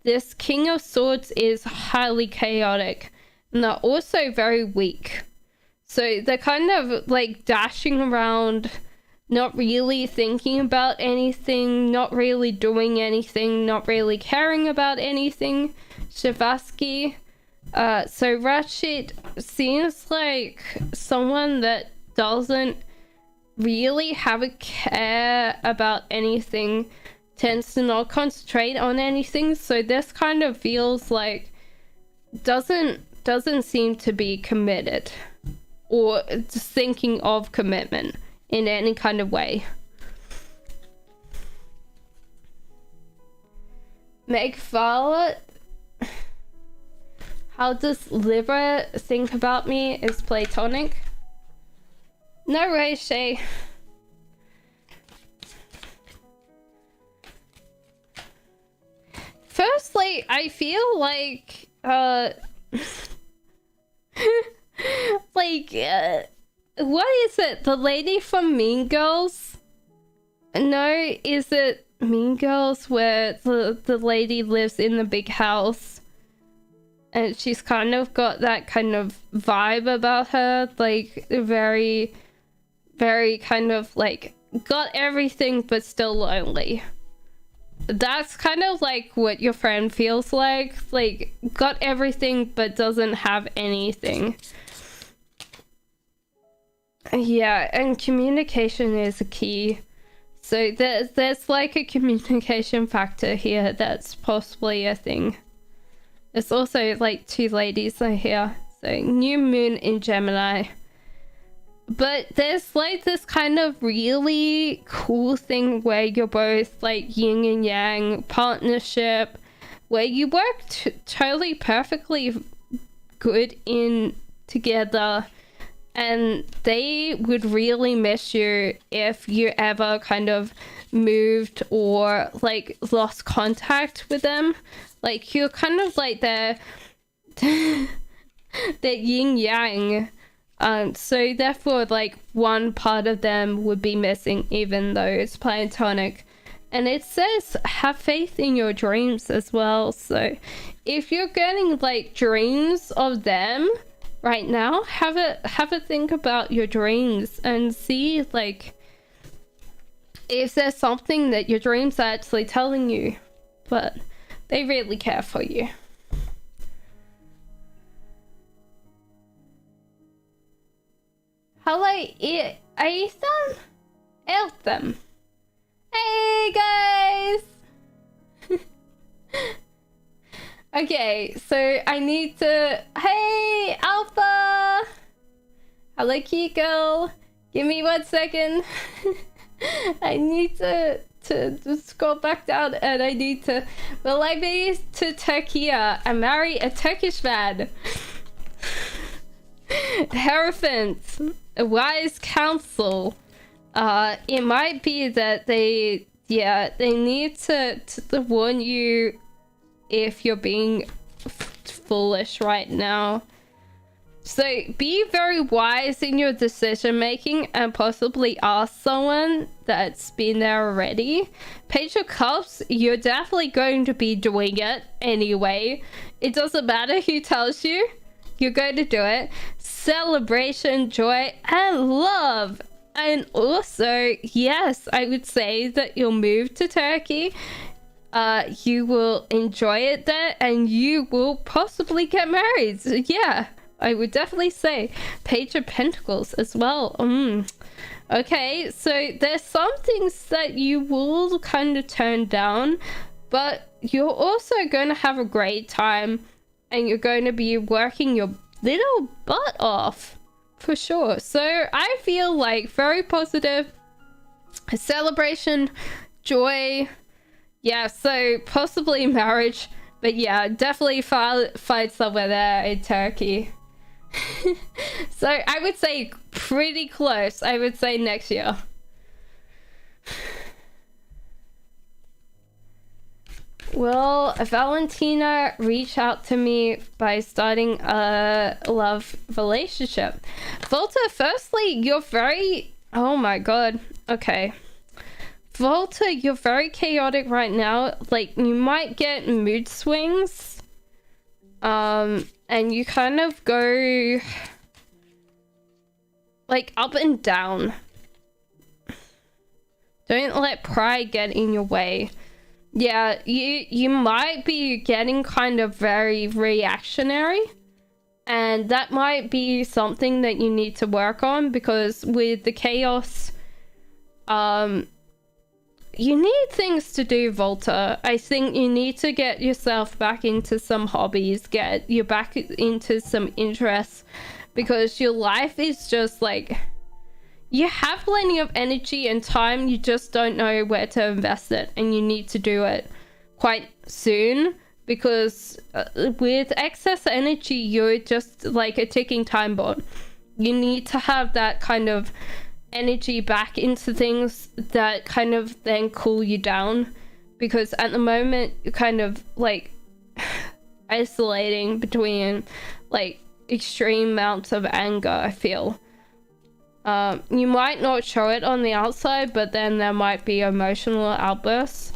This King of Swords is highly chaotic. And they're also very weak. So they're kind of like dashing around, not really thinking about anything, not really doing anything, not really caring about anything. Shivasky. So Rashid seems like someone that doesn't really have a care about anything, tends to not concentrate on anything. So this kind of feels like doesn't seem to be committed or just thinking of commitment in any kind of way. Meg Violet, how does Libra think about me is platonic? No way, Shay. Firstly, I feel like what is it? The lady from Mean Girls? No, is it Mean Girls where the lady lives in the big house? And she's kind of got that kind of vibe about her, like very, very kind of like got everything but still lonely. That's kind of like what your friend feels like got everything but doesn't have anything. Yeah, and communication is a key. So there's like a communication factor here that's possibly a thing. There's also like two ladies here. So new moon in Gemini. But there's like this kind of really cool thing where you're both like yin and yang partnership, where you work totally perfectly good in together, and they would really miss you if you ever kind of moved or like lost contact with them. Like you're kind of like their They're yin yang. So therefore, like, one part of them would be missing, even though it's platonic. And it says have faith in your dreams as well. So if you're getting like dreams of them right now, have a think about your dreams and see like if there's something that your dreams are actually telling you, but they really care for you. Hello, Ethan? Eltham. Hey guys! Okay, so I need to... Hey, Alpha! Hello, cute girl. Give me 1 second. I need to scroll back down and I need to... Will I be to Turkey and marry a Turkish man? Hierophant, a wise counsel. It might be that they need to warn you if you're being foolish right now. So be very wise in your decision making and possibly ask someone that's been there already. Page of Cups, you're definitely going to be doing it anyway. It doesn't matter who tells you, you're going to do it. Celebration, joy, and love. And also, yes, I would say that you'll move to Turkey. You will enjoy it there and you will possibly get married. So yeah, I would definitely say Page of Pentacles as well. Okay, so there's some things that you will kind of turn down, but you're also going to have a great time and you're going to be working your little butt off for sure. So I feel like very positive, a celebration, joy. Yeah, so possibly marriage, but yeah, definitely find somewhere there in Turkey. So I would say pretty close. I would say next year. Will Valentina reach out to me by starting a love relationship? Volta, firstly, you're very... Oh my god. Okay. Volta, you're very chaotic right now. Like, you might get mood swings. And you kind of go... like, up and down. Don't let pride get in your way. Yeah, you might be getting kind of very reactionary. And that might be something that you need to work on, because with the chaos, you need things to do, Volta. I think you need to get yourself back into some hobbies, get you back into some interests, because your life is just like... You have plenty of energy and time, you just don't know where to invest it, and you need to do it quite soon, because with excess energy, you're just like a ticking time bomb. You need to have that kind of energy back into things that kind of then cool you down, because at the moment you're kind of like isolating between like extreme amounts of anger, I feel. You might not show it on the outside, but then there might be emotional outbursts.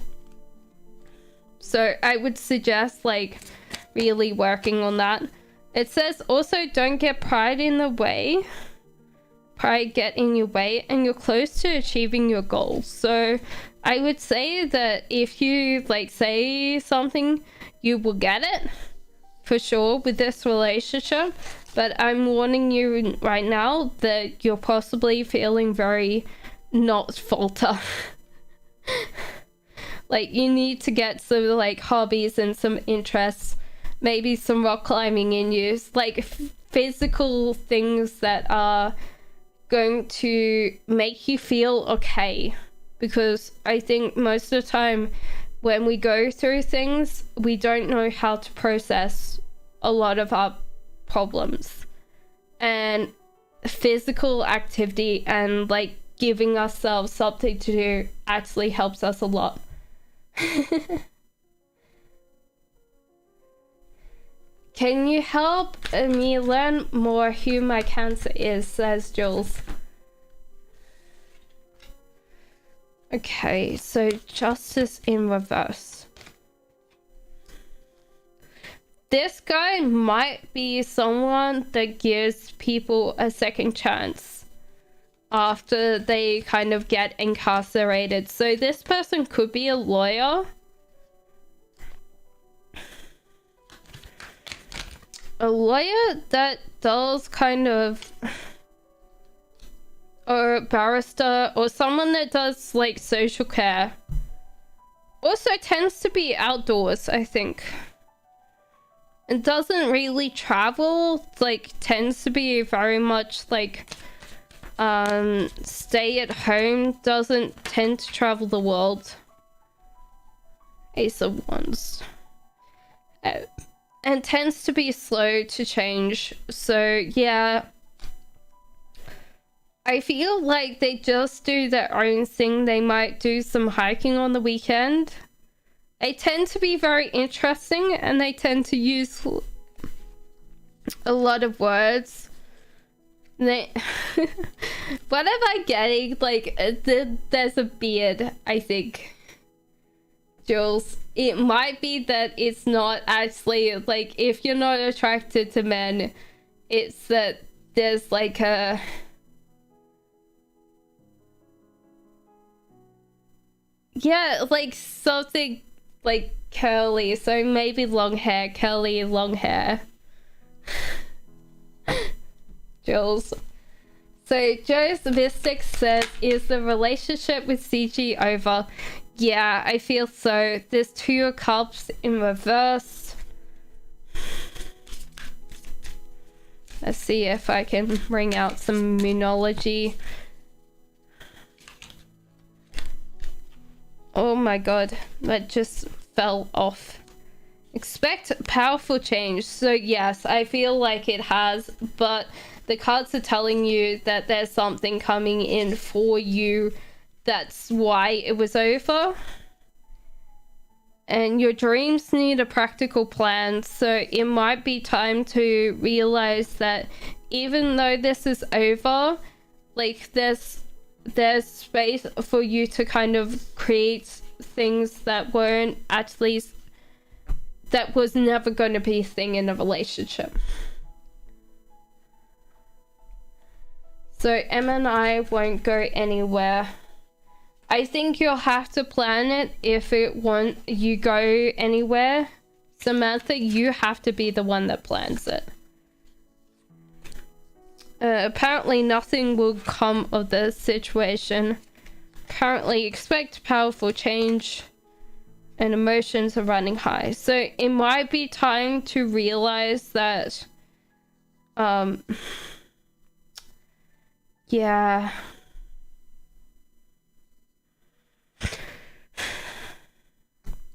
So I would suggest like really working on that. It says also don't get pride in the way. Pride get in your way and you're close to achieving your goals. So I would say that if you like say something, you will get it for sure with this relationship. But I'm warning you right now that you're possibly feeling very not Volta. Like, you need to get some like hobbies and some interests, maybe some rock climbing in you, like physical things that are going to make you feel okay. Because I think most of the time when we go through things, we don't know how to process a lot of our problems, and physical activity and like giving ourselves something to do actually helps us a lot. Can you help me learn more who my Cancer is, says Jules. Okay, so Justice in reverse. This guy might be someone that gives people a second chance after they kind of get incarcerated. So this person could be a lawyer. A lawyer that does kind of, or a barrister, or someone that does like social care. Also tends to be outdoors, I think. It doesn't really travel, like tends to be very much like stay at home, doesn't tend to travel the world. Ace of Wands. And tends to be slow to change. So yeah, I feel like they just do their own thing. They might do some hiking on the weekend. They tend to be very interesting and they tend to use a lot of words. They what am I getting? Like there's a beard, I think. Jules, it might be that it's not actually like, if you're not attracted to men, it's that there's like a like something like curly, so maybe long hair, curly long hair. Jules. So Joe's Mystic says, is the relationship with CG over? Yeah, I feel so. There's 2 of Cups in reverse. Let's see if I can bring out some Moonology. Oh my god, that just fell off. Expect powerful change. So yes, I feel like it has, but the cards are telling you that there's something coming in for you. That's why it was over. And your dreams need a practical plan, so it might be time to realize that even though this is over, like there's space for you to kind of create things that weren't actually, that was never going to be a thing in a relationship. So Emma and I won't go anywhere. I think you'll have to plan it if it won't you go anywhere. Samantha, you have to be the one that plans it. Apparently nothing will come of the situation. Currently expect powerful change and emotions are running high. So it might be time to realize that yeah.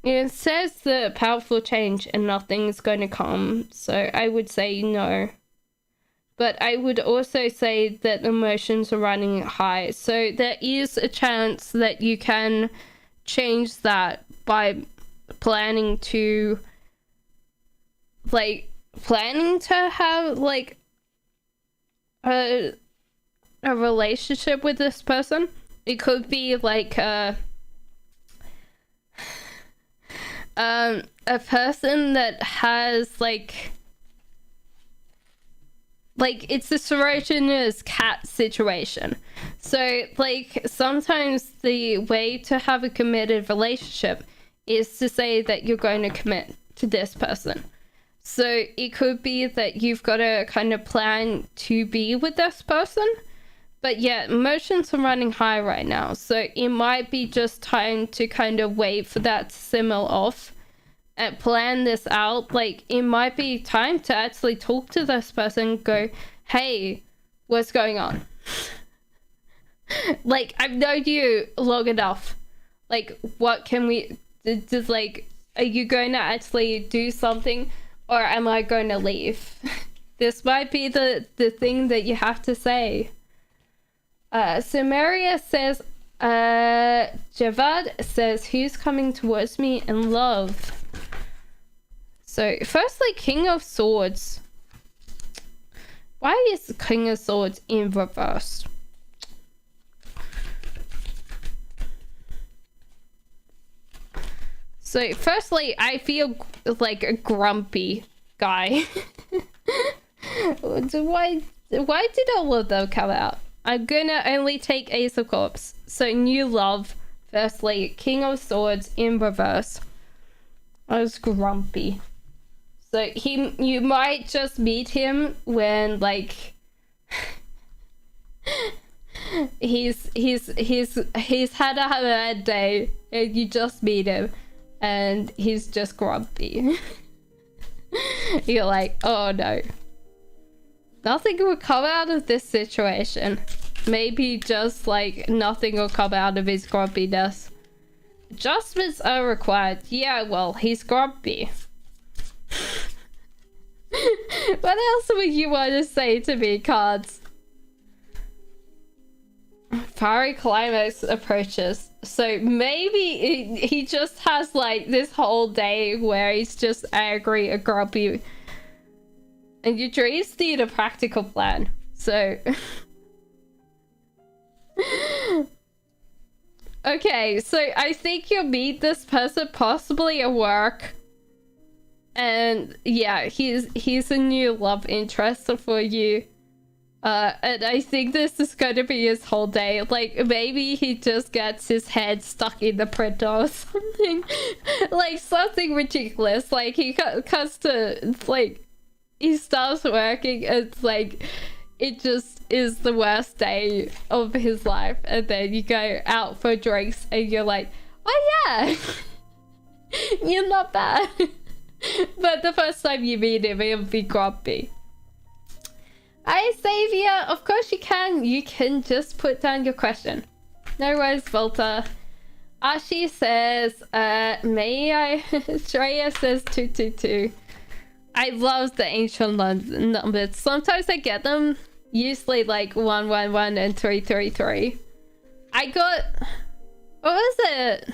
It says the powerful change and nothing's going to come, so I would say no. But I would also say that emotions are running high, so there is a chance that you can change that by planning to have like a relationship with this person. It could be like a person that has like it's a Sorokin's cat situation. So like sometimes the way to have a committed relationship is to say that you're going to commit to this person. So it could be that you've got to kind of plan to be with this person. But yeah, emotions are running high right now. So it might be just time to kind of wait for that to simmer off and plan this out. Like it might be time to actually talk to this person, go, hey, what's going on? Like, I've known you long enough. Like, what can we just like, are you going to actually do something or am I going to leave? This might be the thing that you have to say. So Maria says, Javad says, who's coming towards me in love? So, firstly, King of Swords. Why is the King of Swords in reverse? So, firstly, I feel like a grumpy guy. Why did all of them come out? I'm gonna only take Ace of Cups. So, new love. Firstly, King of Swords in reverse. I was grumpy. So you might just meet him when like he's had a bad day and you just meet him and he's just grumpy. You're like, oh no. Nothing will come out of this situation. Maybe just like nothing will come out of his grumpiness. Adjustments are required. Yeah, well, he's grumpy. What else would you want to say to me, cards? Fiery climax approaches. So maybe he just has like this whole day where he's just angry and grumpy. And your dreams need a practical plan. So... Okay, so I think you'll meet this person possibly at work. And yeah, he's a new love interest for you. And I think this is going to be his whole day. Like, maybe he just gets his head stuck in the printer or something. Like, something ridiculous. Like, he comes to, it's like, he starts working, it's like, it just is the worst day of his life. And then you go out for drinks and you're like, oh yeah, you're not bad. But the first time you meet him, he'll be grumpy. Hi, Xavier. Of course you can. You can just put down your question. No worries, Volta. Ashi says, may I? Shreya says 222. I love the ancient numbers. Sometimes I get them. Usually like 111 and 333. I got... What was it?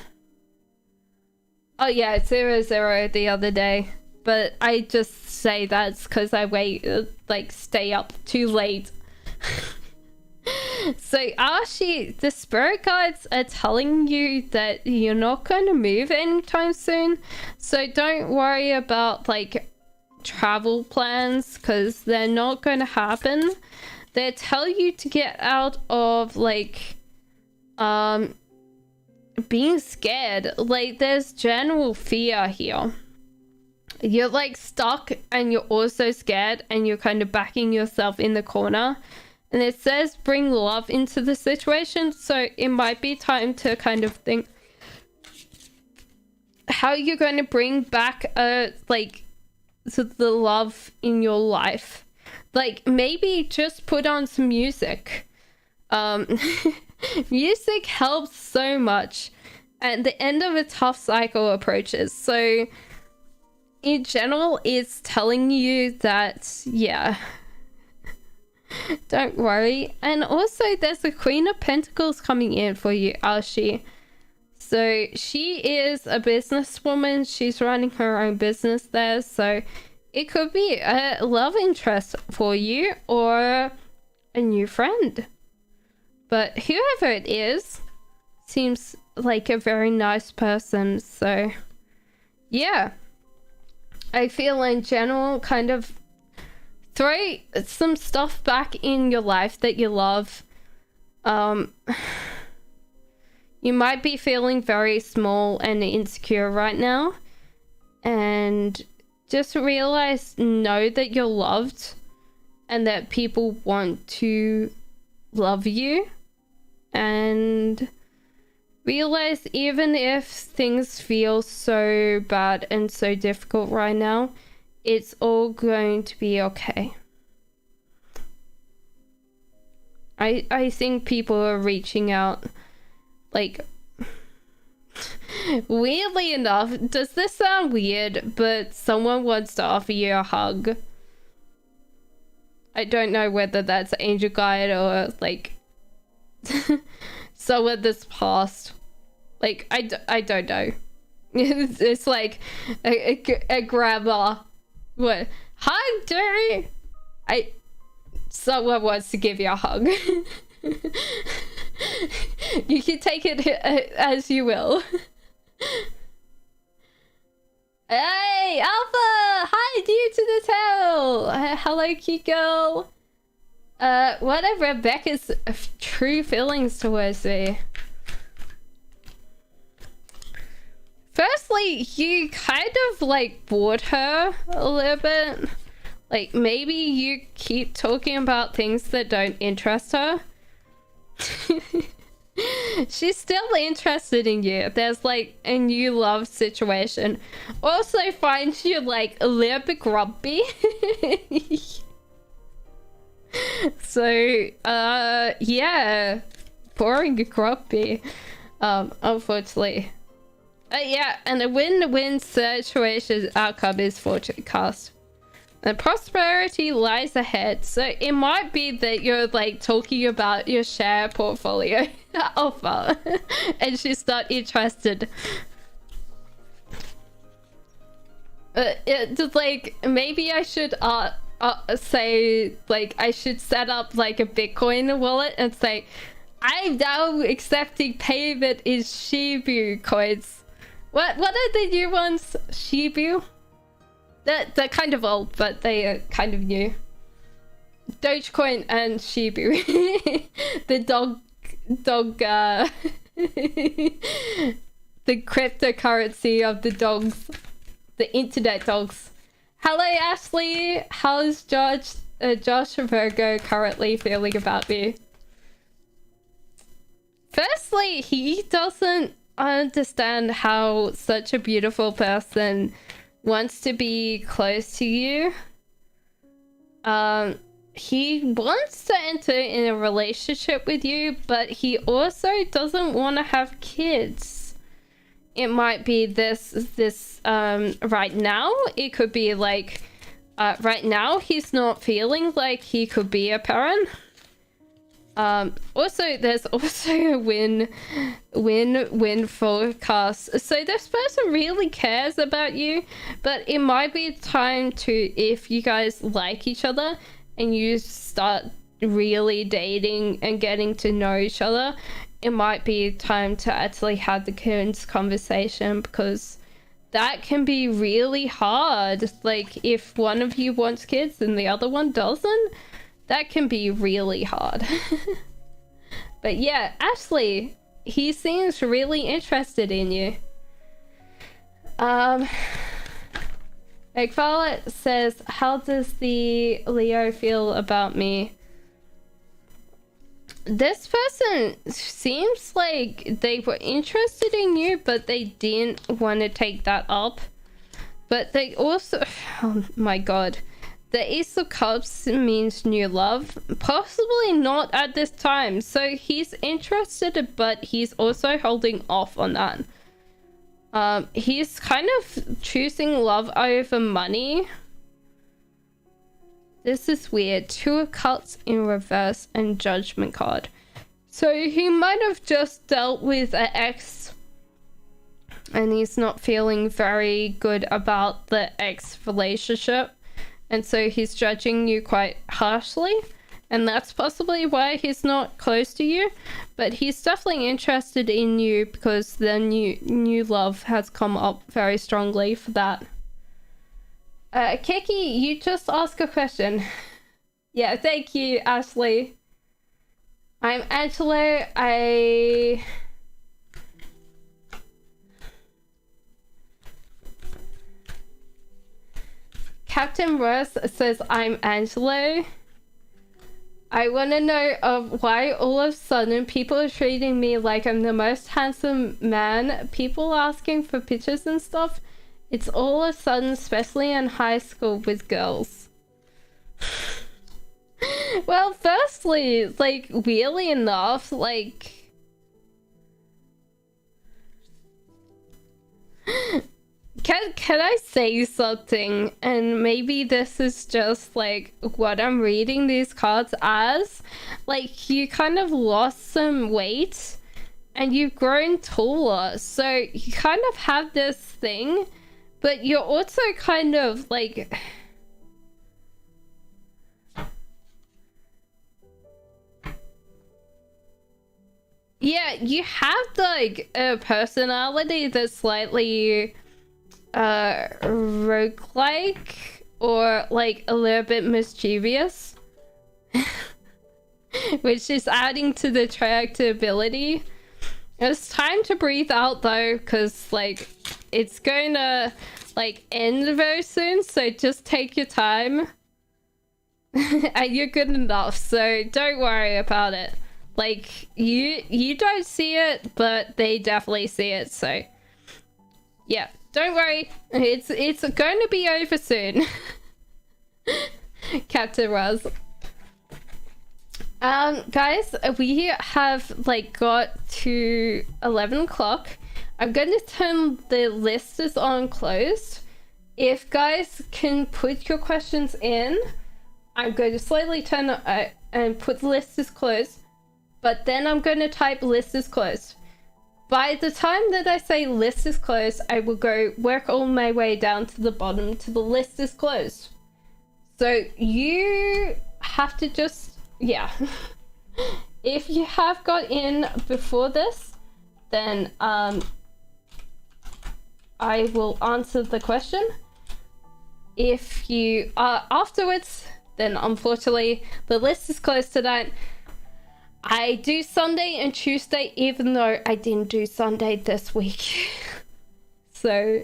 Oh yeah, 00 the other day. But I just say that's because I stay up too late. So Ashi, the spirit guides are telling you that you're not going to move anytime soon. So don't worry about like travel plans because they're not going to happen. They tell you to get out of like being scared. Like there's general fear here. You're like stuck and you're also scared and you're kind of backing yourself in the corner. And it says bring love into the situation. So it might be time to kind of think how you're going to bring back like to the love in your life. Like maybe just put on some music. Music helps so much. And the end of a tough cycle approaches. So in general, it's telling you that, yeah, don't worry. And also, there's the Queen of Pentacles coming in for you, Ashi. So she is a businesswoman. She's running her own business there. So it could be a love interest for you or a new friend. But whoever it is seems like a very nice person. So yeah. I feel in general kind of throw some stuff back in your life that you love. You might be feeling very small and insecure right now. And just know that you're loved and that people want to love you. And realize even if things feel so bad and so difficult right now, it's all going to be okay. I think people are reaching out, like, weirdly enough, does this sound weird, but someone wants to offer you a hug. I don't know whether that's an angel guide or like someone that's passed. Like, I don't know. It's like a grabber. What? Hug, dude? Someone wants to give you a hug. You can take it as you will. Hey, Alpha! Hi, dear to the tail! Hello, cute girl. What are Rebecca's true feelings towards me? Firstly, you kind of like bored her a little bit. Like, maybe you keep talking about things that don't interest her. She's still interested in you. There's like a new love situation. Also finds you like a little bit grumpy. So yeah, boring and grumpy, unfortunately. Yeah, and a win-win situation outcome is fortune cast. And prosperity lies ahead, so it might be that you're like talking about your share portfolio Alpha and she's not interested. Just like, maybe I should say like I should set up like a Bitcoin wallet and say I'm now accepting payment in Shibu coins. What are the new ones? Shibu? They're kind of old, but they are kind of new. Dogecoin and Shibu. The dog the cryptocurrency of the dogs. The internet dogs. Hello Ashley! How's Josh Virgo currently feeling about me? Firstly, he doesn't understand how such a beautiful person wants to be close to you. He wants to enter in a relationship with you, but he also doesn't want to have kids. It might be this right now. It could be like right now he's not feeling like he could be a parent. Also there's also a win forecast. So this person really cares about you, but it might be time to, if you guys like each other and you start really dating and getting to know each other, it might be time to actually have the kids conversation, because that can be really hard. Like, if one of you wants kids and the other one doesn't, that can be really hard. But yeah, Ashley, he seems really interested in you. Like Violet says, how does the Leo feel about me? This person seems like they were interested in you, but they didn't want to take that up. But they also, oh my god, the Ace of Cups means new love. Possibly not at this time. So he's interested, but he's also holding off on that. He's kind of choosing love over money. This is weird. 2 of Cups in reverse and Judgment card. So he might have just dealt with an ex and he's not feeling very good about the ex relationship. And so he's judging you quite harshly. And that's possibly why he's not close to you. But he's definitely interested in you because the new love has come up very strongly for that. Kiki, you just ask a question. Yeah, thank you, Ashley. I'm Angelo. Captain Ross says I'm Angelo. I want to know why all of a sudden people are treating me like I'm the most handsome man. People asking for pictures and stuff. It's all of a sudden, especially in high school with girls. Well, firstly, like, weirdly enough, like... Can I say something? And maybe this is just like what I'm reading these cards as. Like, you kind of lost some weight and you've grown taller, so you kind of have this thing, but you're also kind of like, yeah, you have like a personality that's slightly roguelike or like a little bit mischievous. Which is adding to the tractability. It's time to breathe out though, because like it's going to like end very soon, so just take your time. And you're good enough, so don't worry about it. Like you don't see it, but they definitely see it, so yeah, don't worry. It's going to be over soon. Captain Raz. Guys, we have like got to 11 o'clock. I'm going to turn the listers on closed. If guys can put your questions in, I'm going to slightly turn and put the listers closed, but then I'm going to type listers closed. By the time that I say listers closed, I will go work all my way down to the bottom to the listers closed. So you have to just, yeah. If you have got in before this, then I will answer the question. If you are afterwards, then unfortunately the list is closed tonight. I do Sunday and Tuesday, even though I didn't do Sunday this week. So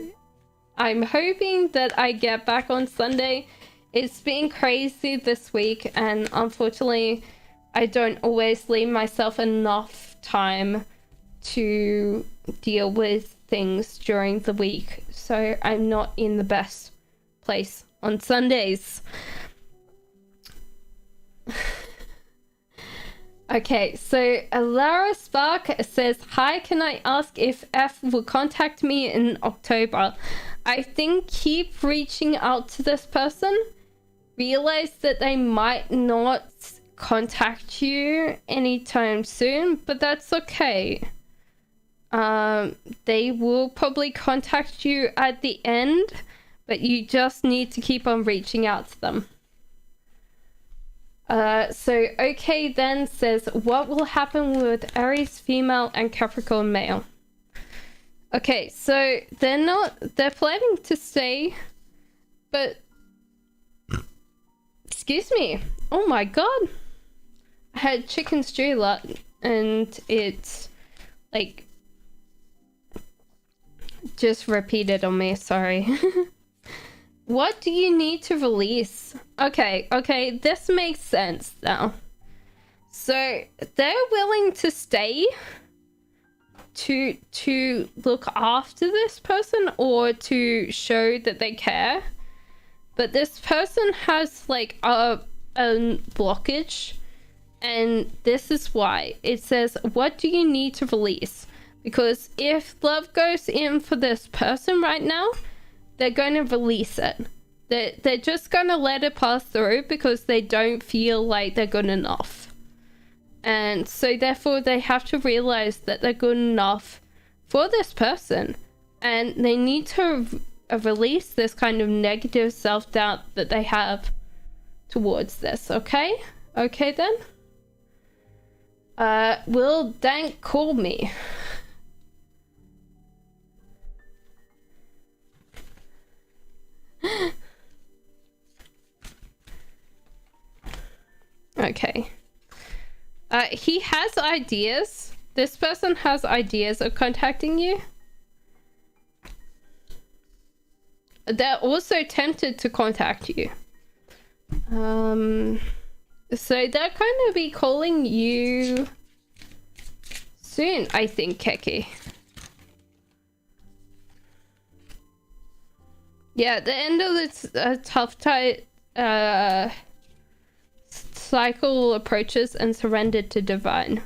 I'm hoping that I get back on Sunday. It's been crazy this week, and unfortunately I don't always leave myself enough time to deal with things during the week, so I'm not in the best place on Sundays. Okay, so Alara Spark says, hi, can I ask if F will contact me in October? I think keep reaching out to this person. Realize that they might not contact you anytime soon, but that's okay. They will probably contact you at the end, but you just need to keep on reaching out to them. So okay then says, what will happen with Aries female and Capricorn male? Okay, so they're planning to stay, but excuse me, oh my god, I had chicken stew and it's like just repeated on me, sorry. What do you need to release? Okay, this makes sense now. So they're willing to stay to look after this person or to show that they care. But this person has like a blockage, and this is why. It says, what do you need to release? Because if love goes in for this person right now, they're going to release it. They're just going to let it pass through because they don't feel like they're good enough. And so therefore they have to realize that they're good enough for this person. And they need to release this kind of negative self-doubt that they have towards this, okay? Okay then? Will Dank call me? Okay. He has ideas. This person has ideas of contacting you. They're also tempted to contact you. So they're going to be calling you soon, I think, Keki. Yeah, the end of this tough cycle approaches and surrendered to divine.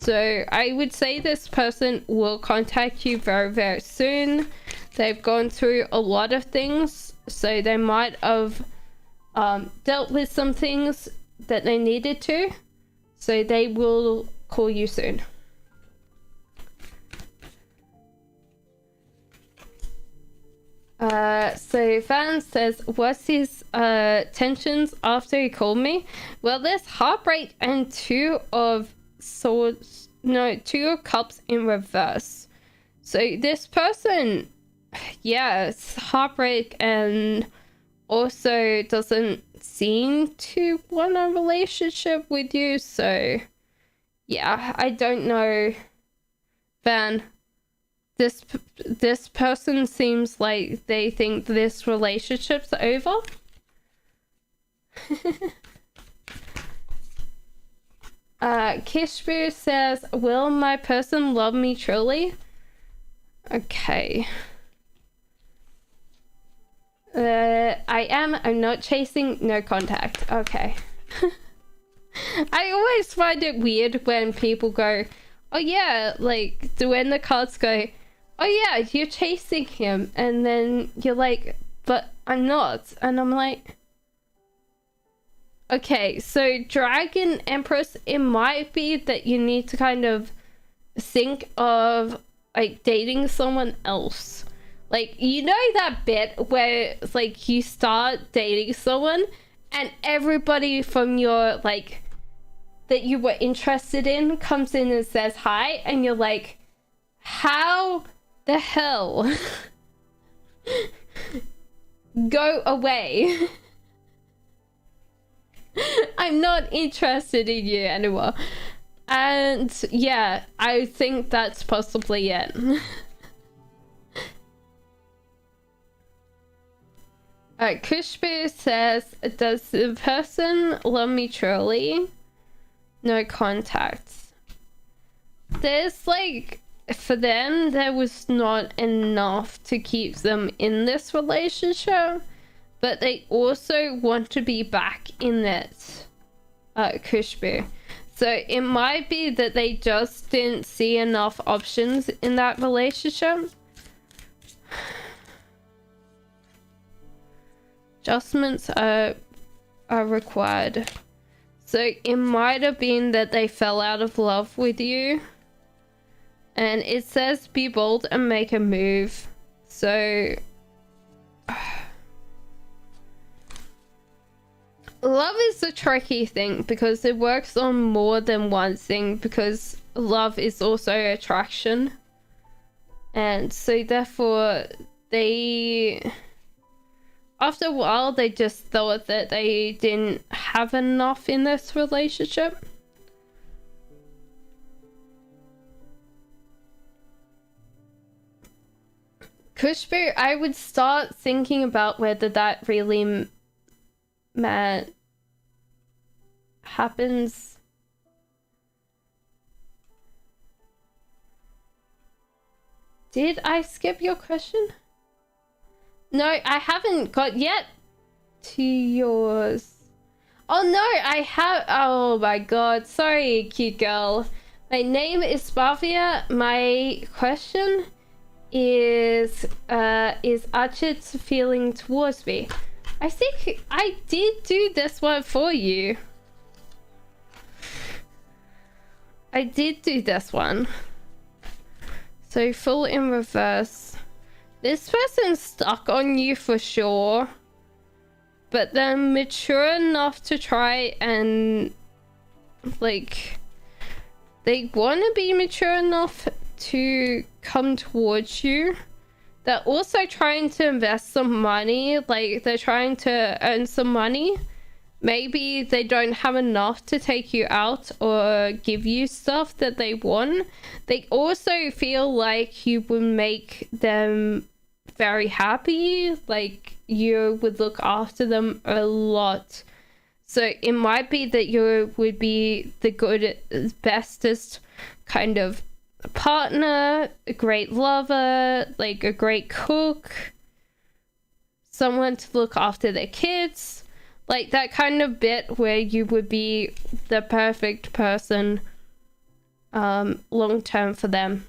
So I would say this person will contact you very, very soon. They've gone through a lot of things, so they might have dealt with some things that they needed to. So they will call you soon. So Van says, what's his tensions after he called me? Well, there's heartbreak and two of cups in reverse. So this person, yeah, it's heartbreak and also doesn't seem to want a relationship with you. So yeah, I don't know, Van. This person seems like they think this relationship's over. Kishbu says, will my person love me truly? Okay. I'm not chasing, no contact. Okay. I always find it weird when people go, oh yeah, like when the cards go, oh yeah, you're chasing him, and then you're like, but I'm not. And I'm like, okay, so Dragon Empress, it might be that you need to kind of think of like dating someone else. Like, you know that bit where it's like you start dating someone and everybody from your like that you were interested in comes in and says hi, and you're like, how the hell? Go away. I'm not interested in you anymore. And yeah, I think that's possibly it. Kushbu says, does the person love me truly? No contacts. There's like, for them, there was not enough to keep them in this relationship, but they also want to be back in it, Kushbu. So it might be that they just didn't see enough options in that relationship. Adjustments are required. So it might have been that they fell out of love with you. And it says be bold and make a move. So love is a tricky thing because it works on more than one thing, because love is also attraction. And so therefore they, after a while, they just thought that they didn't have enough in this relationship. Kushbu, I would start thinking about whether that really happens. Did I skip your question? No, I haven't got yet to yours. Oh no, I have. Oh my god, sorry, cute girl. My name is Bavia. My question is Archit's feeling towards me? I think I did do this one for you. I did do this one. So full in reverse. This person's stuck on you for sure, but they're mature enough to try and like, they want to be mature enough to come towards you. They're also trying to invest some money, like they're trying to earn some money. Maybe they don't have enough to take you out or give you stuff that they want. They also feel like you would make them very happy, like you would look after them a lot. So it might be that you would be the good, bestest kind of partner, a great lover, like a great cook, someone to look after their kids, like that kind of bit where you would be the perfect person long term for them.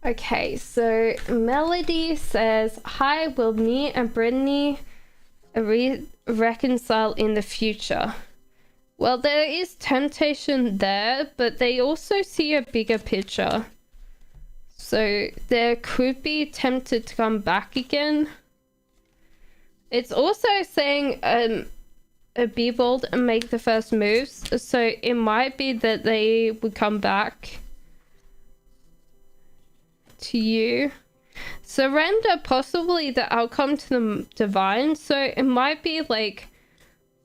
Okay, so Melody says, hi, will me and Brittany reconcile in the future? Well, there is temptation there, but they also see a bigger picture. So there could be tempted to come back again. It's also saying be bold and make the first moves. So it might be that they would come back to you. Surrender possibly the outcome to the divine. So it might be like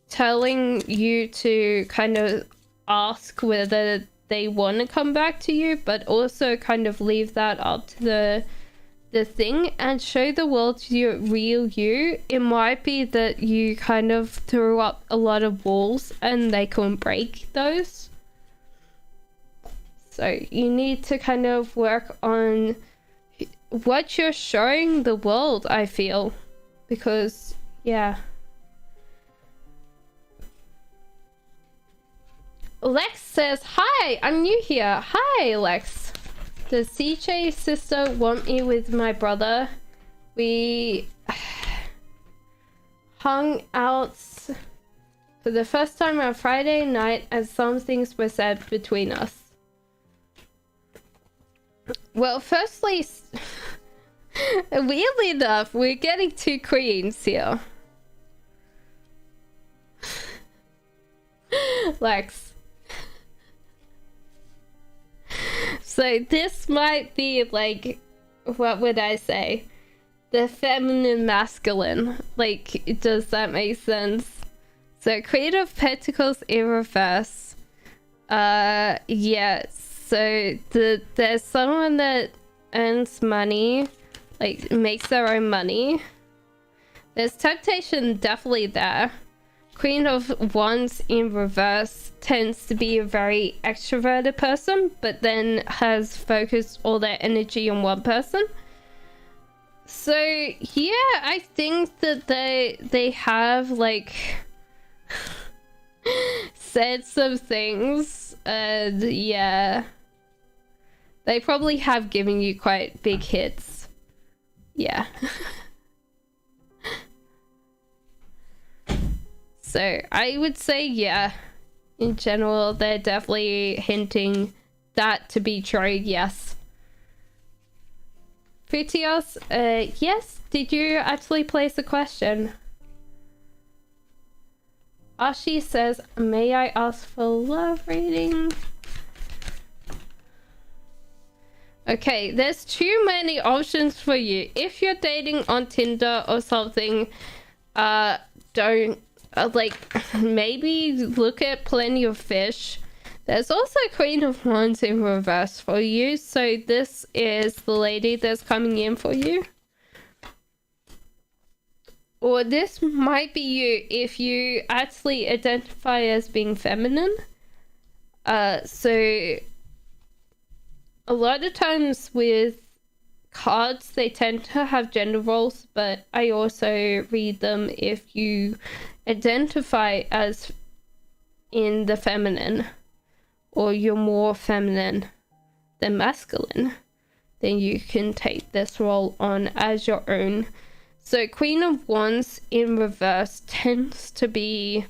telling you to kind of ask whether they want to come back to you, but also kind of leave that up to the thing and show the world your real you. It might be that you kind of threw up a lot of walls and they couldn't break those. So you need to kind of work on what you're showing the world, I feel. Because, yeah. Lex says, hi, I'm new here. Hi, Lex. Does CJ's sister want me with my brother? We hung out for the first time on Friday night and some things were said between us. Well, firstly, weirdly enough, we're getting two queens here. Lex. So this might be like, what would I say? The feminine masculine. Like, does that make sense? So Queen of Pentacles in reverse. Yeah. So there's someone that earns money, like makes their own money. There's temptation definitely there. Queen of Wands in reverse tends to be a very extroverted person, but then has focused all their energy on one person. So yeah, I think that they have like said some things, and yeah, they probably have given you quite big hits. Yeah. So I would say, yeah, in general, they're definitely hinting that to be true, yes. Futios, yes, did you actually place a question? Ashi says, may I ask for love reading? Okay, there's too many options for you. If you're dating on Tinder or something, don't... like, maybe look at Plenty of Fish. There's also Queen of Wands in reverse for you. So this is the lady that's coming in for you. Or this might be you if you actually identify as being feminine. So a lot of times with cards, they tend to have gender roles, but I also read them if you identify as in the feminine, or you're more feminine than masculine, then you can take this role on as your own. So Queen of Wands in reverse tends to be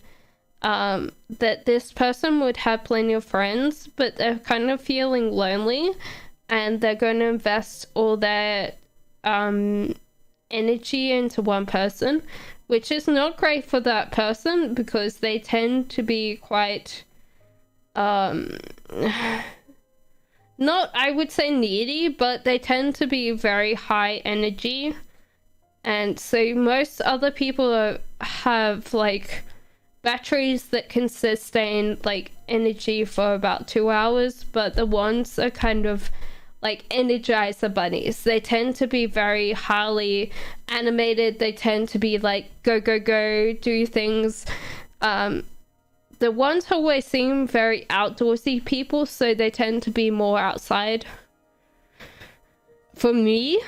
that this person would have plenty of friends, but they're kind of feeling lonely, and they're going to invest all their energy into one person, which is not great for that person because they tend to be quite not, I would say, needy, but they tend to be very high energy. And so most other people have like batteries that can sustain like energy for about 2 hours, but the ones are kind of like Energizer bunnies. They tend to be very highly animated. They tend to be like go go go, do things. The ones always seem very outdoorsy people, so they tend to be more outside. For me,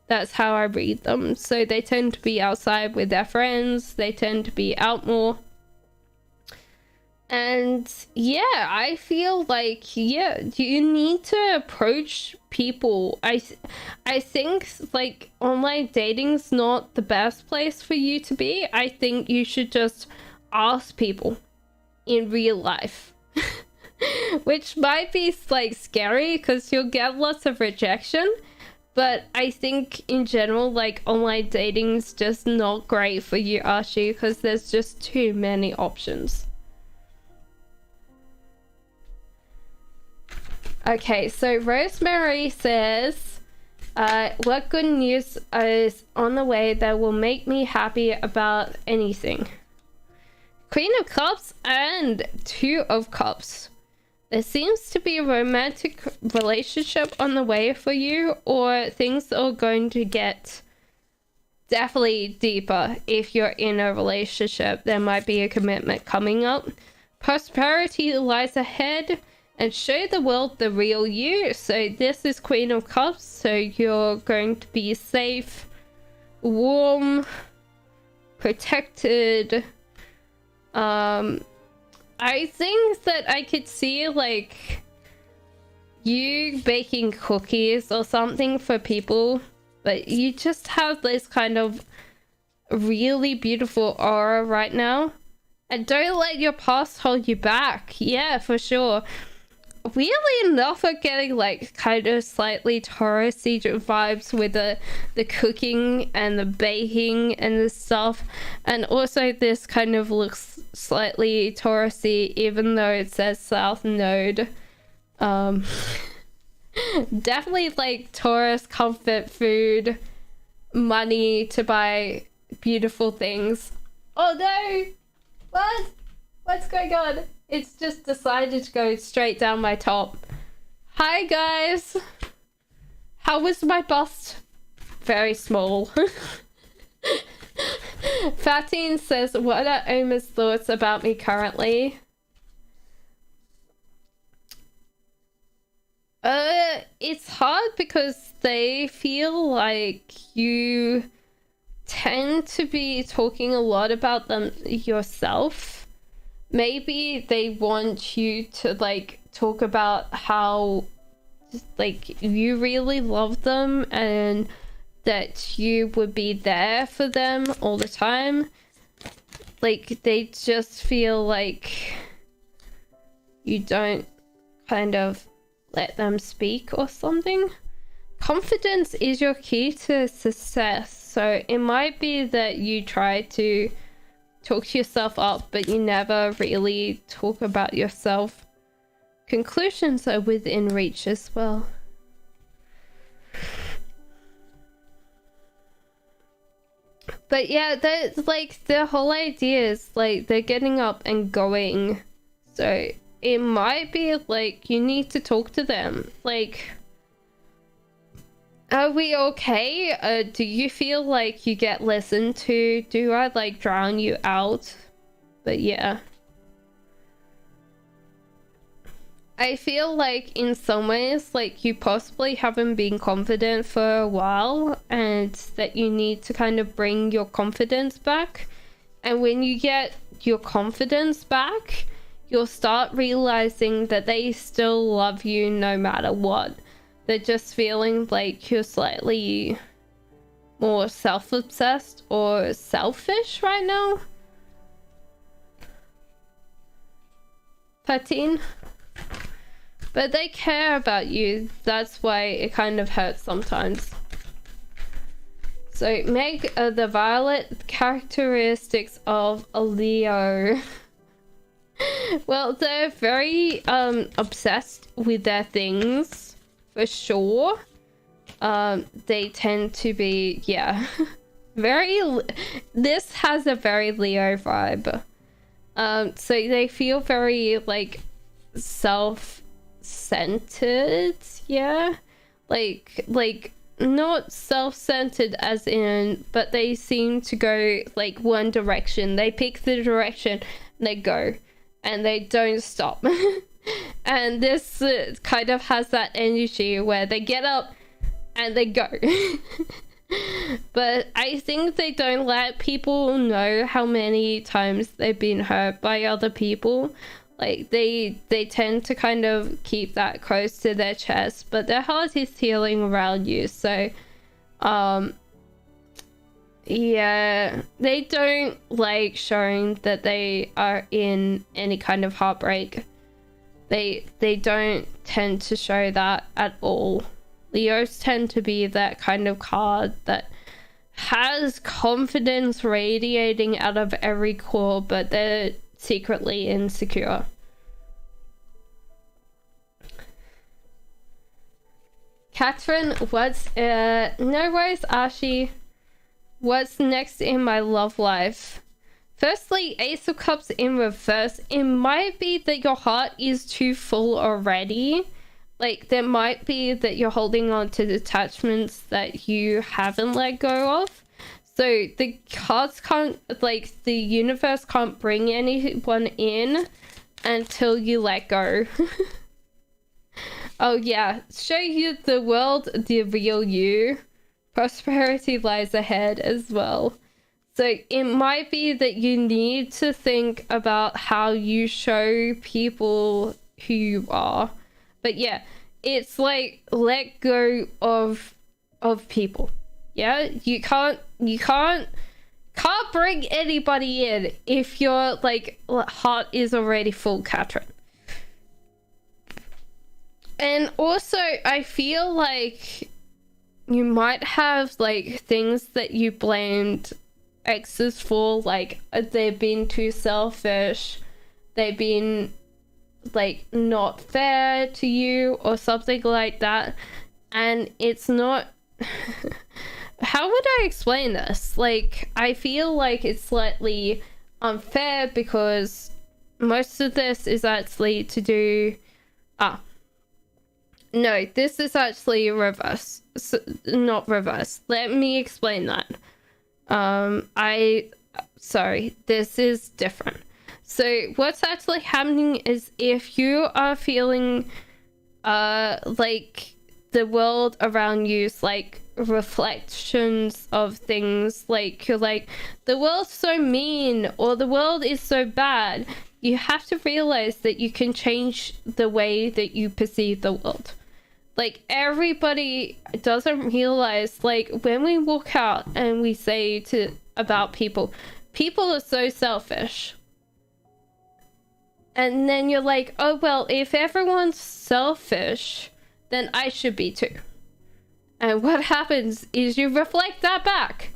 that's how I read them. So they tend to be outside with their friends. They tend to be out more. And yeah, I feel like, yeah, you need to approach people. I think like online dating's not the best place for you to be. I think you should just ask people. in real life. Which might be like scary because you'll get lots of rejection. But I think in general, like, online dating is just not great for you, Ashi, because there's just too many options. Okay, so Rosemary says, what good news is on the way that will make me happy about anything? Queen of Cups and Two of Cups. There seems to be a romantic relationship on the way for you, or things are going to get definitely deeper if you're in a relationship. There might be a commitment coming up. Prosperity lies ahead, and show the world the real you. So this is Queen of Cups, so you're going to be safe, warm, protected. I think that I could see like you baking cookies or something for people, but you just have this kind of really beautiful aura right now. And don't let your past hold you back. Yeah, for sure. Weirdly enough, I'm getting like kind of slightly Taurus-y vibes with the cooking and the baking and the stuff, and also this kind of looks slightly Taurus-y even though it says South Node. Definitely like Taurus comfort food, money to buy beautiful things. Oh no! What's going on? It's just decided to go straight down my top. Hi guys! How was my bust? Very small. Fatine says, what are Oma's thoughts about me currently? It's hard because they feel like you tend to be talking a lot about them yourself. Maybe they want you to like talk about how like you really love them and that you would be there for them all the time. Like they just feel like you don't kind of let them speak or something. Confidence is your key to success, so it might be that you try to talk to yourself up, but you never really talk about yourself. Conclusions are within reach as well. But yeah, that's like the whole idea is like they're getting up and going. So it might be like you need to talk to them. Like, are we okay? Do you feel like you get listened to? Do I like drown you out? But yeah. I feel like in some ways, like you possibly haven't been confident for a while and that you need to kind of bring your confidence back. And when you get your confidence back, you'll start realizing that they still love you no matter what. They're just feeling like you're slightly more self-obsessed or selfish right now. Patine. But they care about you. That's why it kind of hurts sometimes. So Meg, the violet characteristics of a Leo. Well, they're very obsessed with their things. For sure. They tend to be, yeah, this has a very Leo vibe. So they feel very like self-centered, yeah, like not self-centered as in, but they seem to go like one direction. They pick the direction and they go and they don't stop. And this kind of has that energy where they get up and they go. But I think they don't let people know how many times they've been hurt by other people. Like they tend to kind of keep that close to their chest, but their heart is healing around you. So Yeah, they don't like showing that they are in any kind of heartbreak. They don't tend to show that at all. Leos tend to be that kind of card that has confidence radiating out of every core, but they're secretly insecure. Catherine, what's no worries, Ashi. What's next in my love life? Firstly, Ace of Cups in reverse. It might be that your heart is too full already. Like, there might be that you're holding on to detachments that you haven't let go of. So the cards can't, like, the universe can't bring anyone in until you let go. Oh yeah, show you the world, the real you. Prosperity lies ahead as well. So it might be that you need to think about how you show people who you are. But yeah, it's like let go of people. Yeah, you can't bring anybody in if your like heart is already full, Catherine. And also, I feel like you might have like things that you blamed exes for, like they've been too selfish, they've been like not fair to you or something like that. And it's not how would I explain this? Like, I feel like it's slightly unfair because most of this is actually to do no, this is actually reverse. So, not reverse. Let me explain that. Sorry, this is different. So what's actually happening is if you are feeling like the world around you is like reflections of things, like you're like, the world's so mean or the world is so bad, you have to realize that you can change the way that you perceive the world. Like, everybody doesn't realize, like, when we walk out and we say about people are so selfish. And then you're like, oh, well, if everyone's selfish, then I should be too. And what happens is you reflect that back.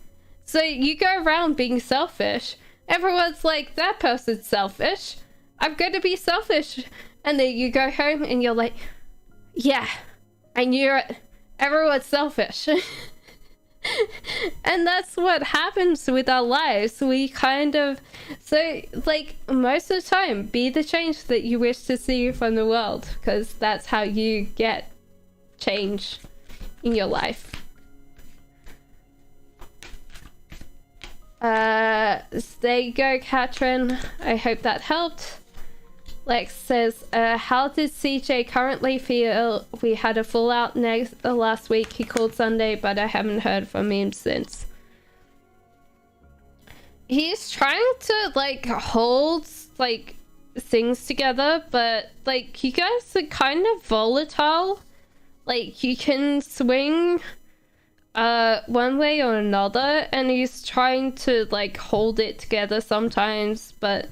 So you go around being selfish. Everyone's like, that person's selfish. I'm going to be selfish. And then you go home and you're like, yeah. I knew it. Everyone's selfish. And that's what happens with our lives. We kind of... So, like, most of the time, be the change that you wish to see from the world. Because that's how you get change in your life. There you go, Katrin. I hope that helped. Lex says, how does CJ currently feel? We had a fallout last week. He called Sunday, but I haven't heard from him since. He's trying to, like, hold, like, things together, but, like, you guys are kind of volatile. Like, you can swing one way or another, and he's trying to, like, hold it together sometimes, but...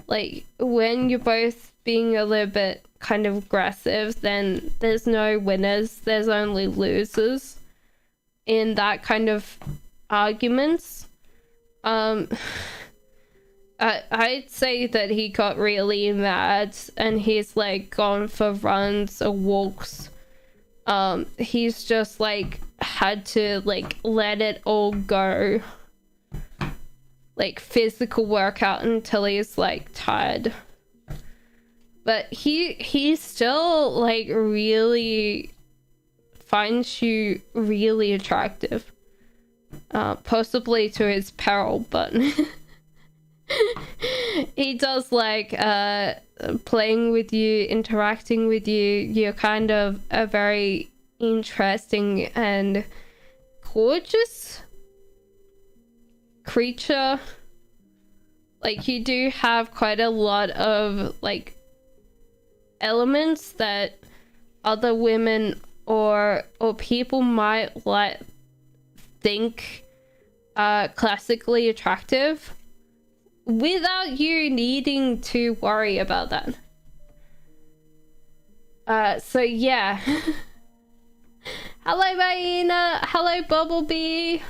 like, when you're both being a little bit kind of aggressive, then there's no winners, there's only losers in that kind of arguments. I'd say that he got really mad and he's like gone for runs or walks. He's just like had to like let it all go. Like physical workout until he's like tired. But he still like really finds you really attractive. Possibly to his peril, but he does like playing with you, interacting with you. You're kind of a very interesting and gorgeous creature. Like, you do have quite a lot of like elements that other women or people might like think classically attractive without you needing to worry about that. So yeah. Hello Hyena, hello Bumblebee.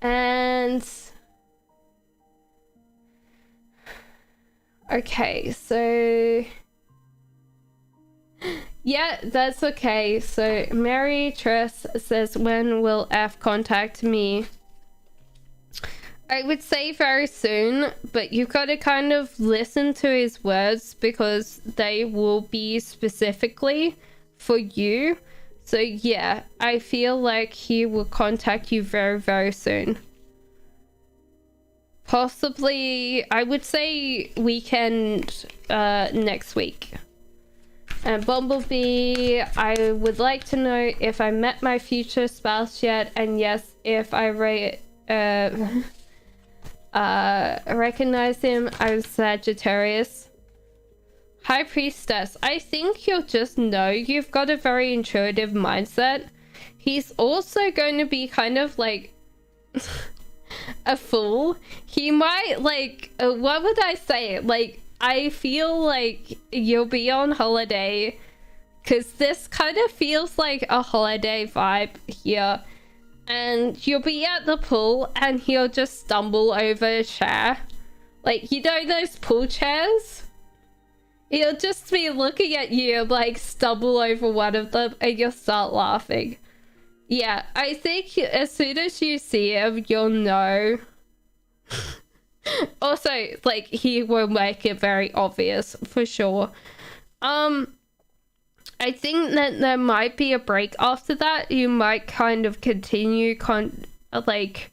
And okay, so yeah, that's okay. So Mary Tress says, when will F contact me? I would say very soon, but you've got to kind of listen to his words because they will be specifically for you. So yeah, I feel like he will contact you very, very soon. Possibly, I would say weekend next week. And Bumblebee, I would like to know if I met my future spouse yet, and yes, if I recognize him. I'm Sagittarius. High Priestess, I think you'll just know you've got a very intuitive mindset. He's also going to be kind of like a fool. He might like, what would I say? Like, I feel like you'll be on holiday because this kind of feels like a holiday vibe here. And you'll be at the pool and he'll just stumble over a chair. Like, you know those pool chairs? He'll just be looking at you, like, stumble over one of them and you'll start laughing. Yeah, I think as soon as you see him, you'll know. Also, like, he will make it very obvious, for sure. I think that there might be a break after that. You might kind of continue like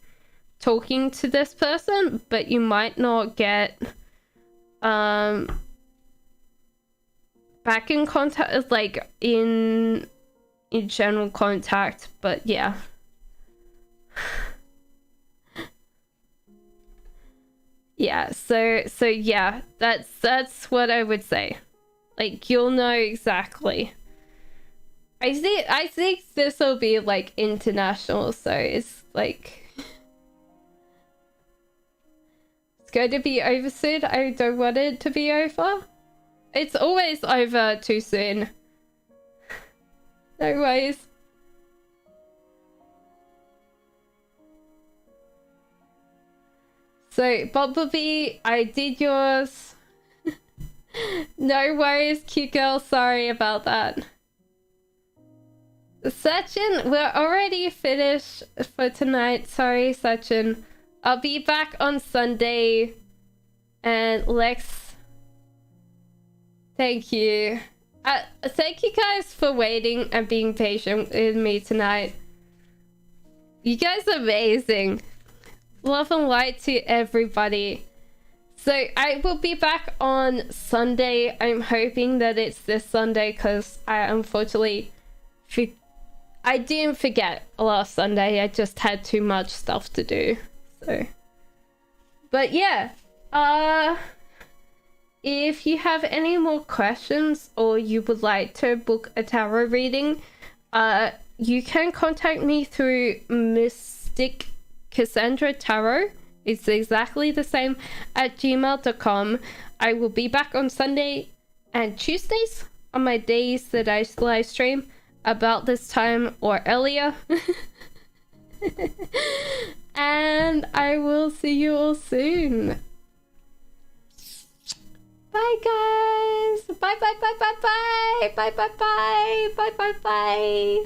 talking to this person, but you might not get back in contact, like in general contact. But yeah. Yeah, so yeah, that's what I would say. Like, you'll know exactly. I think this will be like international, so it's like it's going to be over soon. I don't want it to be over. It's always over too soon. No worries. So Bumblebee, I did yours. No worries, cute girl. Sorry about that. Sachin, we're already finished for tonight. Sorry, Sachin. I'll be back on Sunday. And Lex, thank you. Thank you guys for waiting and being patient with me tonight. You guys are amazing. Love and light to everybody. So I will be back on Sunday. I'm hoping that it's this Sunday because I unfortunately I didn't forget last Sunday. I just had too much stuff to do. So, but yeah, if you have any more questions or you would like to book a tarot reading, you can contact me through Mystic Cassandra Tarot. It's exactly the same at gmail.com. I will be back on Sunday and Tuesdays on my days that I live stream about this time or earlier. And I will see you all soon. Bye guys. Bye bye bye bye bye. Bye bye bye. Bye bye bye.